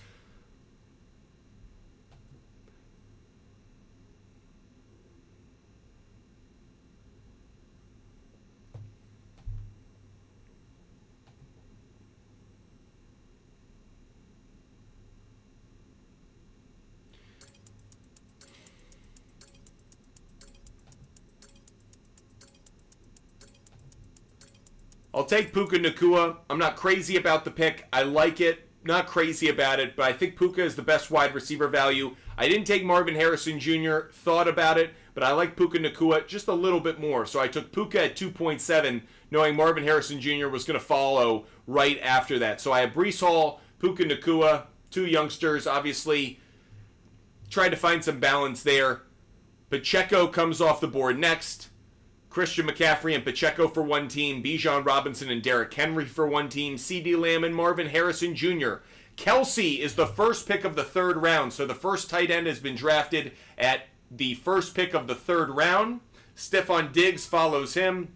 I'll take Puka Nacua. I'm not crazy about the pick. I like it. Not crazy about it, but I think Puka is the best wide receiver value. I didn't take Marvin Harrison Jr., thought about it, but I like Puka Nacua just a little bit more. So I took Puka at 2.7, knowing Marvin Harrison Jr. was going to follow right after that. So I have Breece Hall, Puka Nacua, 2 youngsters, obviously. Tried to find some balance there. Pacheco comes off the board next. Christian McCaffrey and Pacheco for one team. Bijan Robinson and Derrick Henry for one team. CeeDee Lamb and Marvin Harrison Jr. Kelsey is the first pick of the 3rd round. So the first tight end has been drafted at the first pick of the 3rd round. Stephon Diggs follows him.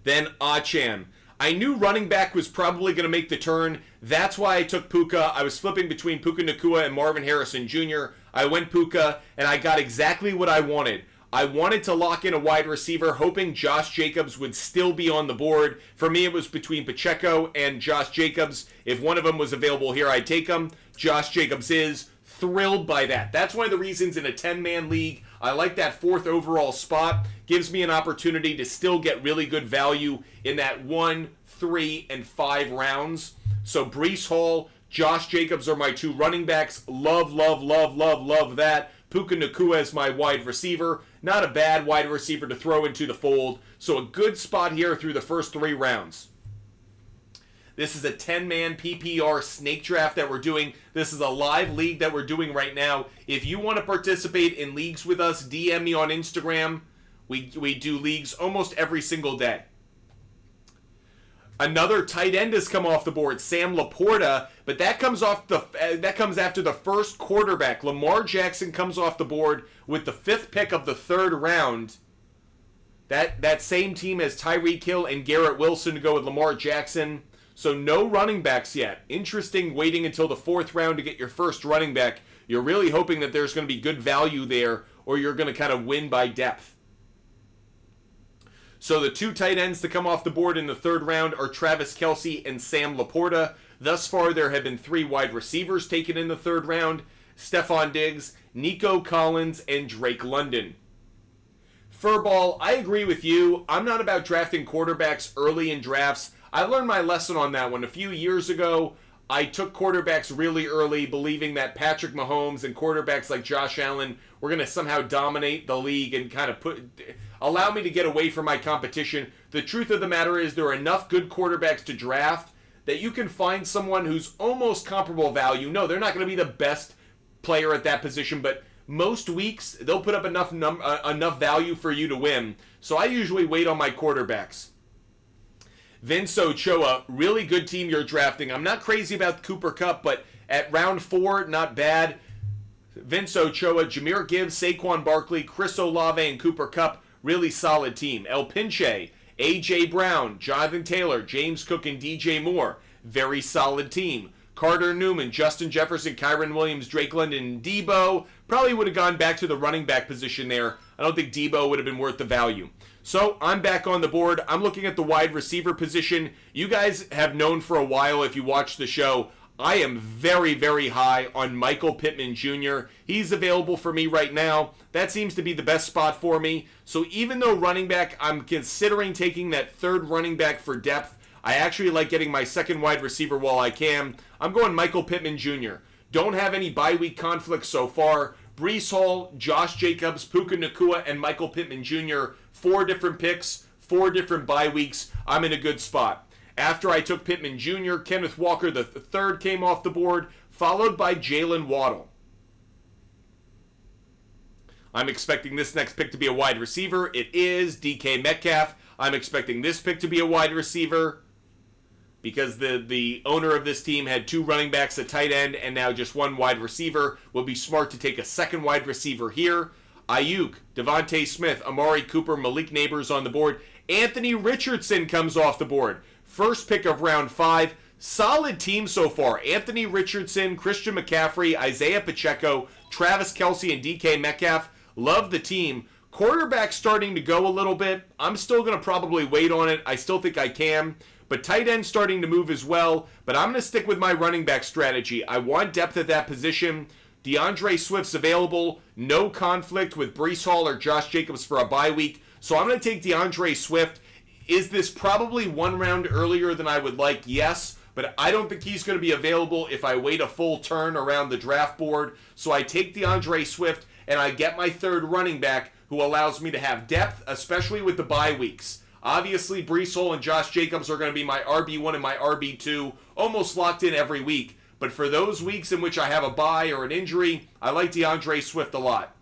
Then Achane. I knew running back was probably going to make the turn. That's why I took Puka. I was flipping between Puka Nacua and Marvin Harrison Jr. I went Puka, and I got exactly what I wanted. I wanted to lock in a wide receiver, hoping Josh Jacobs would still be on the board. For me, it was between Pacheco and Josh Jacobs. If one of them was available here, I'd take him. Josh Jacobs is. Thrilled by that. That's one of the reasons in a 10-man league, I like that 4th overall spot. Gives me an opportunity to still get really good value in that 1, 3, and 5 rounds. So Breece Hall, Josh Jacobs are my 2 running backs. Love that. Puka Nacua is my wide receiver. Not a bad wide receiver to throw into the fold. So a good spot here through the first 3 rounds. This is a 10-man PPR snake draft that we're doing. This is a live league that we're doing right now. If you want to participate in leagues with us, DM me on Instagram. We do leagues almost every single day. Another tight end has come off the board, Sam Laporta, but that comes after the first quarterback. Lamar Jackson comes off the board with the 5th pick of the 3rd round. That same team has Tyreek Hill and Garrett Wilson to go with Lamar Jackson. So no running backs yet. Interesting waiting until the 4th round to get your first running back. You're really hoping that there's going to be good value there, or you're going to kind of win by depth. So the 2 tight ends to come off the board in the 3rd round are Travis Kelce and Sam Laporta. Thus far, there have been 3 wide receivers taken in the 3rd round: Stephon Diggs, Nico Collins, and Drake London. Furball, I agree with you. I'm not about drafting quarterbacks early in drafts. I learned my lesson on that one. A few years ago, I took quarterbacks really early, believing that Patrick Mahomes and quarterbacks like Josh Allen were going to somehow dominate the league and kind of allow me to get away from my competition. The truth of the matter is there are enough good quarterbacks to draft that you can find someone who's almost comparable value. No, they're not going to be the best player at that position, but most weeks they'll put up enough value for you to win. So I usually wait on my quarterbacks. Vince Ochoa, really good team you're drafting. I'm not crazy about Cooper Kupp, but at round 4, not bad. Vince Ochoa, Jahmyr Gibbs, Saquon Barkley, Chris Olave, and Cooper Kupp, really solid team. El Pinche, A.J. Brown, Jonathan Taylor, James Cook, and DJ Moore, very solid team. Carter Newman, Justin Jefferson, Kyron Williams, Drake London, and Debo. Probably would have gone back to the running back position there. I don't think Debo would have been worth the value. So I'm back on the board. I'm looking at the wide receiver position. You guys have known for a while, if you watch the show, I am very, very high on Michael Pittman Jr. He's available for me right now. That seems to be the best spot for me. So even though running back, I'm considering taking that 3rd running back for depth, I actually like getting my 2nd wide receiver while I can. I'm going Michael Pittman Jr. Don't have any bye week conflicts so far. Breece Hall, Josh Jacobs, Puka Nacua, and Michael Pittman Jr. 4 different picks, 4 different bye weeks. I'm in a good spot. After I took Pittman Jr., Kenneth Walker the 3rd came off the board, followed by Jalen Waddle. I'm expecting this next pick to be a wide receiver. It is DK Metcalf. I'm expecting this pick to be a wide receiver because the owner of this team had 2 running backs, a tight end, and now just 1 wide receiver. Would be smart to take a 2nd wide receiver here. Ayuk, Devontae Smith, Amari Cooper, Malik Neighbors on the board. Anthony Richardson comes off the board. 1st pick of round 5. Solid team so far. Anthony Richardson, Christian McCaffrey, Isaiah Pacheco, Travis Kelce, and DK Metcalf. Love the team. Quarterback starting to go a little bit. I'm still going to probably wait on it. I still think I can. But tight end starting to move as well. But I'm going to stick with my running back strategy. I want depth at that position. DeAndre Swift's available. No conflict with Breece Hall or Josh Jacobs for a bye week. So I'm going to take DeAndre Swift. Is this probably 1 round earlier than I would like? Yes. But I don't think he's going to be available if I wait a full turn around the draft board. So I take DeAndre Swift and I get my 3rd running back who allows me to have depth, especially with the bye weeks. Obviously, Breece Hall and Josh Jacobs are going to be my RB1 and my RB2, almost locked in every week. But for those weeks in which I have a bye or an injury, I like DeAndre Swift a lot.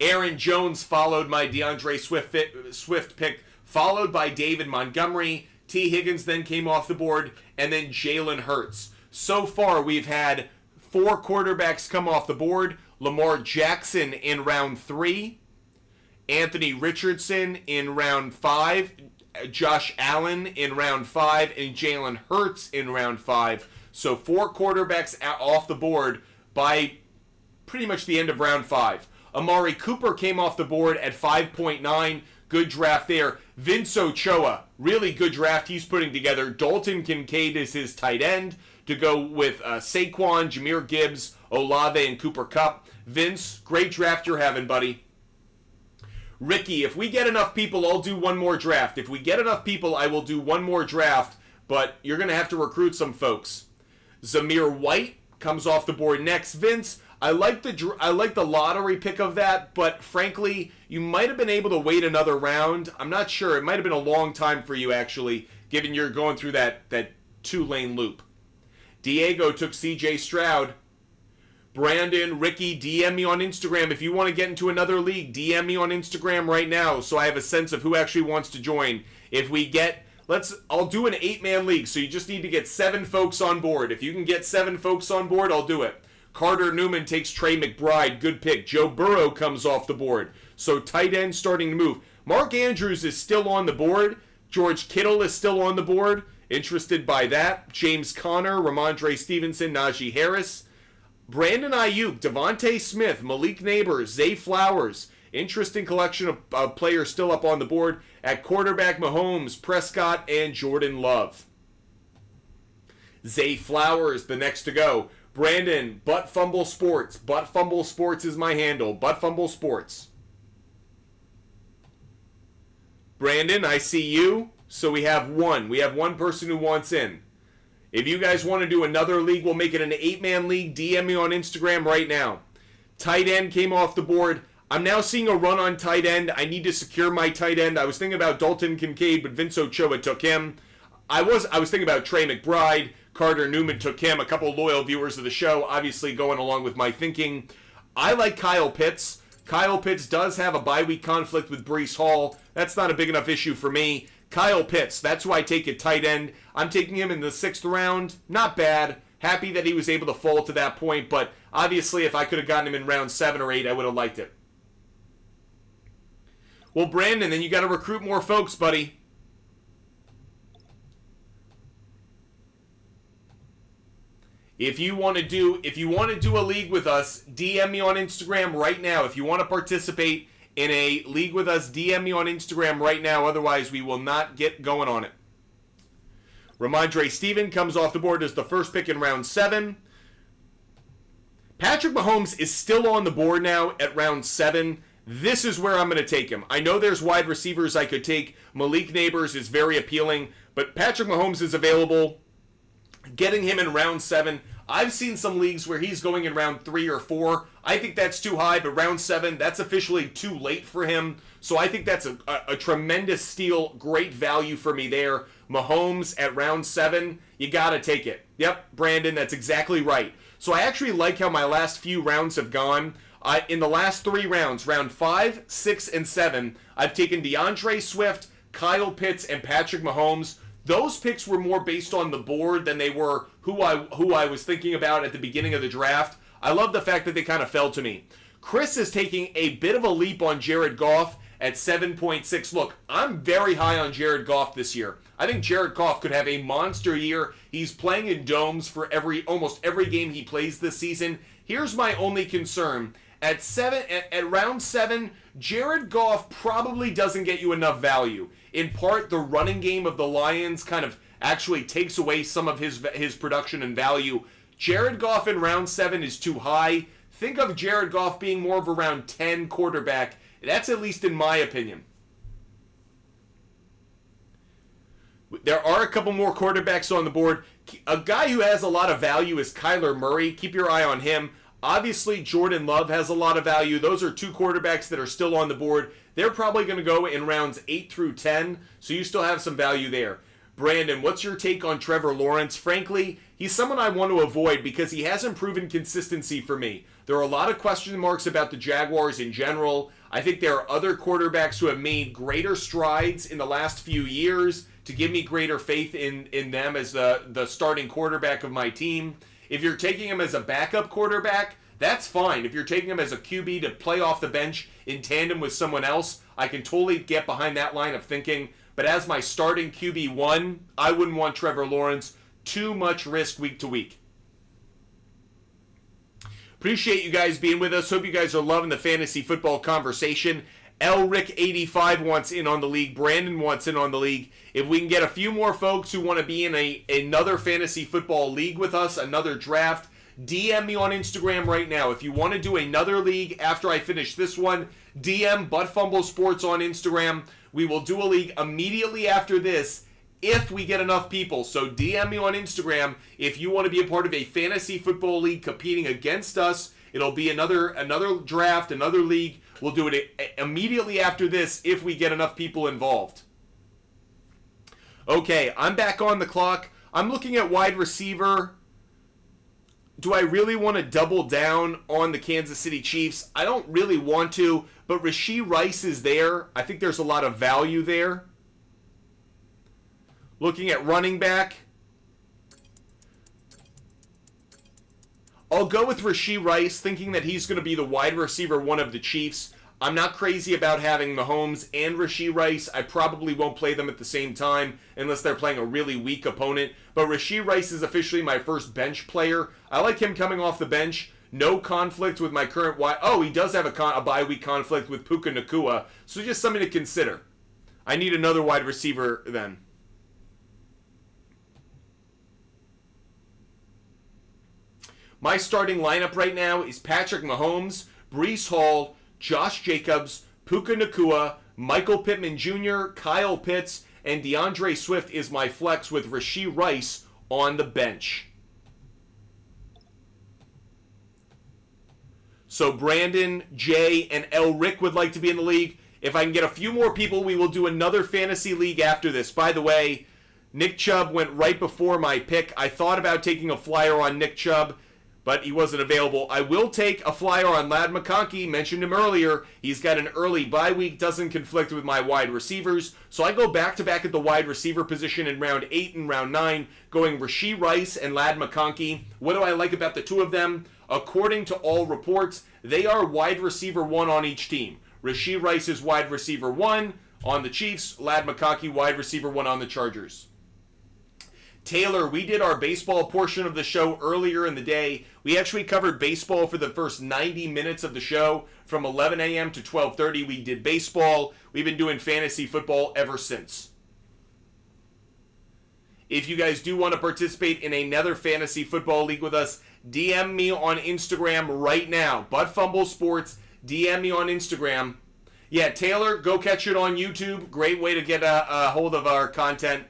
Aaron Jones followed my DeAndre Swift pick, followed by David Montgomery. T. Higgins then came off the board, and then Jalen Hurts. So far, we've had 4 quarterbacks come off the board. Lamar Jackson in round 3. Anthony Richardson in round 5. Josh Allen in round 5. And Jalen Hurts in round 5. So 4 quarterbacks off the board by pretty much the end of round 5. Amari Cooper came off the board at 5.9. Good draft there. Vince Ochoa, really good draft he's putting together. Dalton Kincaid is his tight end to go with Saquon, Jahmyr Gibbs, Olave, and Cooper Kupp. Vince, great draft you're having, buddy. Ricky, if we get enough people, I'll do 1 more draft. If we get enough people, I will do 1 more draft, but you're going to have to recruit some folks. Zamir White comes off the board next. Vince, I like the lottery pick of that, but frankly, you might have been able to wait another round. I'm not sure. It might have been a long time for you, actually, given you're going through that 2-lane loop. Diego took C.J. Stroud. Brandon, Ricky, DM me on Instagram. If you want to get into another league, DM me on Instagram right now so I have a sense of who actually wants to join. If we get, I'll do an 8-man league, so you just need to get 7 folks on board. If you can get 7 folks on board, I'll do it. Carter Newman takes Trey McBride. Good pick. Joe Burrow comes off the board. So tight end starting to move. Mark Andrews is still on the board. George Kittle is still on the board. Interested by that. James Conner, Ramondre Stevenson, Najee Harris. Brandon Ayuk, Devontae Smith, Malik Neighbors, Zay Flowers, Interesting collection of players still up on the board. At quarterback, Mahomes, Prescott, and Jordan Love. Zay Flowers, the next to go. Brandon, Butt Fumble Sports. Butt Fumble Sports is my handle. Butt Fumble Sports. Brandon, I see you. So we have one. We have one person who wants in. If you guys want to do another league, we'll make it an 8-man league. DM me on Instagram right now. Tight end came off the board. I'm now seeing a run on tight end. I need to secure my tight end. I was thinking about Dalton Kincaid, but Vince Ochoa took him. I was thinking about Trey McBride. Carter Newman took him. A couple loyal viewers of the show, obviously going along with my thinking. I like Kyle Pitts. Kyle Pitts does have a bye-week conflict with Breece Hall. That's not a big enough issue for me. Kyle Pitts, that's who I take at tight end. I'm taking him in the 6th round. Not bad. Happy that he was able to fall to that point, but obviously if I could have gotten him in round 7 or 8, I would have liked it. Well, Brandon, then you got to recruit more folks, buddy. If you want to do a league with us, DM me on Instagram right now. If you want to participate in a league with us, DM me on Instagram right now. Otherwise, we will not get going on it. Ramondre Steven comes off the board as the first pick in round 7. Patrick Mahomes is still on the board now at round 7. This is where I'm going to take him. I know there's wide receivers I could take. Malik Neighbors is very appealing, but Patrick Mahomes is available. Getting him in round 7. I've seen some leagues where he's going in round 3 or 4. I think that's too high, but round 7, that's officially too late for him. So I think that's a tremendous steal. Great value for me there. Mahomes at round 7, you got to take it. Yep, Brandon, that's exactly right. So I actually like how my last few rounds have gone. In the last 3 rounds, round 5, 6, and 7, I've taken DeAndre Swift, Kyle Pitts, and Patrick Mahomes. Those picks were more based on the board than they were who I was thinking about at the beginning of the draft. I love the fact that they kind of fell to me. Chris is taking a bit of a leap on Jared Goff at 7.6. Look, I'm very high on Jared Goff this year. I think Jared Goff could have a monster year. He's playing in domes for almost every game he plays this season. Here's my only concern. At round 7, Jared Goff probably doesn't get you enough value. In part, the running game of the Lions kind of actually takes away some of his production and value. Jared Goff in round 7 is too high. Think of Jared Goff being more of a round 10 quarterback. That's at least in my opinion. There are a couple more quarterbacks on the board. A guy who has a lot of value is Kyler Murray. Keep your eye on him. Obviously, Jordan Love has a lot of value. Those are 2 quarterbacks that are still on the board. They're probably going to go in rounds 8 through 10, so you still have some value there. Brandon, what's your take on Trevor Lawrence? Frankly, he's someone I want to avoid because he hasn't proven consistency for me. There are a lot of question marks about the Jaguars in general. I think there are other quarterbacks who have made greater strides in the last few years to give me greater faith in them as the starting quarterback of my team. If you're taking him as a backup quarterback, that's fine. If you're taking him as a QB to play off the bench in tandem with someone else, I can totally get behind that line of thinking. But as my starting QB1, I wouldn't want Trevor Lawrence. Too much risk week to week. Appreciate you guys being with us. Hope you guys are loving the fantasy football conversation. Elric85 wants in on the league. Brandon wants in on the league. If we can get a few more folks who want to be in another fantasy football league with us, another draft, DM me on Instagram right now. If you want to do another league after I finish this one, DM Butt Fumble Sports on Instagram. We will do a league immediately after this if we get enough people. So DM me on Instagram if you want to be a part of a fantasy football league competing against us. It'll be another draft, another league. We'll do it immediately after this if we get enough people involved. Okay, I'm back on the clock. I'm looking at wide receiver. Do I really want to double down on the Kansas City Chiefs? I don't really want to, but Rashee Rice is there. I think there's a lot of value there. Looking at running back, I'll go with Rashee Rice, thinking that he's going to be the wide receiver 1 of the Chiefs. I'm not crazy about having Mahomes and Rashee Rice. I probably won't play them at the same time unless they're playing a really weak opponent. But Rashee Rice is officially my first bench player. I like him coming off the bench. No conflict with my current wide. Oh, he does have a bye week conflict with Puka Nacua. So just something to consider. I need another wide receiver then. My starting lineup right now is Patrick Mahomes, Breece Hall, Josh Jacobs, Puka Nacua, Michael Pittman Jr., Kyle Pitts, and DeAndre Swift is my flex with Rashee Rice on the bench. So Brandon, Jay, and El Rick would like to be in the league. If I can get a few more people, we will do another fantasy league after this. By the way, Nick Chubb went right before my pick. I thought about taking a flyer on Nick Chubb, but he wasn't available. I will take a flyer on Ladd McConkey. Mentioned him earlier. He's got an early bye week, doesn't conflict with my wide receivers. So I go back-to-back at the wide receiver position in round 8 and round 9, going Rashee Rice and Ladd McConkey. What do I like about the two of them? According to all reports, they are wide receiver 1 on each team. Rashee Rice is wide receiver 1 on the Chiefs. Ladd McConkey, wide receiver 1 on the Chargers. Taylor, we did our baseball portion of the show earlier in the day. We actually covered baseball for the first 90 minutes of the show. From 11 a.m. to 12:30, we did baseball. We've been doing fantasy football ever since. If you guys do want to participate in another fantasy football league with us, DM me on Instagram right now. Butt Fumble Sports, DM me on Instagram. Yeah, Taylor, go catch it on YouTube. Great way to get a hold of our content.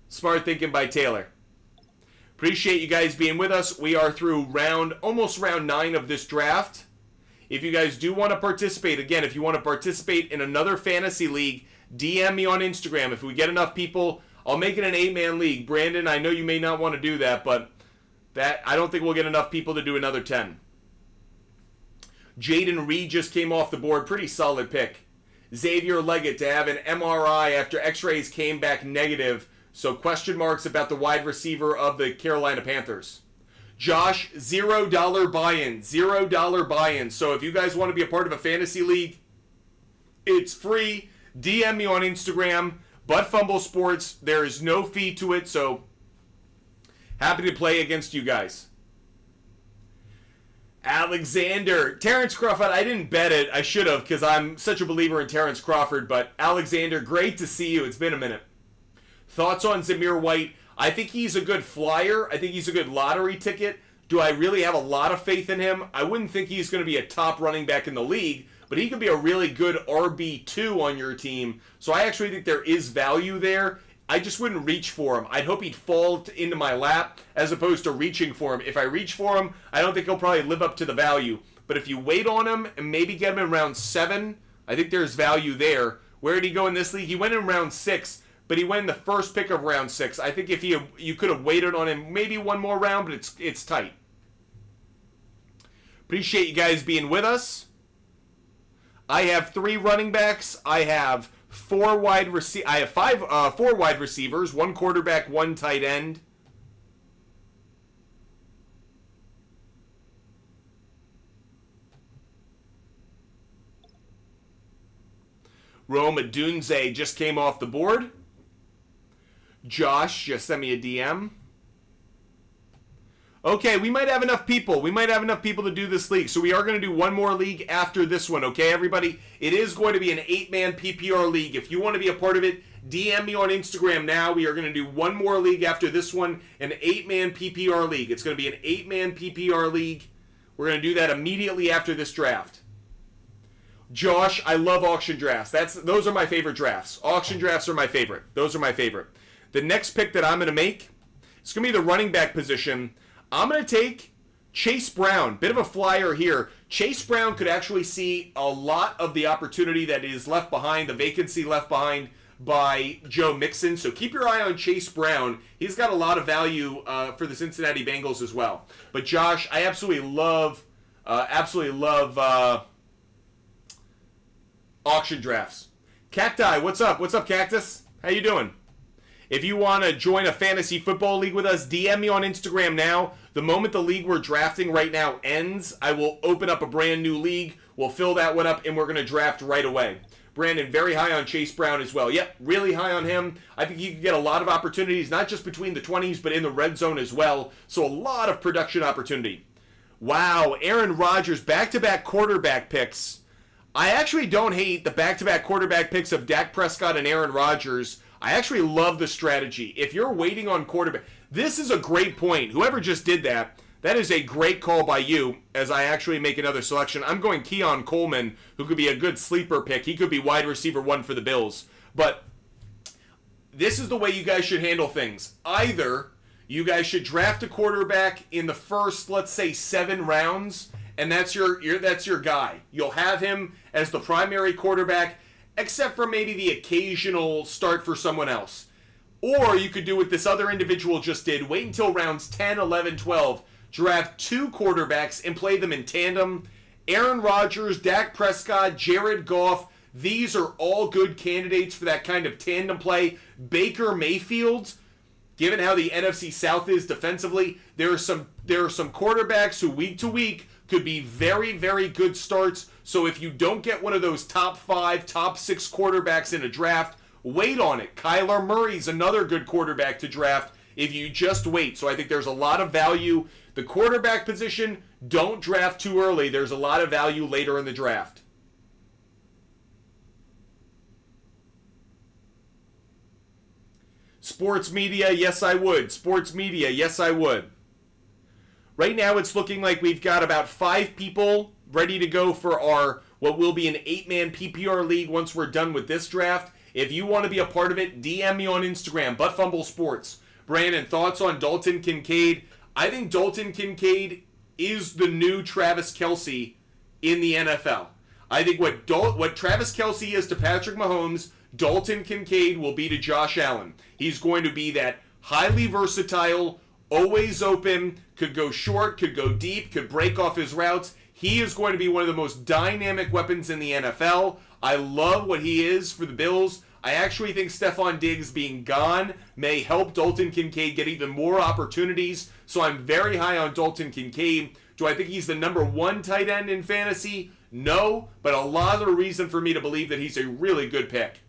Smart thinking by Taylor. Appreciate you guys being with us. We are through almost round 9 of this draft. If you guys do want to participate, again, if you want to participate in another fantasy league, DM me on Instagram. If we get enough people, I'll make it an 8-man league. Brandon, I know you may not want to do that, but I don't think we'll get enough people to do another 10. Jaden Reed just came off the board. Pretty solid pick. Xavier Leggett to have an MRI after x-rays came back negative. So question marks about the wide receiver of the Carolina Panthers. Josh, $0 buy-in. $0 buy-in. So if you guys want to be a part of a fantasy league, it's free. DM me on Instagram. Butt Fumble Sports. There is no fee to it, so happy to play against you guys. Alexander. Terrence Crawford, I didn't bet it. I should have because I'm such a believer in Terrence Crawford. But Alexander, great to see you. It's been a minute. Thoughts on Zamir White? I think he's a good flyer. I think he's a good lottery ticket. Do I really have a lot of faith in him? I wouldn't think he's going to be a top running back in the league, but he could be a really good RB2 on your team. So I actually think there is value there. I just wouldn't reach for him. I'd hope he'd fall into my lap as opposed to reaching for him. If I reach for him, I don't think he'll probably live up to the value. But if you wait on him and maybe get him in round 7, I think there's value there. Where did he go in this league? He went in round 6. But he went in the first pick of round 6. I think if you could have waited on him maybe one more round, but it's tight. Appreciate you guys being with us. I have 3 running backs. I have 4 wide four wide receivers, 1 quarterback, 1 tight end. Rome Adunze just came off the board. Josh just sent me a DM. Okay, we might have enough people. We might have enough people to do this league. So we are going to do one more league after this one, okay, everybody? It is going to be an 8-man PPR league. If you want to be a part of it, DM me on Instagram now. We are going to do one more league after this one, an 8-man PPR league. It's going to be an 8-man PPR league. We're going to do that immediately after this draft. Josh, I love auction drafts. Those are my favorite drafts. Auction drafts are my favorite. Those are my favorite. The next pick that I'm going to make, it's going to be the running back position. I'm going to take Chase Brown. Bit of a flyer here. Chase Brown could actually see a lot of the opportunity that is left behind, the vacancy left behind by Joe Mixon. So keep your eye on Chase Brown. He's got a lot of value for the Cincinnati Bengals as well. But Josh, I absolutely love auction drafts. Cacti, what's up? What's up, Cactus? How you doing? If you want to join a fantasy football league with us, DM me on Instagram now. The moment the league we're drafting right now ends, I will open up a brand new league. We'll fill that one up, and we're going to draft right away. Brandon, very high on Chase Brown as well. Yep, really high on him. I think he could get a lot of opportunities, not just between the 20s, but in the red zone as well. So a lot of production opportunity. Wow, Aaron Rodgers, back-to-back quarterback picks. I actually don't hate the back-to-back quarterback picks of Dak Prescott and Aaron Rodgers. I actually love the strategy. If you're waiting on quarterback, this is a great point. Whoever just did that, that is a great call by you as I actually make another selection. I'm going Keon Coleman, who could be a good sleeper pick. He could be wide receiver 1 for the Bills. But this is the way you guys should handle things. Either you guys should draft a quarterback in the first, let's say, 7 rounds, and that's your guy. You'll have him as the primary quarterback, except for maybe the occasional start for someone else. Or you could do what this other individual just did. Wait until rounds 10, 11, 12. Draft 2 quarterbacks and play them in tandem. Aaron Rodgers, Dak Prescott, Jared Goff. These are all good candidates for that kind of tandem play. Baker Mayfield, given how the NFC South is defensively, there are some quarterbacks who week to week could be very, very good starts. So if you don't get one of those top 5, top 6 quarterbacks in a draft, wait on it. Kyler Murray's another good quarterback to draft if you just wait. So I think there's a lot of value. The quarterback position, don't draft too early. There's a lot of value later in the draft. Sports media, yes I would. Sports media, yes I would. Right now it's looking like we've got about 5 people ready to go for our what will be an 8-man PPR league once we're done with this draft. If you want to be a part of it, DM me on Instagram, ButtFumbleSports. Brandon, thoughts on Dalton Kincaid? I think Dalton Kincaid is the new Travis Kelce in the NFL. I think what Travis Kelce is to Patrick Mahomes, Dalton Kincaid will be to Josh Allen. He's going to be that highly versatile, always open, could go short, could go deep, could break off his routes. He is going to be one of the most dynamic weapons in the NFL. I love what he is for the Bills. I actually think Stephon Diggs being gone may help Dalton Kincaid get even more opportunities. So I'm very high on Dalton Kincaid. Do I think he's the number 1 tight end in fantasy? No, but a lot of reason for me to believe that he's a really good pick.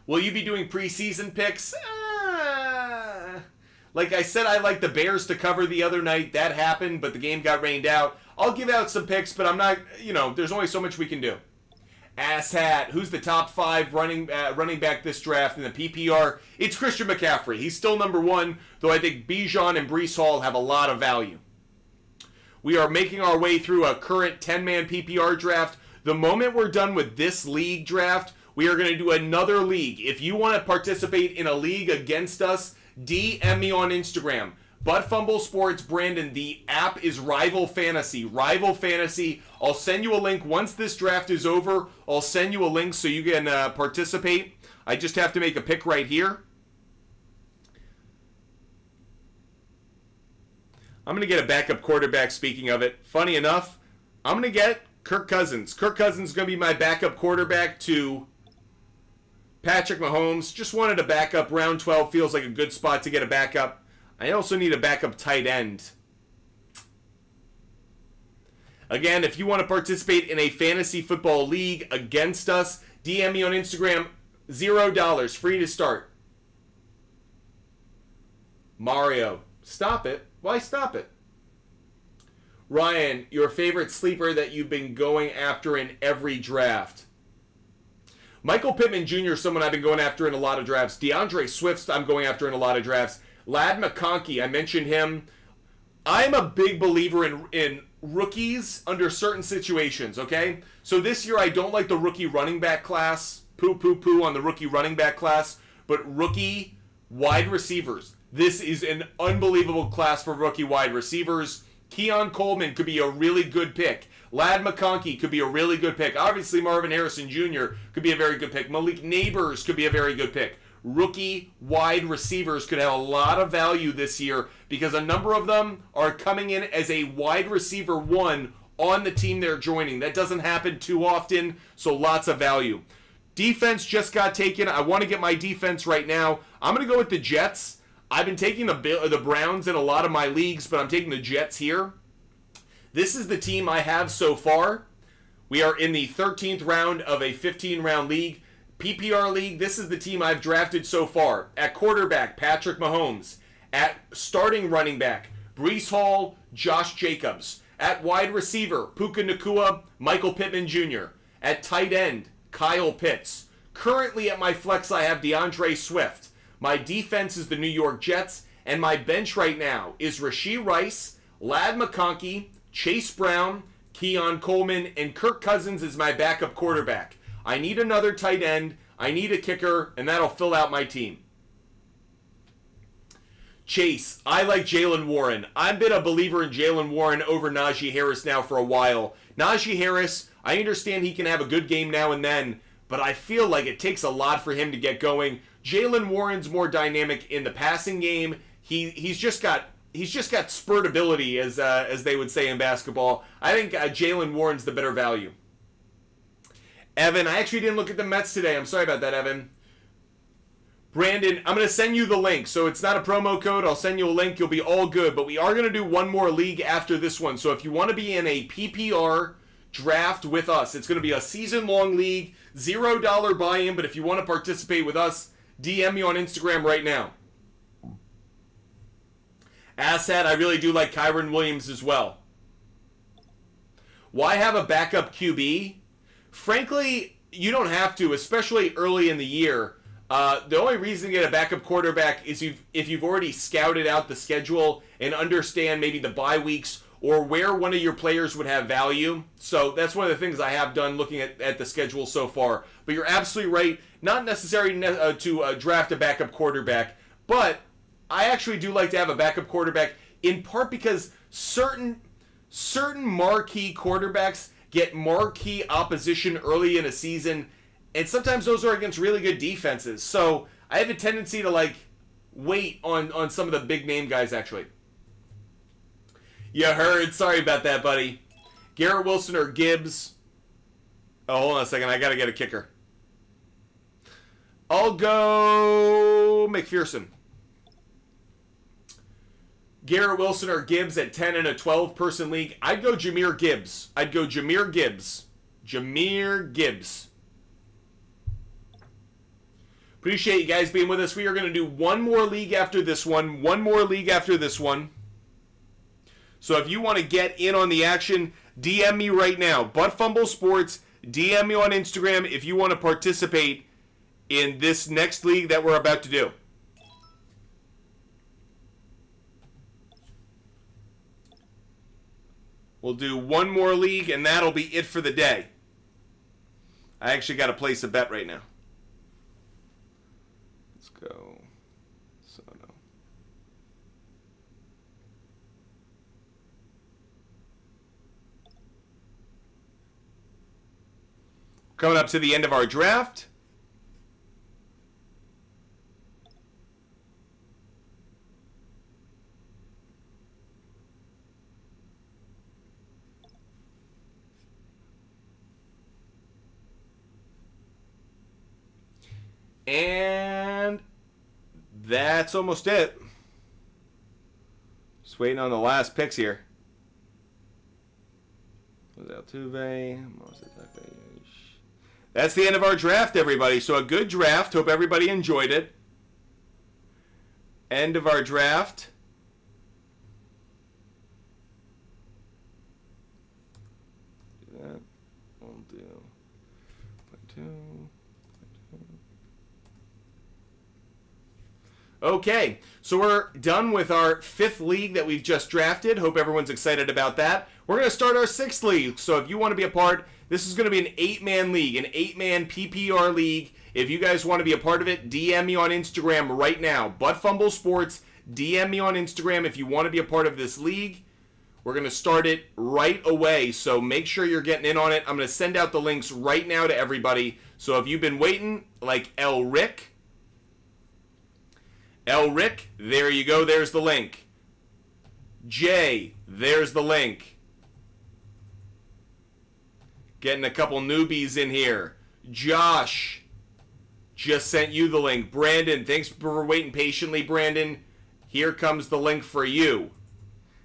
Will you be doing preseason picks? Like I said, I like the Bears to cover the other night. That happened, but the game got rained out. I'll give out some picks, but I'm not, there's only so much we can do. Asshat, who's the top 5 running back this draft in the PPR? It's Christian McCaffrey. He's still number 1, though I think Bijan and Breece Hall have a lot of value. We are making our way through a current 10-man PPR draft. The moment we're done with this league draft, we are going to do another league. If you want to participate in a league against us, DM me on Instagram. ButtFumbleSports, Brandon. The app is Rival Fantasy. Rival Fantasy. I'll send you a link once this draft is over. I'll send you a link so you can participate. I just have to make a pick right here. I'm going to get a backup quarterback, speaking of it. Funny enough, I'm going to get Kirk Cousins. Kirk Cousins is going to be my backup quarterback to Patrick Mahomes. Just wanted a backup. Round 12 feels like a good spot to get a backup. I also need a backup tight end. Again, if you want to participate in a fantasy football league against us, DM me on Instagram. $0, free to start. Mario, stop it. Why stop it? Ryan, your favorite sleeper that you've been going after in every draft? Michael Pittman Jr. is someone I've been going after in a lot of drafts. DeAndre Swift I'm going after in a lot of drafts. Ladd McConkey, I mentioned him. I'm a big believer in rookies under certain situations, okay? So this year I don't like the rookie running back class. Poo on the rookie running back class. But rookie wide receivers. This is an unbelievable class for rookie wide receivers. Keon Coleman could be a really good pick. Ladd McConkey could be a really good pick. Obviously, Marvin Harrison Jr. could be a very good pick. Malik Neighbors could be a very good pick. Rookie wide receivers could have a lot of value this year because a number of them are coming in as a wide receiver 1 on the team they're joining. That doesn't happen too often, so lots of value. Defense just got taken. I want to get my defense right now. I'm going to go with the Jets. I've been taking the Browns in a lot of my leagues, but I'm taking the Jets here. This is the team I have so far. We are in the 13th round of a 15-round league. PPR league, this is the team I've drafted so far. At quarterback, Patrick Mahomes. At starting running back, Brees Hall, Josh Jacobs. At wide receiver, Puka Nacua, Michael Pittman Jr. At tight end, Kyle Pitts. Currently at my flex, I have DeAndre Swift. My defense is the New York Jets, and my bench right now is Rashee Rice, Ladd McConkey, Chase Brown, Keon Coleman, and Kirk Cousins is my backup quarterback. I need another tight end, I need a kicker, and that'll fill out my team. Chase, I like Jaylen Warren. I've been a believer in Jaylen Warren over Najee Harris now for a while. Najee Harris, I understand he can have a good game now and then, but I feel like it takes a lot for him to get going. Jaylen Warren's more dynamic in the passing game. He's just got spurt ability, as they would say in basketball. I think Jaylen Warren's the better value. Evan, I actually didn't look at the Mets today. I'm sorry about that, Evan. Brandon, I'm going to send you the link. So it's not a promo code. I'll send you a link. You'll be all good. But we are going to do one more league after this one. So if you want to be in a PPR draft with us, it's going to be a season-long league, $0 buy-in. But if you want to participate with us, DM me on Instagram right now. Assad, I really do like Kyron Williams as well. Why have a backup QB? Frankly, you don't have to, especially early in the year. The only reason to get a backup quarterback is if you've already scouted out the schedule and understand maybe the bye weeks or where one of your players would have value. So that's one of the things I have done looking at the schedule so far. But you're absolutely right. Not necessary to draft a backup quarterback, but I actually do like to have a backup quarterback in part because certain marquee quarterbacks get marquee opposition early in a season, and sometimes those are against really good defenses. So I have a tendency to wait on some of the big name guys actually. You heard. Sorry about that, buddy. Garrett Wilson or Gibbs? Oh, hold on a second. I got to get a kicker. I'll go McPherson. Garrett Wilson or Gibbs at 10 in a 12-person league. I'd go Jahmyr Gibbs. Jahmyr Gibbs. Appreciate you guys being with us. We are going to do one more league after this one. So if you want to get in on the action, DM me right now. Butt Fumble Sports. DM me on Instagram if you want to participate in this next league that we're about to do. We'll do one more league, and that'll be it for the day. I actually got to place a bet right now. Let's go. Sono. Coming up to the end of our draft. And that's almost it. Just waiting on the last picks here. That's the end of our draft, everybody. So a good draft. Hope everybody enjoyed it. End of our draft. Do that. We'll do 2. Okay, so we're done with our 5th league that we've just drafted. Hope everyone's excited about that. We're going to start our 6th league. So if you want to be a part, this is going to be an 8-man league, an 8-man PPR league. If you guys want to be a part of it, DM me on Instagram right now. Butt Fumble Sports, DM me on Instagram if you want to be a part of this league. We're going to start it right away, so make sure you're getting in on it. I'm going to send out the links right now to everybody. So if you've been waiting, like El Rick, there you go. There's the link. Jay, there's the link. Getting a couple newbies in here. Josh, just sent you the link. Brandon, thanks for waiting patiently, Brandon. Here comes the link for you.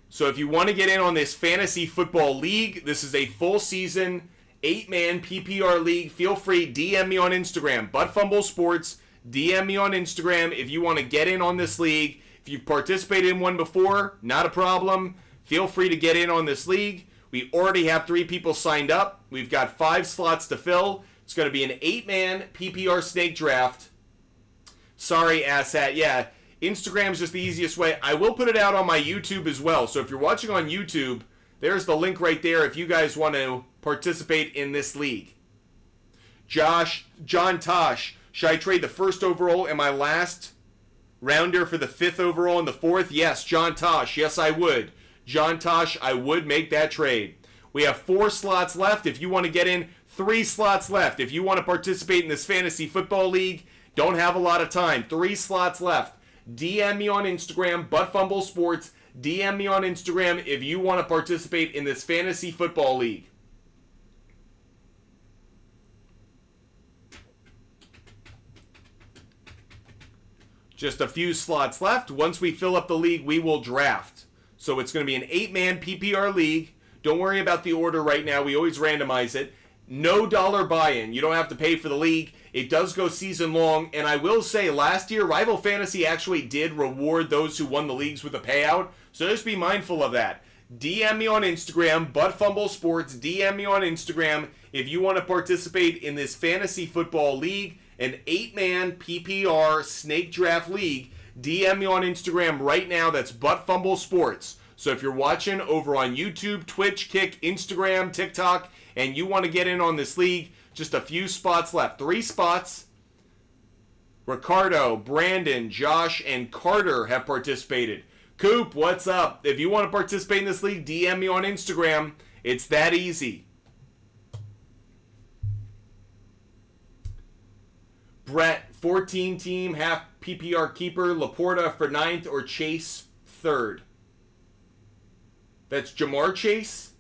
So if you want to get in on this fantasy football league, this is a full season, 8-man PPR league. Feel free, DM me on Instagram. Butt Fumble Sports. DM me on Instagram if you want to get in on this league. If you've participated in one before, not a problem. Feel free to get in on this league. We already have 3 people signed up. We've got 5 slots to fill. It's going to be an 8-man PPR snake draft. Sorry, asshat. Yeah, Instagram's just the easiest way. I will put it out on my YouTube as well. So if you're watching on YouTube, there's the link right there if you guys want to participate in this league. John Tosh, should I trade the 1st overall and my last rounder for the 5th overall and the 4th? Yes, John Tosh. Yes, I would. John Tosh, I would make that trade. We have 4 slots left. If you want to get in, 3 slots left. If you want to participate in this fantasy football league, don't have a lot of time. 3 slots left. DM me on Instagram, ButtFumble Sports. DM me on Instagram if you want to participate in this fantasy football league. Just a few slots left. Once we fill up the league, we will draft. So it's going to be an 8-man PPR league. Don't worry about the order right now. We always randomize it. No dollar buy-in. You don't have to pay for the league. It does go season long. And I will say, last year, Rival Fantasy actually did reward those who won the leagues with a payout. So just be mindful of that. DM me on Instagram, ButtFumble Sports. DM me on Instagram if you want to participate in this fantasy football league, an 8-man PPR snake draft league. DM me on Instagram right now. That's ButtFumble Sports. So if you're watching over on YouTube, Twitch, Kick, Instagram, TikTok, and you want to get in on this league, just a few spots left. 3 spots. Ricardo, Brandon, Josh, and Carter have participated. Coop, what's up? If you want to participate in this league, DM me on Instagram. It's that easy. Brett, 14 team, half PPR keeper, Laporta for 9th or Chase 3rd. That's Jamar Chase?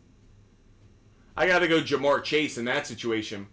I got to go Jamar Chase in that situation.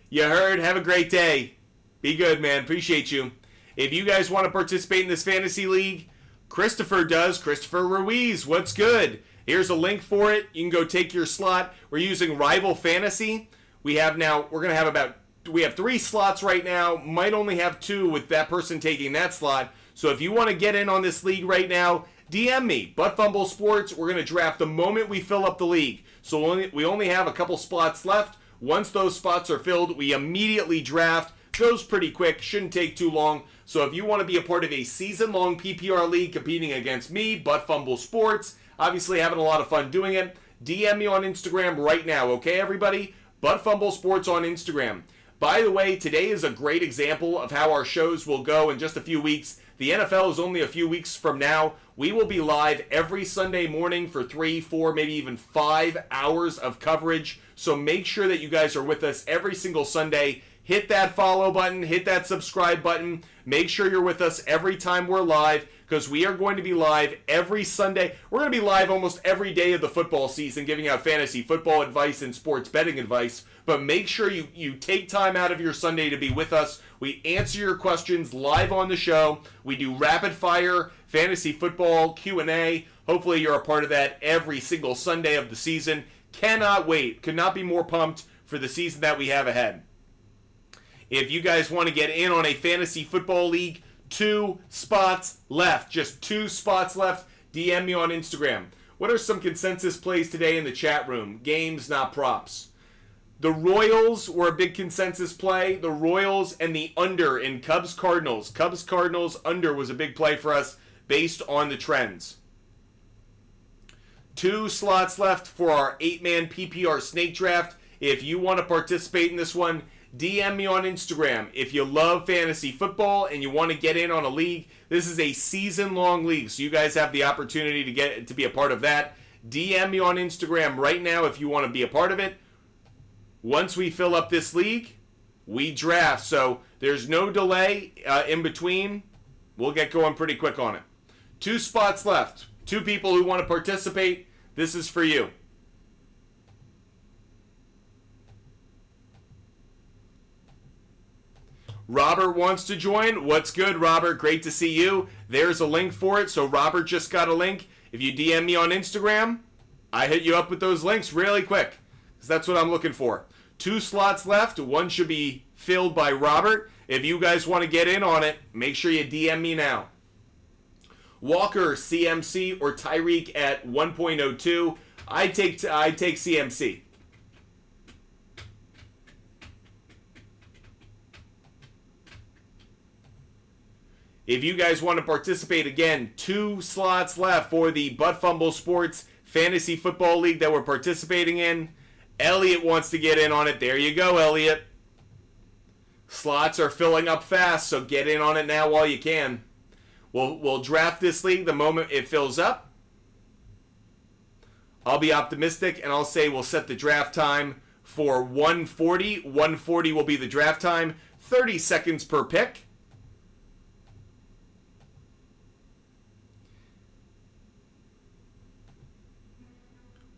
You heard? Have a great day. Be good, man. Appreciate you. If you guys want to participate in this fantasy league, Christopher does. Christopher Ruiz, what's good? Here's a link for it. You can go take your slot. We're using Rival Fantasy. We have 3 slots right now. Might only have 2 with that person taking that slot. So if you want to get in on this league right now, DM me, ButtFumble Sports. We're going to draft the moment we fill up the league. So we only have a couple spots left. Once those spots are filled, we immediately draft. Goes pretty quick, shouldn't take too long. So if you want to be a part of a season-long PPR league competing against me, ButtFumble Sports, obviously having a lot of fun doing it, DM me on Instagram right now, okay, everybody? ButtFumble Sports on Instagram. By the way, today is a great example of how our shows will go in just a few weeks. The NFL is only a few weeks from now. We will be live every Sunday morning for 3, 4, maybe even 5 hours of coverage. So make sure that you guys are with us every single Sunday. Hit that follow button, hit that subscribe button. Make sure you're with us every time we're live, because we are going to be live every Sunday. We're going to be live almost every day of the football season, giving out fantasy football advice and sports betting advice. But make sure you take time out of your Sunday to be with us. We answer your questions live on the show. We do rapid fire fantasy football Q&A. Hopefully you're a part of that every single Sunday of the season. Cannot wait. Could not be more pumped for the season that we have ahead. If you guys want to get in on a fantasy football league, 2 spots left. Just 2 spots left. DM me on Instagram. What are some consensus plays today in the chat room? Games, not props. The Royals were a big consensus play. The Royals and the under in Cubs-Cardinals. Cubs-Cardinals under was a big play for us based on the trends. 2 slots left for our 8-man PPR snake draft. If you want to participate in this one, DM me on Instagram. If you love fantasy football and you want to get in on a league, this is a season-long league, so you guys have the opportunity to be a part of that. DM me on Instagram right now if you want to be a part of it. Once we fill up this league, we draft. So there's no delay in between. We'll get going pretty quick on it. 2 spots left. 2 people who want to participate. This is for you. Robert wants to join. What's good, Robert? Great to see you. There's a link for it. So Robert just got a link. If you DM me on Instagram, I hit you up with those links really quick, because that's what I'm looking for. 2 slots left. 1 should be filled by Robert. If you guys want to get in on it, make sure you DM me now. Walker, CMC, or Tyreek at 1.02. I take CMC. If you guys want to participate, again, 2 slots left for the Butt Fumble Sports Fantasy Football League that we're participating in. Elliot wants to get in on it. There you go, Elliot. Slots are filling up fast, so get in on it now while you can. We'll draft this league the moment it fills up. I'll be optimistic, and I'll say we'll set the draft time for 1:40. 1:40 will be the draft time. 30 seconds per pick.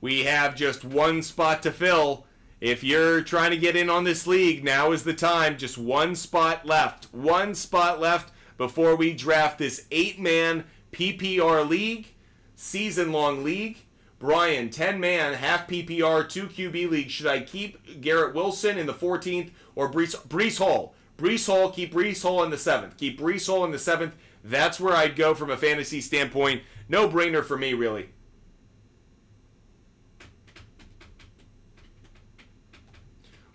We have just 1 spot to fill. If you're trying to get in on this league, now is the time. Just 1 spot left. 1 spot left before we draft this 8-man PPR league, season-long league. Brian, 10-man, half PPR, 2 QB league. Should I keep Garrett Wilson in the 14th or Breece Hall? Breece Hall, keep Breece Hall in the 7th. Keep Breece Hall in the 7th. That's where I'd go from a fantasy standpoint. No-brainer for me, really.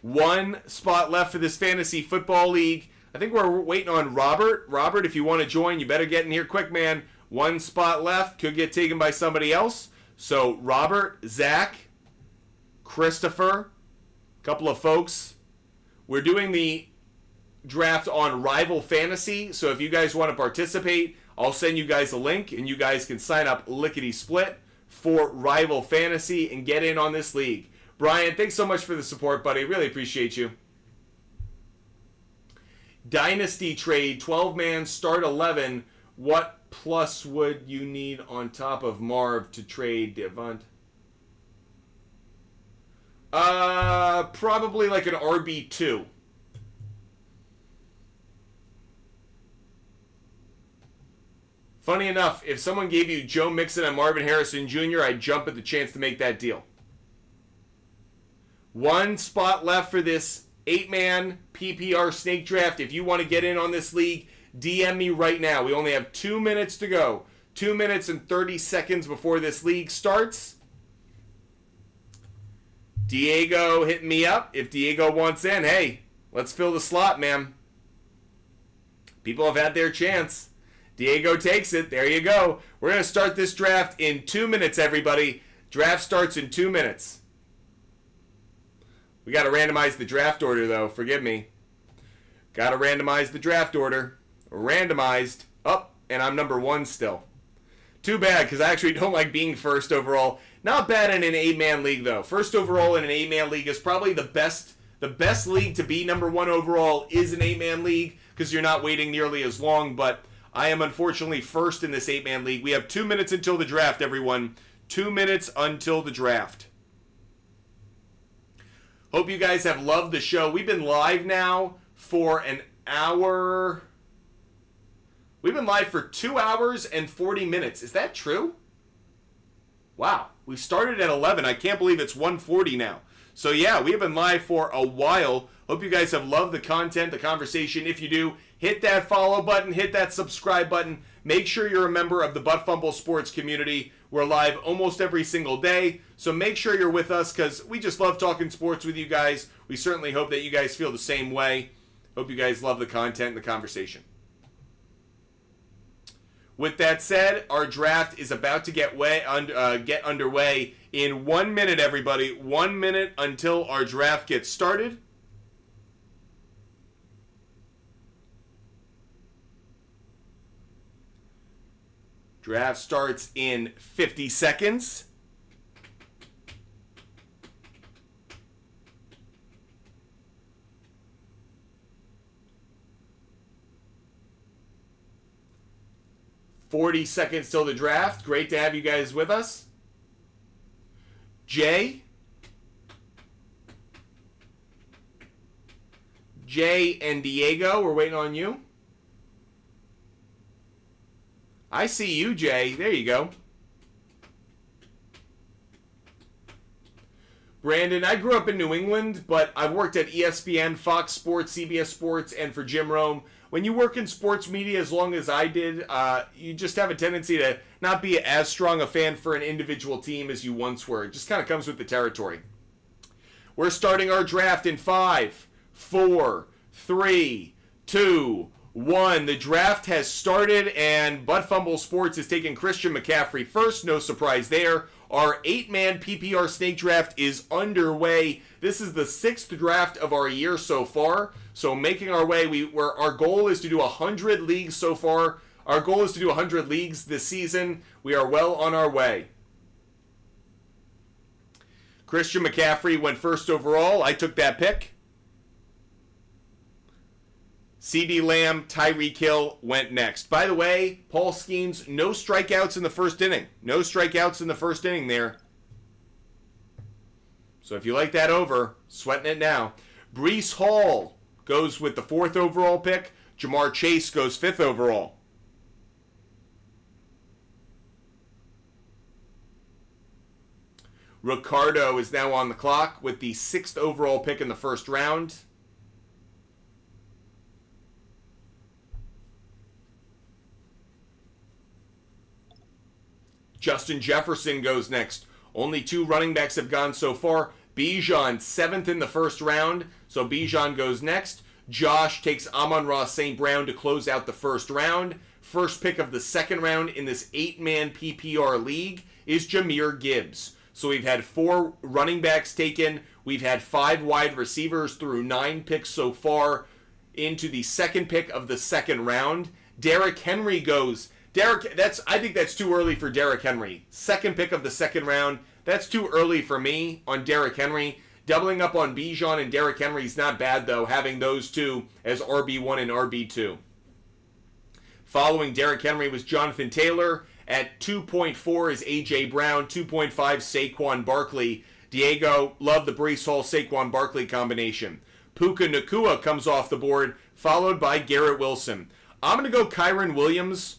One spot left for this fantasy football league. I think we're waiting on Robert. Robert, if you want to join, you better get in here quick, man. 1 spot left. Could get taken by somebody else. So, Robert, Zach, Christopher, a couple of folks. We're doing the draft on Rival Fantasy. So, if you guys want to participate, I'll send you guys a link, and you guys can sign up lickety-split for Rival Fantasy and get in on this league. Brian, thanks so much for the support, buddy. Really appreciate you. Dynasty trade, 12-man, start 11. What plus would you need on top of Marv to trade Devont? Probably like an RB2. Funny enough, if someone gave you Joe Mixon and Marvin Harrison Jr., I'd jump at the chance to make that deal. 1 spot left for this 8-man PPR snake draft. If you want to get in on this league, DM me right now. We only have 2 minutes to go. 2 minutes and 30 seconds before this league starts. Diego hitting me up. If Diego wants in, hey, let's fill the slot, man. People have had their chance. Diego takes it. There you go. We're going to start this draft in 2 minutes, everybody. Draft starts in 2 minutes. We got to randomize the draft order, though. Forgive me. Got to randomize the draft order. Randomized. Up, and I'm number 1 still. Too bad, because I actually don't like being first overall. Not bad in an 8-man league, though. First overall in an 8-man league is probably the best. The best league to be number 1 overall is an 8-man league, because you're not waiting nearly as long. But I am unfortunately first in this 8-man league. We have 2 minutes until the draft, everyone. 2 minutes until the draft. Hope you guys have loved the show. We've been live now for an hour. We've been live for 2 hours and 40 minutes. Is that true? Wow. We started at 11. I can't believe it's 1:40 now. So yeah, we have been live for a while. Hope you guys have loved the content, the conversation. If you do, hit that follow button, hit that subscribe button. Make sure you're a member of the Butt Fumble Sports community. We're live almost every single day, so make sure you're with us because we just love talking sports with you guys. We certainly hope that you guys feel the same way. Hope you guys love the content and the conversation. With that said, our draft is about to get underway in 1 minute, everybody. 1 minute until our draft gets started. Draft starts in 50 seconds. $40 seconds till the draft. Great to have you guys with us. Jay and Diego, we're waiting on you. I see you, Jay. There you go. Brandon, I grew up in New England, but I've worked at ESPN, Fox Sports, CBS Sports, and for Jim Rome. when you work in sports media as long as I did, you just have a tendency to not be as strong a fan for an individual team as you once were. It just kind of comes with the territory. We're starting our draft in 5, 4, 3, 2, 1. The draft has started, and Butt Fumble Sports is taking Christian McCaffrey first. No surprise there. Our 8-man PPR snake draft is underway. This is the 6th draft of our year so far. So making our way, our goal is to do 100 leagues so far. Our goal is to do 100 leagues this season. We are well on our way. Christian McCaffrey went first overall. I took that pick. CeeDee Lamb, Tyreek Hill went next. By the way, Paul Skeens, no strikeouts in the first inning. No strikeouts in the first inning there. So if you like that over, sweating it now. Breece Hall goes with the 4th overall pick. Jamar Chase goes 5th overall. Ricardo is now on the clock with the 6th overall pick in the first round. Justin Jefferson goes next. Only 2 running backs have gone so far. Bijan, 7th in the first round, so Bijan goes next. Josh takes Amon-Ra St. Brown to close out the first round. First pick of the second round in this 8-man PPR league is Jahmyr Gibbs. So we've had 4 running backs taken. We've had 5 wide receivers through 9 picks so far into the second pick of the second round. Derrick Henry goes. I think that's too early for Derrick Henry. Second pick of the second round. That's too early for me on Derrick Henry. Doubling up on Bijan and Derrick Henry is not bad, though, having those two as RB1 and RB2. Following Derrick Henry was Jonathan Taylor. At 2.4 is A.J. Brown. 2.5 Saquon Barkley. Diego, love the Breece Hall Saquon Barkley combination. Puka Nacua comes off the board, followed by Garrett Wilson. I'm going to go Kyren Williams.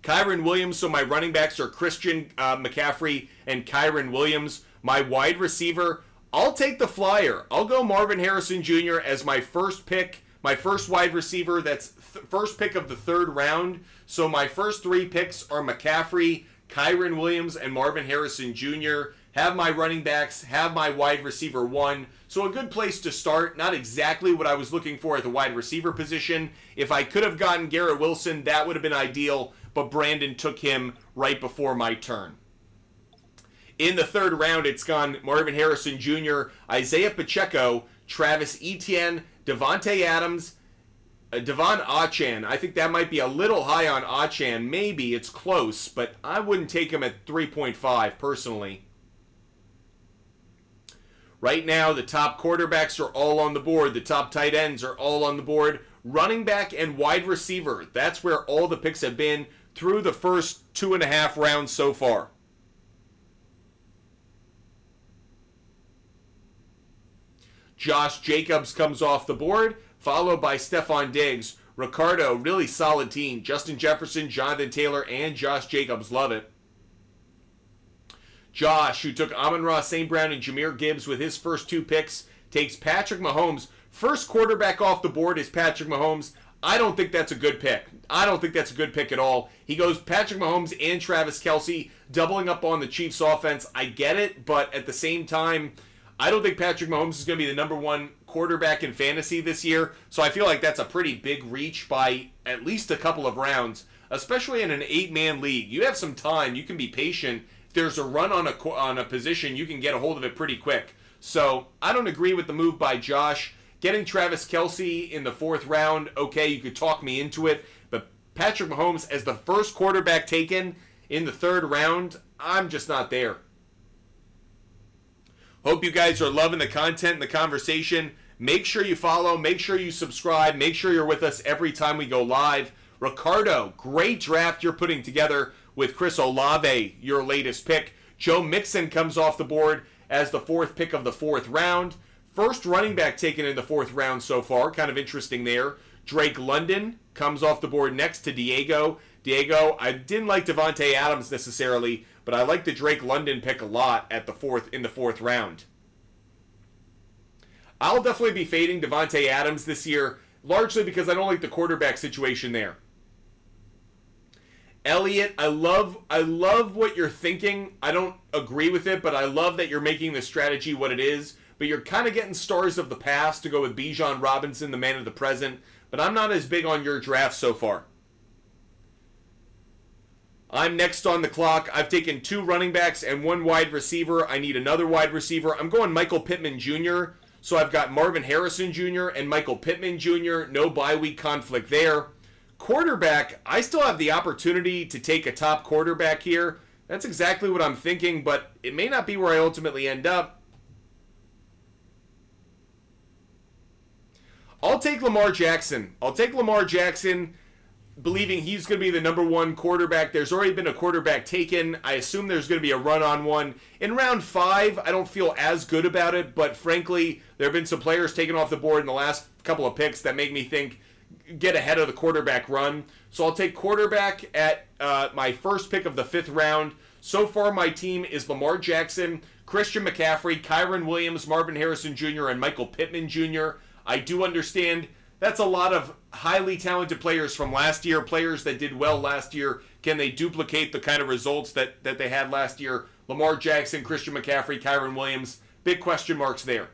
So my running backs are Christian McCaffrey and Kyren Williams. My wide receiver, I'll take the flyer. I'll go Marvin Harrison Jr. as my first pick, my first wide receiver. That's first pick of the third round. So my first 3 picks are McCaffrey, Kyren Williams, and Marvin Harrison Jr. Have my running backs, have my wide receiver 1. So a good place to start. Not exactly what I was looking for at the wide receiver position. If I could have gotten Garrett Wilson, that would have been ideal. But Brandon took him right before my turn. In the third round, it's gone Marvin Harrison Jr., Isaiah Pacheco, Travis Etienne, Devontae Adams, Devon Achane. I think that might be a little high on Achane. Maybe it's close, but I wouldn't take him at 3.5 personally. Right now, the top quarterbacks are all on the board. The top tight ends are all on the board. Running back and wide receiver, that's where all the picks have been through the first 2.5 rounds so far. Josh Jacobs comes off the board, followed by Stephon Diggs. Ricardo, really solid team. Justin Jefferson, Jonathan Taylor, and Josh Jacobs. Love it. Josh, who took Amon-Ra St. Brown and Jahmyr Gibbs with his first 2 picks, takes Patrick Mahomes. First quarterback off the board is Patrick Mahomes. I don't think that's a good pick. I don't think that's a good pick at all. He goes Patrick Mahomes and Travis Kelce, doubling up on the Chiefs' offense. I get it, but at the same time, I don't think Patrick Mahomes is going to be the number 1 quarterback in fantasy this year. So I feel like that's a pretty big reach by at least a couple of rounds, especially in an 8-man league. You have some time. You can be patient. If there's a run on a position, you can get a hold of it pretty quick. So I don't agree with the move by Josh. Getting Travis Kelce in the 4th round, okay, you could talk me into it. But Patrick Mahomes as the first quarterback taken in the 3rd round, I'm just not there. Hope you guys are loving the content and the conversation. Make sure you follow. Make sure you subscribe. Make sure you're with us every time we go live. Ricardo, great draft you're putting together with Chris Olave, your latest pick. Joe Mixon comes off the board as the 4th pick of the 4th round. First running back taken in the 4th round so far. Kind of interesting there. Drake London comes off the board next to Diego. Diego, I didn't like Devontae Adams necessarily, but I like the Drake London pick a lot at the 4th round. I'll definitely be fading Devontae Adams this year. largely because I don't like the quarterback situation there. Elliott, I love what you're thinking. I don't agree with it, but I love that you're making the strategy what it is. But you're kind of getting stars of the past to go with Bijan Robinson, the man of the present. But I'm not as big on your draft so far. I'm next on the clock. I've taken 2 running backs and 1 wide receiver. I need another wide receiver. I'm going Michael Pittman Jr. So I've got Marvin Harrison Jr. and Michael Pittman Jr. No bye week conflict there. Quarterback, I still have the opportunity to take a top quarterback here. That's exactly what I'm thinking, but it may not be where I ultimately end up. I'll take Lamar Jackson. Believing he's going to be the number 1 quarterback. There's already been a quarterback taken. I assume there's going to be a run on one. In round 5, I don't feel as good about it, but frankly, there have been some players taken off the board in the last couple of picks that make me think get ahead of the quarterback run. So I'll take quarterback at my first pick of the 5th round. So far, my team is Lamar Jackson, Christian McCaffrey, Kyren Williams, Marvin Harrison Jr., and Michael Pittman Jr. I do understand that's a lot of highly talented players from last year, players that did well last year. Can they duplicate the kind of results that they had last year? Lamar Jackson, Christian McCaffrey, Kyren Williams, big question marks there.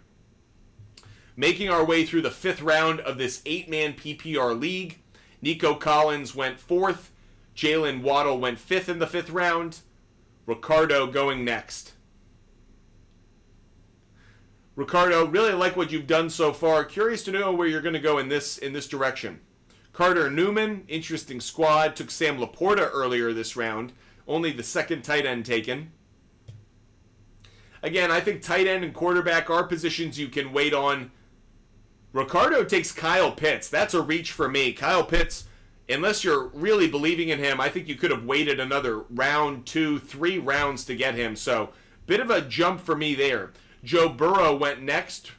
Making our way through the 5th round of this 8-man PPR league, Nico Collins went 4th, Jalen Waddle went 5th in the 5th round, Ricardo going next. Ricardo, really like what you've done so far. Curious to know where you're going to go in this direction. Carter Newman, interesting squad. Took Sam Laporta earlier this round. Only the 2nd tight end taken. Again, I think tight end and quarterback are positions you can wait on. Ricardo takes Kyle Pitts. That's a reach for me. Kyle Pitts, unless you're really believing in him, I think you could have waited another round, 2, 3 rounds to get him. So, bit of a jump for me there. Joe Burrow went next,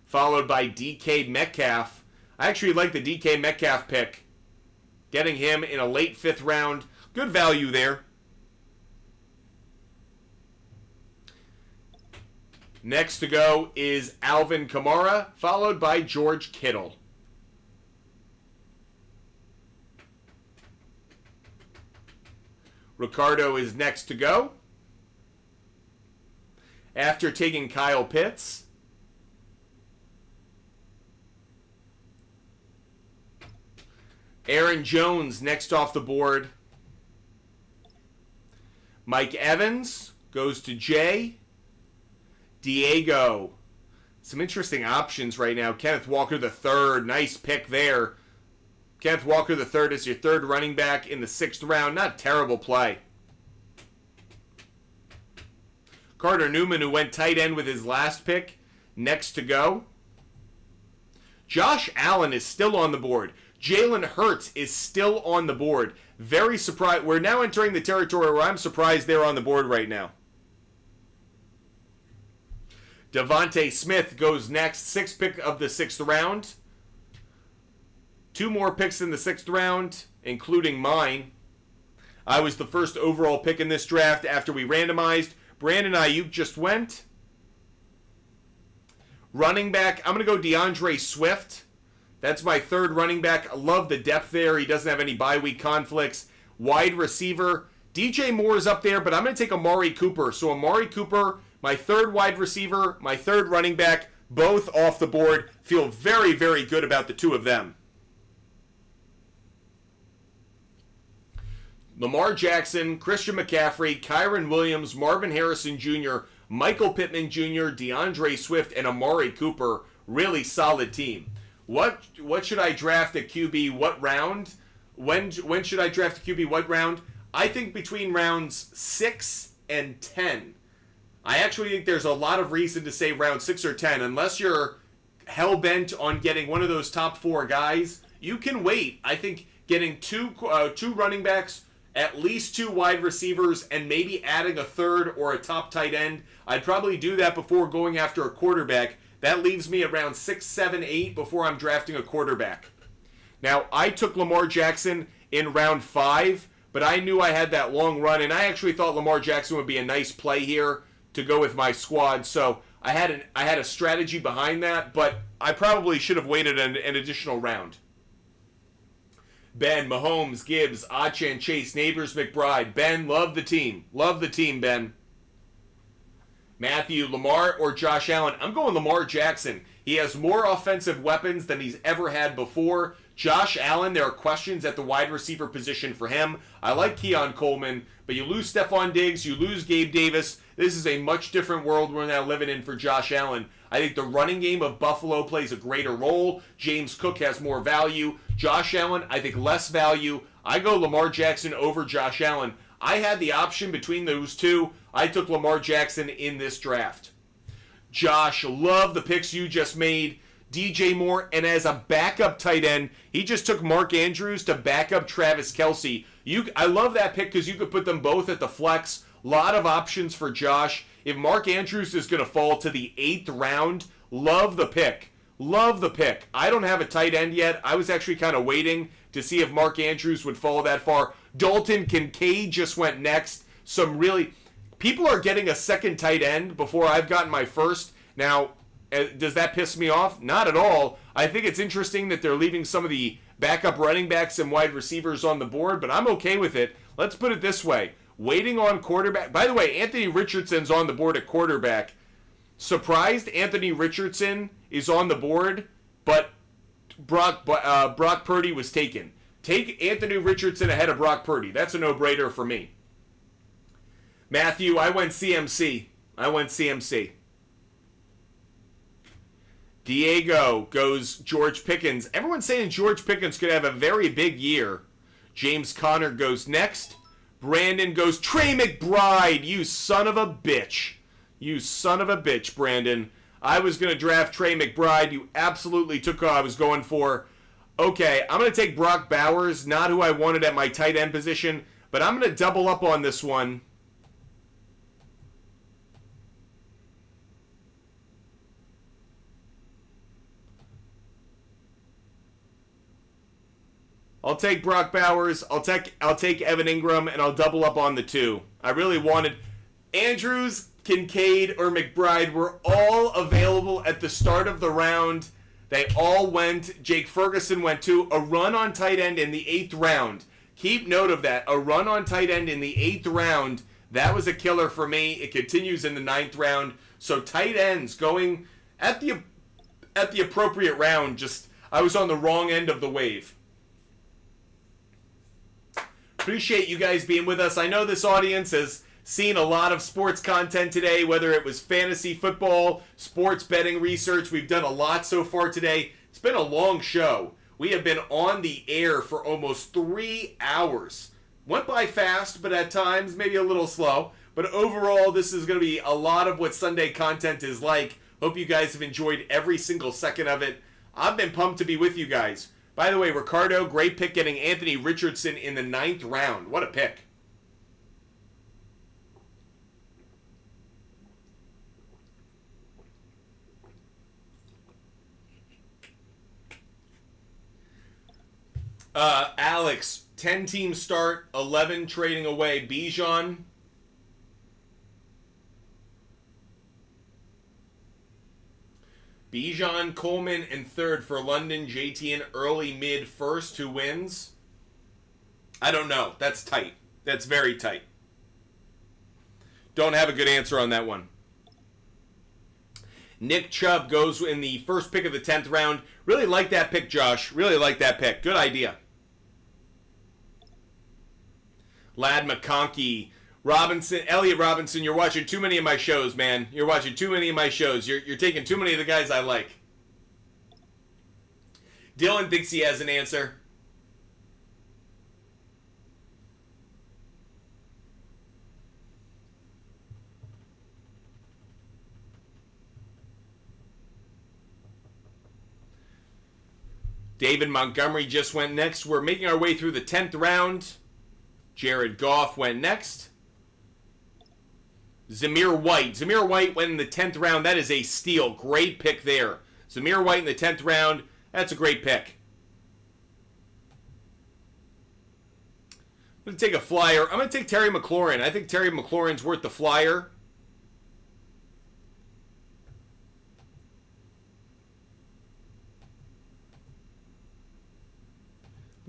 followed by DK Metcalf. I actually like the DK Metcalf pick. Getting him in a late 5th round. Good value there. Next to go is Alvin Kamara, followed by George Kittle. Ricardo is next to go. After taking Kyle Pitts, Aaron Jones next off the board. Mike Evans goes to Jay. Diego. Some interesting options right now. Kenneth Walker III, nice pick there. Kenneth Walker III is your 3rd running back in the 6th round. Not a terrible play. Carter Newman, who went tight end with his last pick, next to go. Josh Allen is still on the board. Jalen Hurts is still on the board. Very surprised. We're now entering the territory where I'm surprised they're on the board right now. Devontae Smith goes next, 6th pick of the 6th round. 2 more picks in the 6th round, including mine. I was the first overall pick in this draft after we randomized. Brandon Ayuk just went. Running back, I'm going to go DeAndre Swift. That's my 3rd running back. I love the depth there. He doesn't have any bye week conflicts. Wide receiver, DJ Moore is up there, but I'm going to take Amari Cooper. So Amari Cooper, my 3rd wide receiver, my 3rd running back, both off the board. Feel very, very good about the 2 of them. Lamar Jackson, Christian McCaffrey, Kyren Williams, Marvin Harrison Jr., Michael Pittman Jr., DeAndre Swift, and Amari Cooper. Really solid team. What should I draft at QB? What round? When should I draft a QB? What round? I think between rounds 6 and 10. I actually think there's a lot of reason to say round 6 or 10. Unless you're hell-bent on getting one of those top 4 guys, you can wait. I think getting two running backs, at least 2 wide receivers, and maybe adding a 3rd or a top tight end. I'd probably do that before going after a quarterback. That leaves me around 6, 7, 8 before I'm drafting a quarterback. Now, I took Lamar Jackson in round 5, but I knew I had that long run, and I actually thought Lamar Jackson would be a nice play here to go with my squad. So I had a strategy behind that, but I probably should have waited an additional round. Ben, Mahomes, Gibbs, Achan, Chase, Neighbors, McBride. Ben, love the team. Love the team, Ben. Matthew, Lamar or Josh Allen? I'm going Lamar Jackson. He has more offensive weapons than he's ever had before. Josh Allen, there are questions at the wide receiver position for him. I like Keon Coleman, but you lose Stephon Diggs, you lose Gabe Davis. This is a much different world we're now living in for Josh Allen. I think the running game of Buffalo plays a greater role. James Cook has more value. Josh Allen, I think less value. I go Lamar Jackson over Josh Allen. I had the option between those two. I took Lamar Jackson in this draft. Josh, love the picks you just made. DJ Moore, and as a backup tight end, he just took Mark Andrews to back up Travis Kelce. I love that pick because you could put them both at the flex. Lot of options for Josh. If Mark Andrews is going to fall to the 8th round, love the pick. Love the pick. I don't have a tight end yet. I was actually kind of waiting to see if Mark Andrews would fall that far. Dalton Kincaid just went next. People are getting a second tight end before I've gotten my first. Now, does that piss me off? Not at all. I think it's interesting that they're leaving some of the backup running backs and wide receivers on the board, but I'm okay with it. Let's put it this way. Waiting on quarterback. By the way, Anthony Richardson's on the board at quarterback. Surprised Anthony Richardson is on the board, but Brock Purdy was taken. Take Anthony Richardson ahead of Brock Purdy. That's a no-brainer for me. Matthew, I went CMC. Diego goes George Pickens. Everyone's saying George Pickens could have a very big year. James Conner goes next. Brandon goes Trey McBride. You son of a bitch. You son of a bitch, Brandon. I was going to draft Trey McBride. You absolutely took who I was going for. Okay, I'm going to take Brock Bowers, not who I wanted at my tight end position, but I'm going to double up on this one. I'll take Brock Bowers, I'll take Evan Ingram, and I'll double up on the two. I really wanted Andrews, Kincaid, or McBride were all available at the start of the round. They all went. Jake Ferguson went too. A run on tight end in the 8th round. Keep note of that. A run on tight end in the 8th round. That was a killer for me. It continues in the 9th round. So tight ends going at the appropriate round. Just I was on the wrong end of the wave. Appreciate you guys being with us. I know this audience has seen a lot of sports content today, whether it was fantasy football, sports betting research. We've done a lot so far today. It's been a long show. We have been on the air for almost 3 hours. Went by fast, but at times maybe a little slow. But overall, this is going to be a lot of what Sunday content is like. Hope you guys have enjoyed every single second of it. I've been pumped to be with you guys. By the way, Ricardo, great pick getting Anthony Richardson in the 9th round. What a pick. Alex, 10-team start, 11 trading away. Bijan. Bijan, Coleman, and 3rd for London, JT, and early mid 1st. Who wins? I don't know. That's tight. That's very tight. Don't have a good answer on that one. Nick Chubb goes in the first pick of the 10th round. Really like that pick, Josh. Really like that pick. Good idea. Lad McConkey. Elliot Robinson, you're watching too many of my shows, man. You're watching too many of my shows. You're taking too many of the guys I like. Dylan thinks he has an answer. David Montgomery just went next. We're making our way through the 10th round. Jared Goff went next. Zamir White. Zamir White went in the 10th round. That is a steal. Great pick there. Zamir White in the 10th round. That's a great pick. I'm going to take a flyer. I'm going to take Terry McLaurin. I think Terry McLaurin's worth the flyer.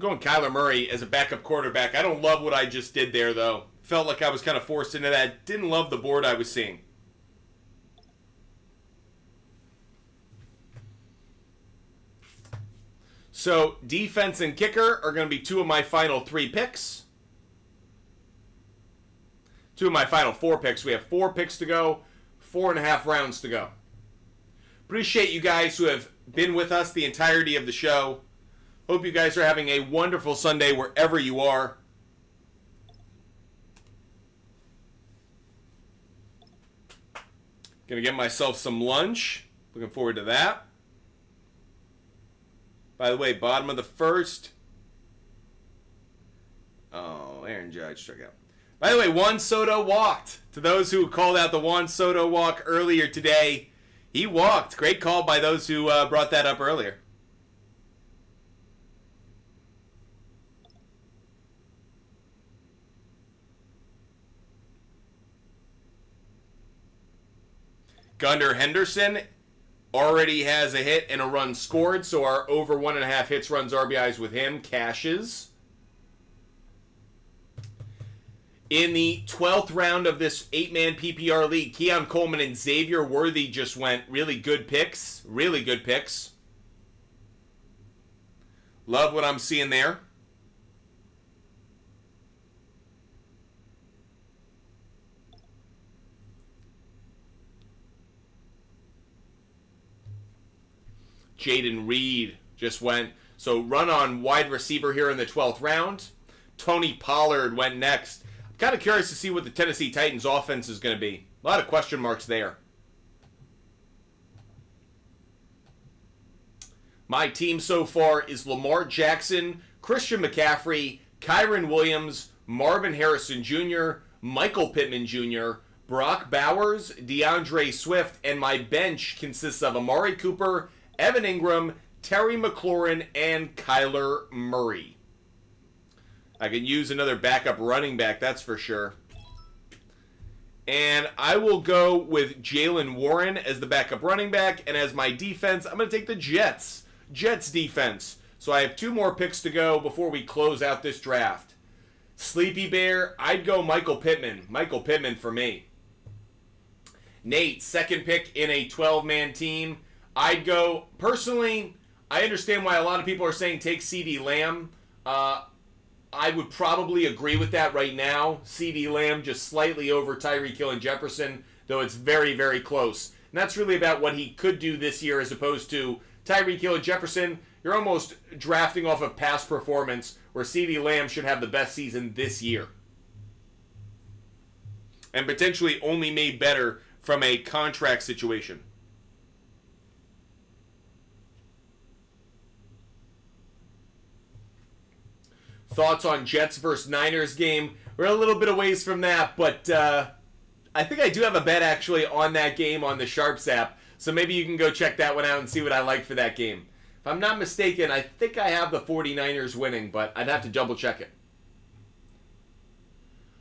going Kyler Murray as a backup quarterback. I don't love what I just did there, though. Felt like I was kind of forced into that. Didn't love the board I was seeing. So, defense and kicker are going to be two of my final 3 picks. Two of my final 4 picks. We have 4 picks to go, 4.5 rounds to go. Appreciate you guys who have been with us the entirety of the show. Hope you guys are having a wonderful Sunday wherever you are. Gonna get myself some lunch. Looking forward to that. By the way, bottom of the first. Oh, Aaron Judge struck out. By the way, Juan Soto walked. To those who called out the Juan Soto walk earlier today, he walked. Great call by those who brought that up earlier. Gunnar Henderson already has a hit and a run scored, so our over 1.5 hits, runs, RBIs with him cashes. In the 12th round of this 8-man PPR league, Keon Coleman and Xavier Worthy just went. Really good picks. Really good picks. Love what I'm seeing there. Jaden Reed just went. So run on wide receiver here in the 12th round. Tony Pollard went next. I'm kind of curious to see what the Tennessee Titans offense is going to be. A lot of question marks there. My team so far is Lamar Jackson, Christian McCaffrey, Kyron Williams, Marvin Harrison Jr., Michael Pittman Jr., Brock Bowers, DeAndre Swift, and my bench consists of Amari Cooper, Evan Ingram, Terry McLaurin, and Kyler Murray. I can use another backup running back, that's for sure. And I will go with Jalen Warren as the backup running back, and as my defense, I'm going to take the Jets. Jets defense. So I have 2 more picks to go before we close out this draft. Sleepy Bear, I'd go Michael Pittman. Michael Pittman for me. Nate, second pick in a 12-man team. I'd go, personally, I understand why a lot of people are saying take CeeDee Lamb. I would probably agree with that right now. CeeDee Lamb just slightly over Tyreek Hill and Jefferson, though it's very, very close. And that's really about what he could do this year as opposed to Tyreek Hill and Jefferson. You're almost drafting off of past performance where CeeDee Lamb should have the best season this year. And potentially only made better from a contract situation. Thoughts on Jets versus Niners game? We're a little bit of ways from that, but I think I do have a bet actually on that game on the SHARPZ app. So maybe you can go check that one out and see what I like for that game. If I'm not mistaken, I think I have the 49ers winning, but I'd have to double check it.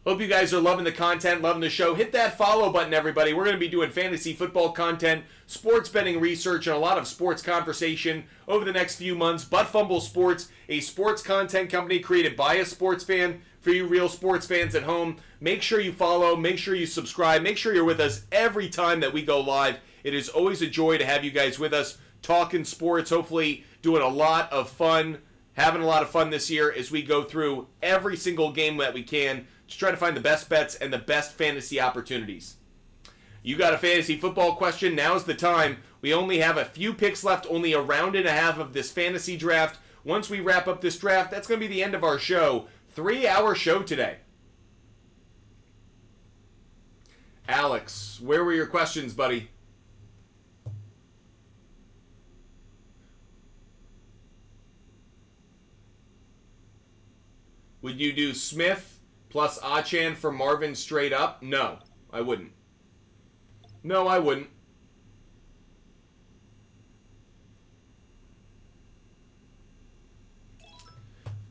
Hope you guys are loving the content, loving the show. Hit that follow button, everybody. We're going to be doing fantasy football content, sports betting research, and a lot of sports conversation over the next few months. Butt Fumble Sports, a sports content company created by a sports fan for you real sports fans at home. Make sure you follow, make sure you subscribe, make sure you're with us every time that we go live. It is always a joy to have you guys with us, talking sports, hopefully doing a lot of fun, having a lot of fun this year as we go through every single game that we can to try to find the best bets and the best fantasy opportunities. You got a fantasy football question? Now's the time. We only have a few picks left, only a round and a half of this fantasy draft. Once we wrap up this draft, that's going to be the end of our show. 3-hour show today. Alex, where were your questions, buddy? Would you do Smith plus Achan for Marvin straight up? No, I wouldn't. No, I wouldn't.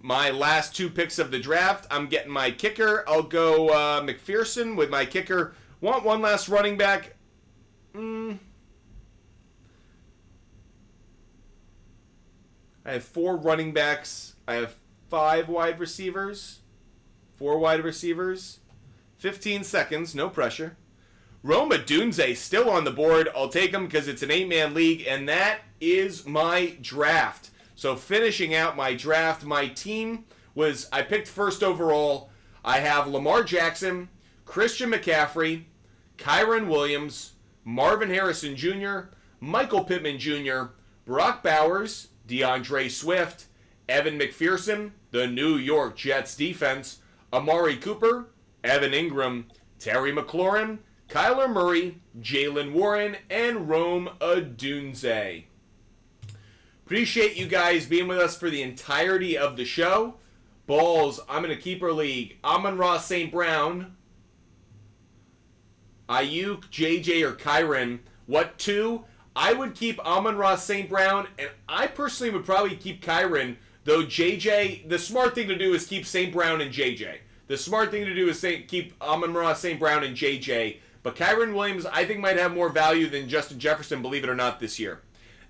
My last 2 picks of the draft, I'm getting my kicker. I'll go McPherson with my kicker. Want one last running back? I have 4 running backs. I have 5 wide receivers, 4 wide receivers, 15 seconds, no pressure. Rome Odunze still on the board. I'll take him because it's an 8-man league, and that is my draft. So finishing out my draft, my team was, I picked first overall. I have Lamar Jackson, Christian McCaffrey, Kyron Williams, Marvin Harrison Jr., Michael Pittman Jr., Brock Bowers, DeAndre Swift, Evan McPherson, the New York Jets defense, Amari Cooper, Evan Ingram, Terry McLaurin, Kyler Murray, Jalen Warren, and Rome Odunze. Appreciate you guys being with us for the entirety of the show. Balls, I'm in a keeper league. Amon-Ra St. Brown, Ayuk, JJ, or Kyron. What 2? I would keep Amon-Ra St. Brown, and I personally would probably keep Kyron, though JJ, the smart thing to do is keep St. Brown and JJ. The smart thing to do is keep Amon-Ra St. Brown and JJ, but Kyron Williams I think might have more value than Justin Jefferson, believe it or not, this year.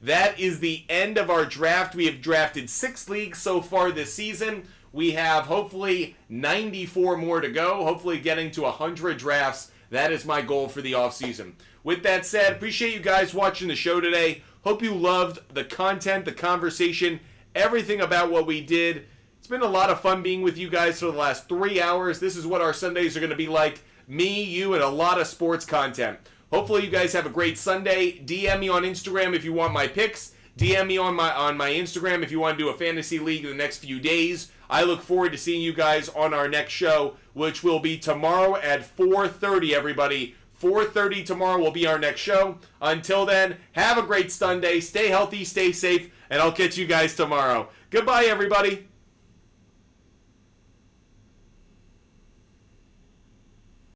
That is the end of our draft. We have drafted 6 leagues so far this season. We have hopefully 94 more to go, hopefully getting to 100 drafts. That is my goal for the offseason. With that said, appreciate you guys watching the show today. Hope you loved the content, the conversation, everything about what we did. It's been a lot of fun being with you guys for the last 3 hours. This is what our Sundays are going to be like. Me, you, and a lot of sports content. Hopefully you guys have a great Sunday. DM me on Instagram if you want my picks. DM me on my Instagram if you want to do a fantasy league in the next few days. I look forward to seeing you guys on our next show, which will be tomorrow at 4:30, everybody. 4:30 tomorrow will be our next show. Until then, have a great Sunday. Stay healthy, stay safe, and I'll catch you guys tomorrow. Goodbye, everybody.